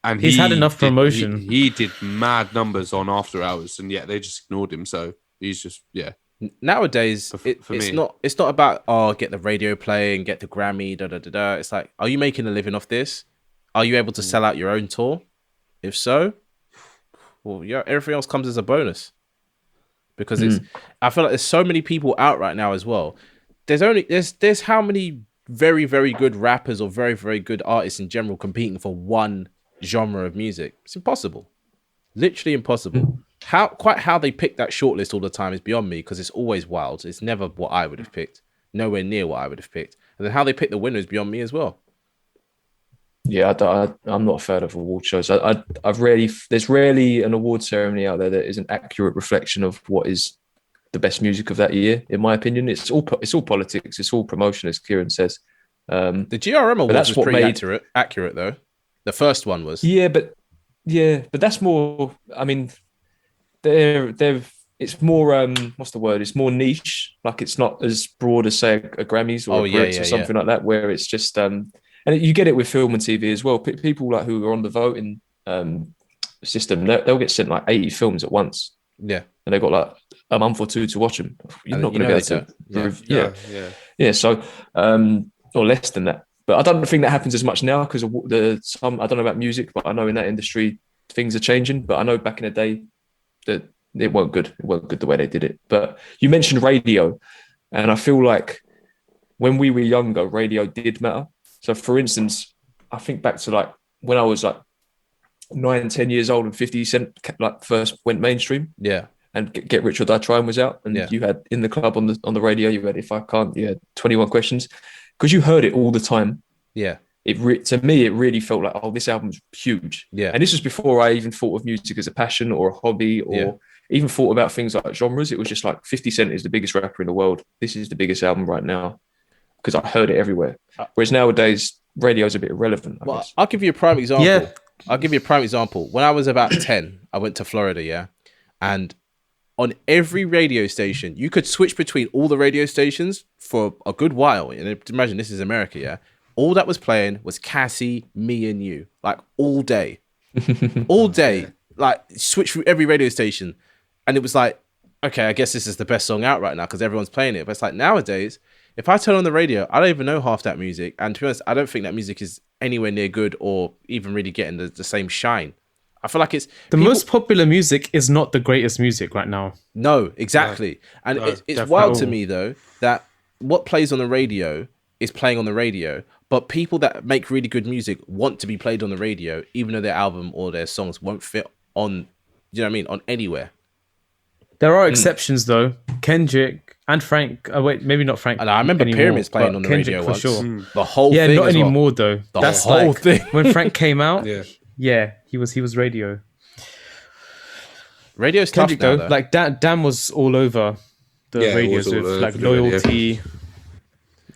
and He's had enough promotion. He did mad numbers on After Hours, and yet they just ignored him. So he's just Nowadays, for it's me. not about get the radio playing, get the Grammy, da da da da. It's like, are you making a living off this? Are you able to sell out your own tour? If so, well, yeah, everything else comes as a bonus. Because I feel like there's so many people out right now as well. There's how many very, very good rappers or very, very good artists in general competing for one genre of music. It's impossible. Literally impossible. How they pick that shortlist all the time is beyond me, because it's always wild. It's never what I would have picked. Nowhere near what I would have picked. And then how they pick the winners beyond me as well. Yeah, I'm not a fan of award shows. There's rarely an award ceremony out there that is an accurate reflection of what is the best music of that year. In my opinion, it's all politics. It's all promotion, as Kieran says. The GRM Awards was pretty accurate though. The first one was. Yeah, but that's more. I mean, it's more. What's the word? It's more niche. Like, it's not as broad as, say, a Grammys or a Brits or something like that, where it's just. And you get it with film and TV as well. People like who are on the voting system, they'll get sent like 80 films at once. Yeah, and they've got like a month or two to watch them. You're not going to be able to. Yeah. So, or less than that. But I don't think that happens as much now, because I don't know about music, but I know in that industry things are changing. But I know back in the day that it weren't good. It weren't good the way they did it. But you mentioned radio, and I feel like when we were younger, radio did matter. So, for instance, I think back to like when I was like 9-10 years old and 50 Cent like first went mainstream. Yeah. And Get Rich or Die Trying was out, and you had In the Club on the radio. You had If I Can't. You had 21 Questions, because you heard it all the time. Yeah. To me, it really felt like, oh, this album's huge. Yeah. And this was before I even thought of music as a passion or a hobby, or even thought about things like genres. It was just like 50 Cent is the biggest rapper in the world. This is the biggest album right now, because I heard it everywhere. Whereas nowadays, radio's a bit irrelevant, I guess. I'll give you a prime example. Yeah. I'll give you a prime example. When I was about 10, I went to Florida, and on every radio station, you could switch between all the radio stations for a good while. And imagine this is America, all that was playing was Cassie, Me and You, like all day. All day. Like, switch through every radio station. And it was like, okay, I guess this is the best song out right now because everyone's playing it. But it's like nowadays, if I turn on the radio, I don't even know half that music. And to be honest, I don't think that music is anywhere near good or even really getting the same shine. I feel like it's... The most popular music is not the greatest music right now. No, exactly. It's wild to me, though, that what plays on the radio is playing on the radio, But people that make really good music want to be played on the radio, even though their album or their songs won't fit on, you know what I mean, on anywhere. There are exceptions though. Kendrick and Frank. Oh wait, maybe not Frank. And I remember anymore, Pyramids playing but on the Kendrick radio for once. sure. The whole Yeah, thing. not as well. anymore though. The That's whole like thing. when Frank came out. Yeah, he was radio. Radio's tough Kendrick now, though, though. like Dan was all over the Yeah, it radios was all with over like the radio. Loyalty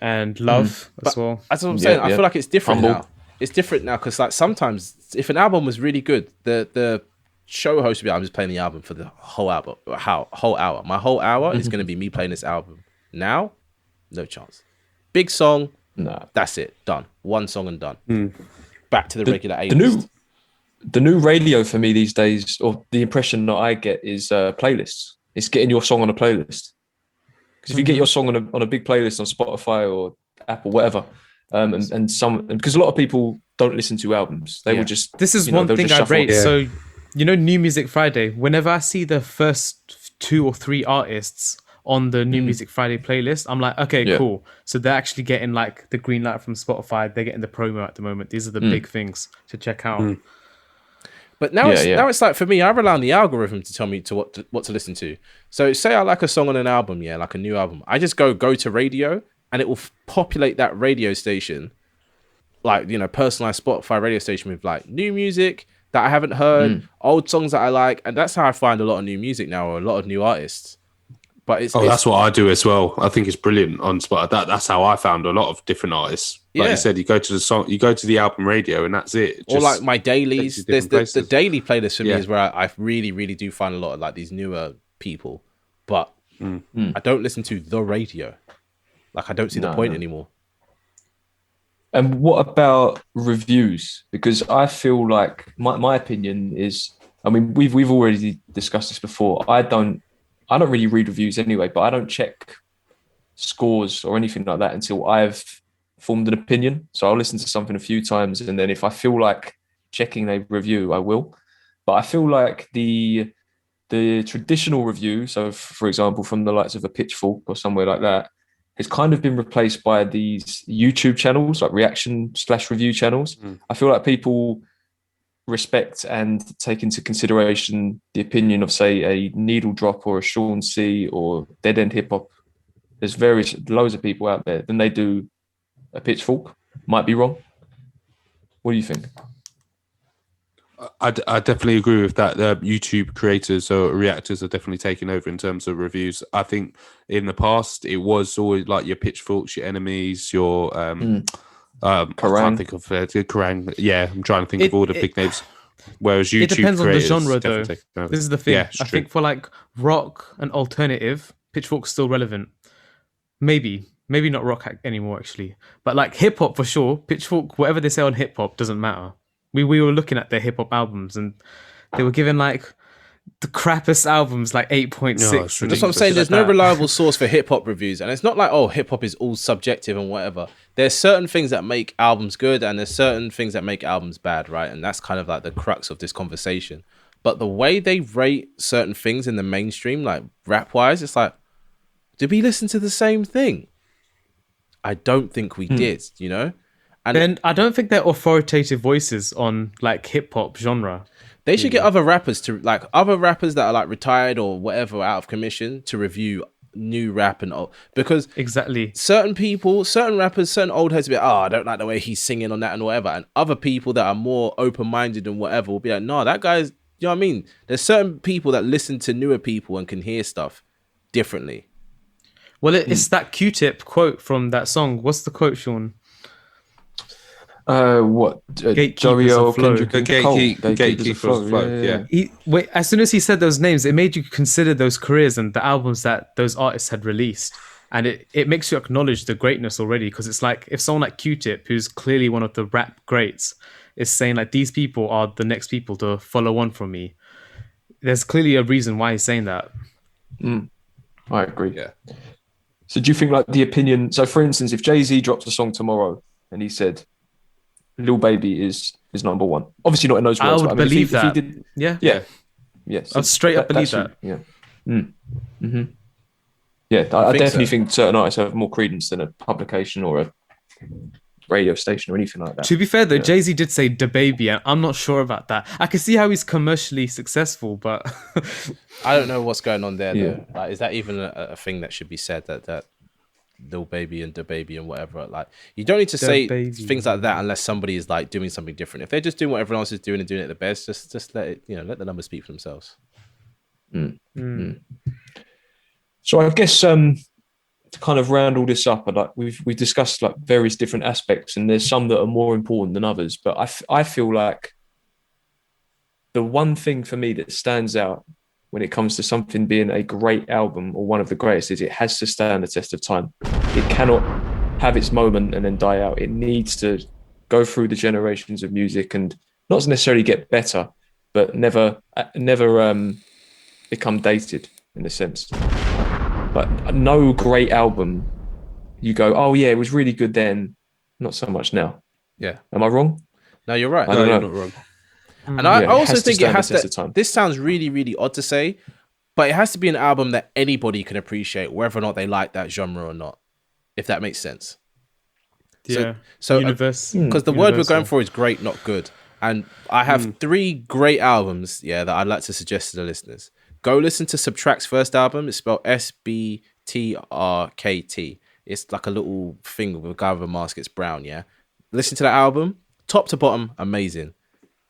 and Love as well. That's what I'm saying. I yeah. feel like it's different Humble. now. It's different now because like sometimes if an album was really good, the show host would be, I'm just playing the album for the whole album. Whole hour. My whole hour is going to be me playing this album. Now, no chance. Big song. Nah. That's it. Done. One song and done. Back to the regular A The new radio for me these days, or the impression that I get, is playlists. It's getting your song on a playlist. Because if you get your song on a big playlist on Spotify or Apple, whatever, and because a lot of people don't listen to albums, they will just. This is you know, one they'll thing just I shuffle. rate. So, you know, New Music Friday. Whenever I see the first 2 or 3 artists on the New Music Friday playlist, I'm like, okay, cool. So they're actually getting like the green light from Spotify. They're getting the promo at the moment. These are the big things to check out. But now it's like for me, I rely on the algorithm to tell me what to listen to. So say I like a song on an album, like a new album. I just go to radio, and it will populate that radio station, like, you know, personalized Spotify radio station with like new music that I haven't heard, old songs that I like, and that's how I find a lot of new music now, or a lot of new artists. But that's what I do as well. I think it's brilliant on Spotify. That's how I found a lot of different artists. Like you said, you go to the song, you go to the album radio, and that's it. Or like my dailies. There's the daily playlist for me Yeah. is where I really, really do find a lot of like these newer people. But I don't listen to the radio. Like I don't see the point anymore. And what about reviews? Because I feel like my opinion is, I mean, we've already discussed this before. I don't really read reviews anyway, but I don't check scores or anything like that until I've formed an opinion. So I'll listen to something a few times, and then if I feel like checking a review, I will. But I feel like the traditional review, so for example, from the likes of a Pitchfork or somewhere like that, has kind of been replaced by these YouTube channels, like reaction/review channels. I feel like people respect and take into consideration the opinion of, say, a Needle Drop or a Sean C or Dead End Hip Hop. There's loads of people out there than they do a Pitchfork. Might be wrong. What do you think? I definitely agree with that. YouTube creators or reactors are definitely taking over in terms of reviews. I think in the past it was always like your Pitchforks, your Enemies, your I can't think of Kerrang. Yeah, I'm trying to think of all the big names. Whereas YouTube, It depends on the creators genre, though. definitely taking over. This is the thing. Yeah, I think for like rock and alternative, Pitchfork's still relevant. Maybe not rock anymore, actually. But like hip hop for sure. Pitchfork, whatever they say on hip hop doesn't matter. We were looking at their hip hop albums, and they were given like the crappiest albums, like 8.6. That's what I'm saying. There's no reliable source for hip hop reviews, and it's not like, oh, hip hop is all subjective and whatever. There's certain things that make albums good, and there's certain things that make albums bad, right? And that's kind of like the crux of this conversation. But the way they rate certain things in the mainstream, like rap wise, it's like, did we listen to the same thing? I don't think we did, you know? And then I don't think they're authoritative voices on like hip hop genre. They should get other rappers that are like retired or whatever out of commission to review new rap and all, because exactly certain people, certain rappers, certain old heads will be like, oh, I don't like the way he's singing on that and whatever, and other people that are more open-minded and whatever will be like, no, that guy's, you know what I mean? There's certain people that listen to newer people and can hear stuff differently. Well, it's that Q-Tip quote from that song. What's the quote, Sean? What? Joey O, Kendrick, Gatekeepers of Flow. Yeah. As soon as he said those names, it made you consider those careers and the albums that those artists had released. And it makes you acknowledge the greatness already, because it's like if someone like Q-Tip, who's clearly one of the rap greats, is saying like, these people are the next people to follow on from me. There's clearly a reason why he's saying that. I agree. Yeah. So do you think like the opinion, so for instance, if Jay-Z drops a song tomorrow and he said, Lil Baby is number one. Obviously not in those words. I would believe that. If he did, yeah. So I'd straight up believe that. Yeah. Yeah, I definitely think certain artists have more credence than a publication or radio station or anything like that. To be fair though, Jay-Z did say "Da Baby," and I'm not sure about that. I can see how he's commercially successful, but I don't know what's going on there. Yeah. Though. Like, is that even a thing that should be said? That Lil Baby and Da Baby and whatever. Like, you don't need to say things like that unless somebody is like doing something different. If they're just doing what everyone else is doing and doing it the best, just let it, let the numbers speak for themselves. So I guess to kind of round all this up, like we've discussed like various different aspects, and there's some that are more important than others. But I feel like the one thing for me that stands out when it comes to something being a great album or one of the greatest is it has to stand the test of time. It cannot have its moment and then die out. It needs to go through the generations of music and not necessarily get better, but never become dated in a sense. But no great album, you go, oh yeah, it was really good then, not so much now. Yeah. Am I wrong? No, you're right. I don't know. You're not wrong. And I also think it has stand the test to. of time. This sounds really, really odd to say, but it has to be an album that anybody can appreciate, whether or not they like that genre or not. If that makes sense. yeah. So Universe, because the word we're universal. going for is great, not good. And I have 3 great albums, that I'd like to suggest to the listeners. Go listen to Subtract's first album. It's spelled SBTRKT. It's like a little thing with a guy with a mask. It's brown, yeah. Listen to that album, top to bottom, amazing.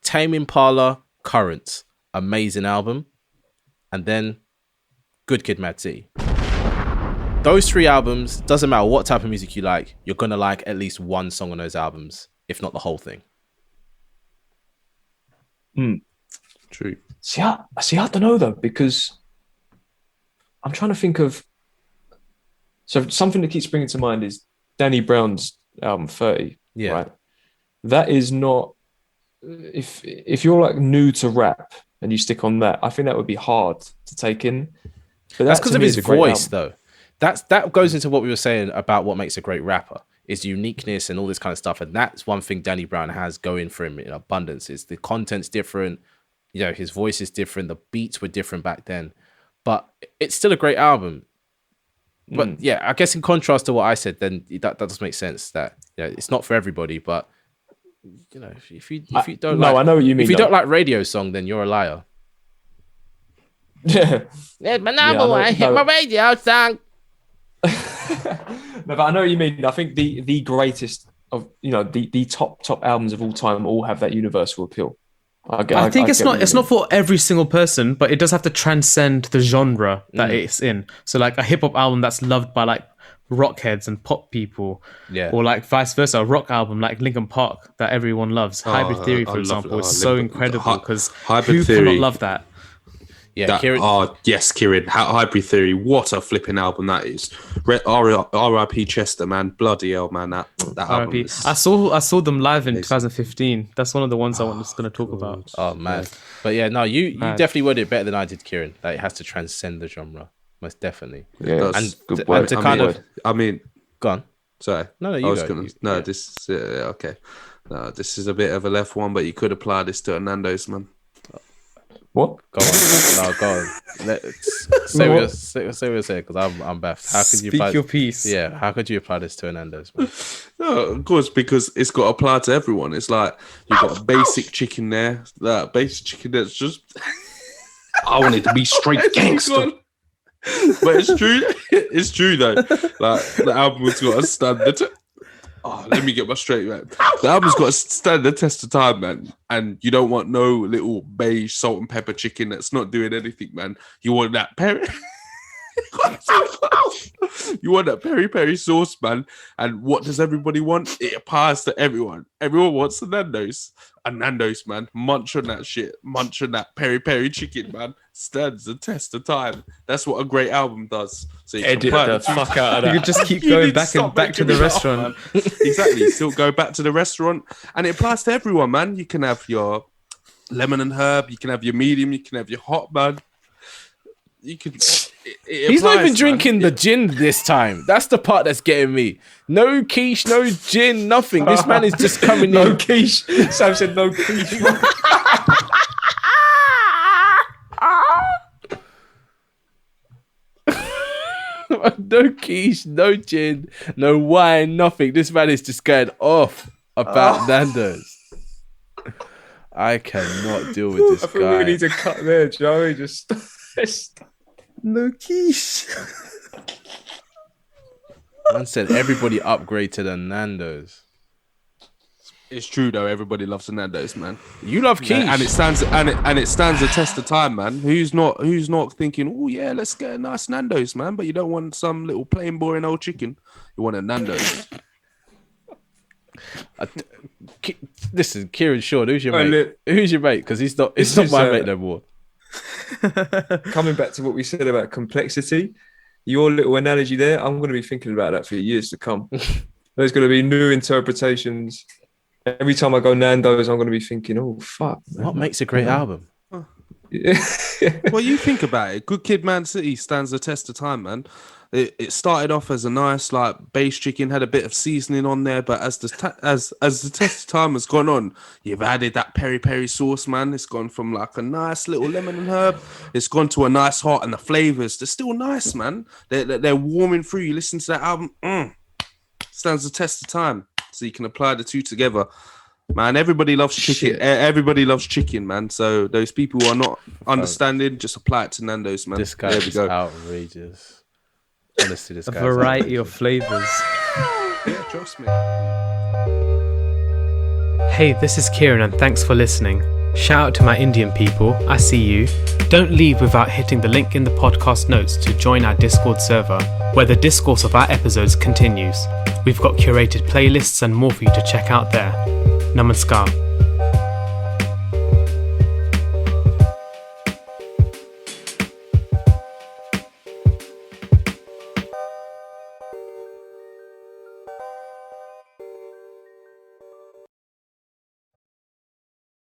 Tame Impala, Currents, amazing album. And then Good Kid, Mad City. Those 3 albums, doesn't matter what type of music you like, you're gonna like at least one song on those albums, if not the whole thing. True. See, I don't know though, because I'm trying to think of. So something that keeps bringing to mind is Danny Brown's album 30. Yeah. Right. That is not. If you're like new to rap and you stick on that, I think that would be hard to take in. But That's that, because to of me, his is a great voice, album. though. That goes into what we were saying about what makes a great rapper, is uniqueness and all this kind of stuff. And that's one thing Danny Brown has going for him in abundance. Is the content's different, his voice is different, the beats were different back then, but it's still a great album. But yeah, I guess in contrast to what I said, then that does make sense. That it's not for everybody, but if you don't I know what you mean. If you don't like Radio Song, then you're a liar. Yeah. It's my number one hit, my radio song. No, but I know what you mean. I think the greatest of the top albums of all time all have that universal appeal. I think it's not for every single person, but it does have to transcend the genre that it's in. So like a hip hop album that's loved by like rock heads and pop people, or like vice versa, a rock album like Linkin Park that everyone loves. Hybrid Theory, for example, is so incredible because who cannot love that? Yeah, Kieran. Yes, Kieran. Hybrid Theory. What a flipping album that is. R.I.P. Chester, man. Bloody hell, man. That album. I saw them live in 2015. That's one of the ones I was going to talk about. Oh man, but yeah, no, you definitely worded it better than I did, Kieran. That it has to transcend the genre, most definitely. Yeah, and good word. to go on. Sorry. No, This okay. No, this is a bit of a left one, but you could apply this to Nando's, man. What? Go on. No, go on. Say what you're saying, because I'm baffed. How could you Speak your piece? Yeah, how could you apply this to Nando's, man? No, of course, because it's got to apply to everyone. It's like you've got a basic chicken there. That basic chicken that's just. I want it to be straight gangster. But it's true. It's true though. Like the album's got a standard. Let me get my straight, man. The album's got to stand the test of time, man. And you don't want no little beige salt and pepper chicken that's not doing anything, man. You want that peri. You want that peri sauce, man. And what does everybody want? It applies to everyone. Everyone wants a Nando's. A Nando's, man. Munch on that shit. Munch on that peri chicken, man. Stands the test of time. That's what a great album does. So you edit the fuck out of that. You could just keep going back to the restaurant. Exactly. Still go back to the restaurant, and it applies to everyone, man. You can have your lemon and herb. You can have your medium. You can have your hot, man. You can. He's not even drinking the gin this time. That's the part that's getting me. No quiche, no gin, nothing. This man is just coming no in. quiche. Sam said no quiche. No quiche, no gin, no wine, nothing. This man is just going off about Nando's. I cannot deal with this I think guy. we need to cut there, Joey. Just No quiche. Man said everybody upgrade to the Nando's. It's true though. Everybody loves the Nando's, man. You love quiche, and it stands the test of time, man. Who's not thinking, oh yeah, let's get a nice Nando's, man? But you don't want some little plain boring old chicken. You want a Nando's. Listen, Kieran Shaw, who's your mate? look. Who's your mate? Because it's not This my is, mate no more. coming back to what we said about complexity, your little analogy there, I'm going to be thinking about that for years to come. There's going to be new interpretations. Every time I go Nando's, I'm going to be thinking, oh, fuck. Man. What makes a great album? Yeah. Well, you think about it. Good Kid, Man City stands the test of time, man. It started off as a nice like base chicken, had a bit of seasoning on there, but as the test of time has gone on, you've added that peri peri sauce, man. It's gone from like a nice little lemon and herb, it's gone to a nice hot, and the flavors they're still nice, man. They're warming through. You listen to that album, stands the test of time. So you can apply the two together, man. Everybody loves chicken. Shit. Everybody loves chicken, man. So those people who are not understanding, just apply it to Nando's, man. This guy there we is go. outrageous. Honestly, this A guy. variety of flavors. Yeah, trust me. Hey, this is Kieran and thanks for listening. Shout out to my Indian people, I see you. Don't leave without hitting the link in the podcast notes to join our Discord server, where the discourse of our episodes continues. We've got curated playlists and more for you to check out there. Namaskar.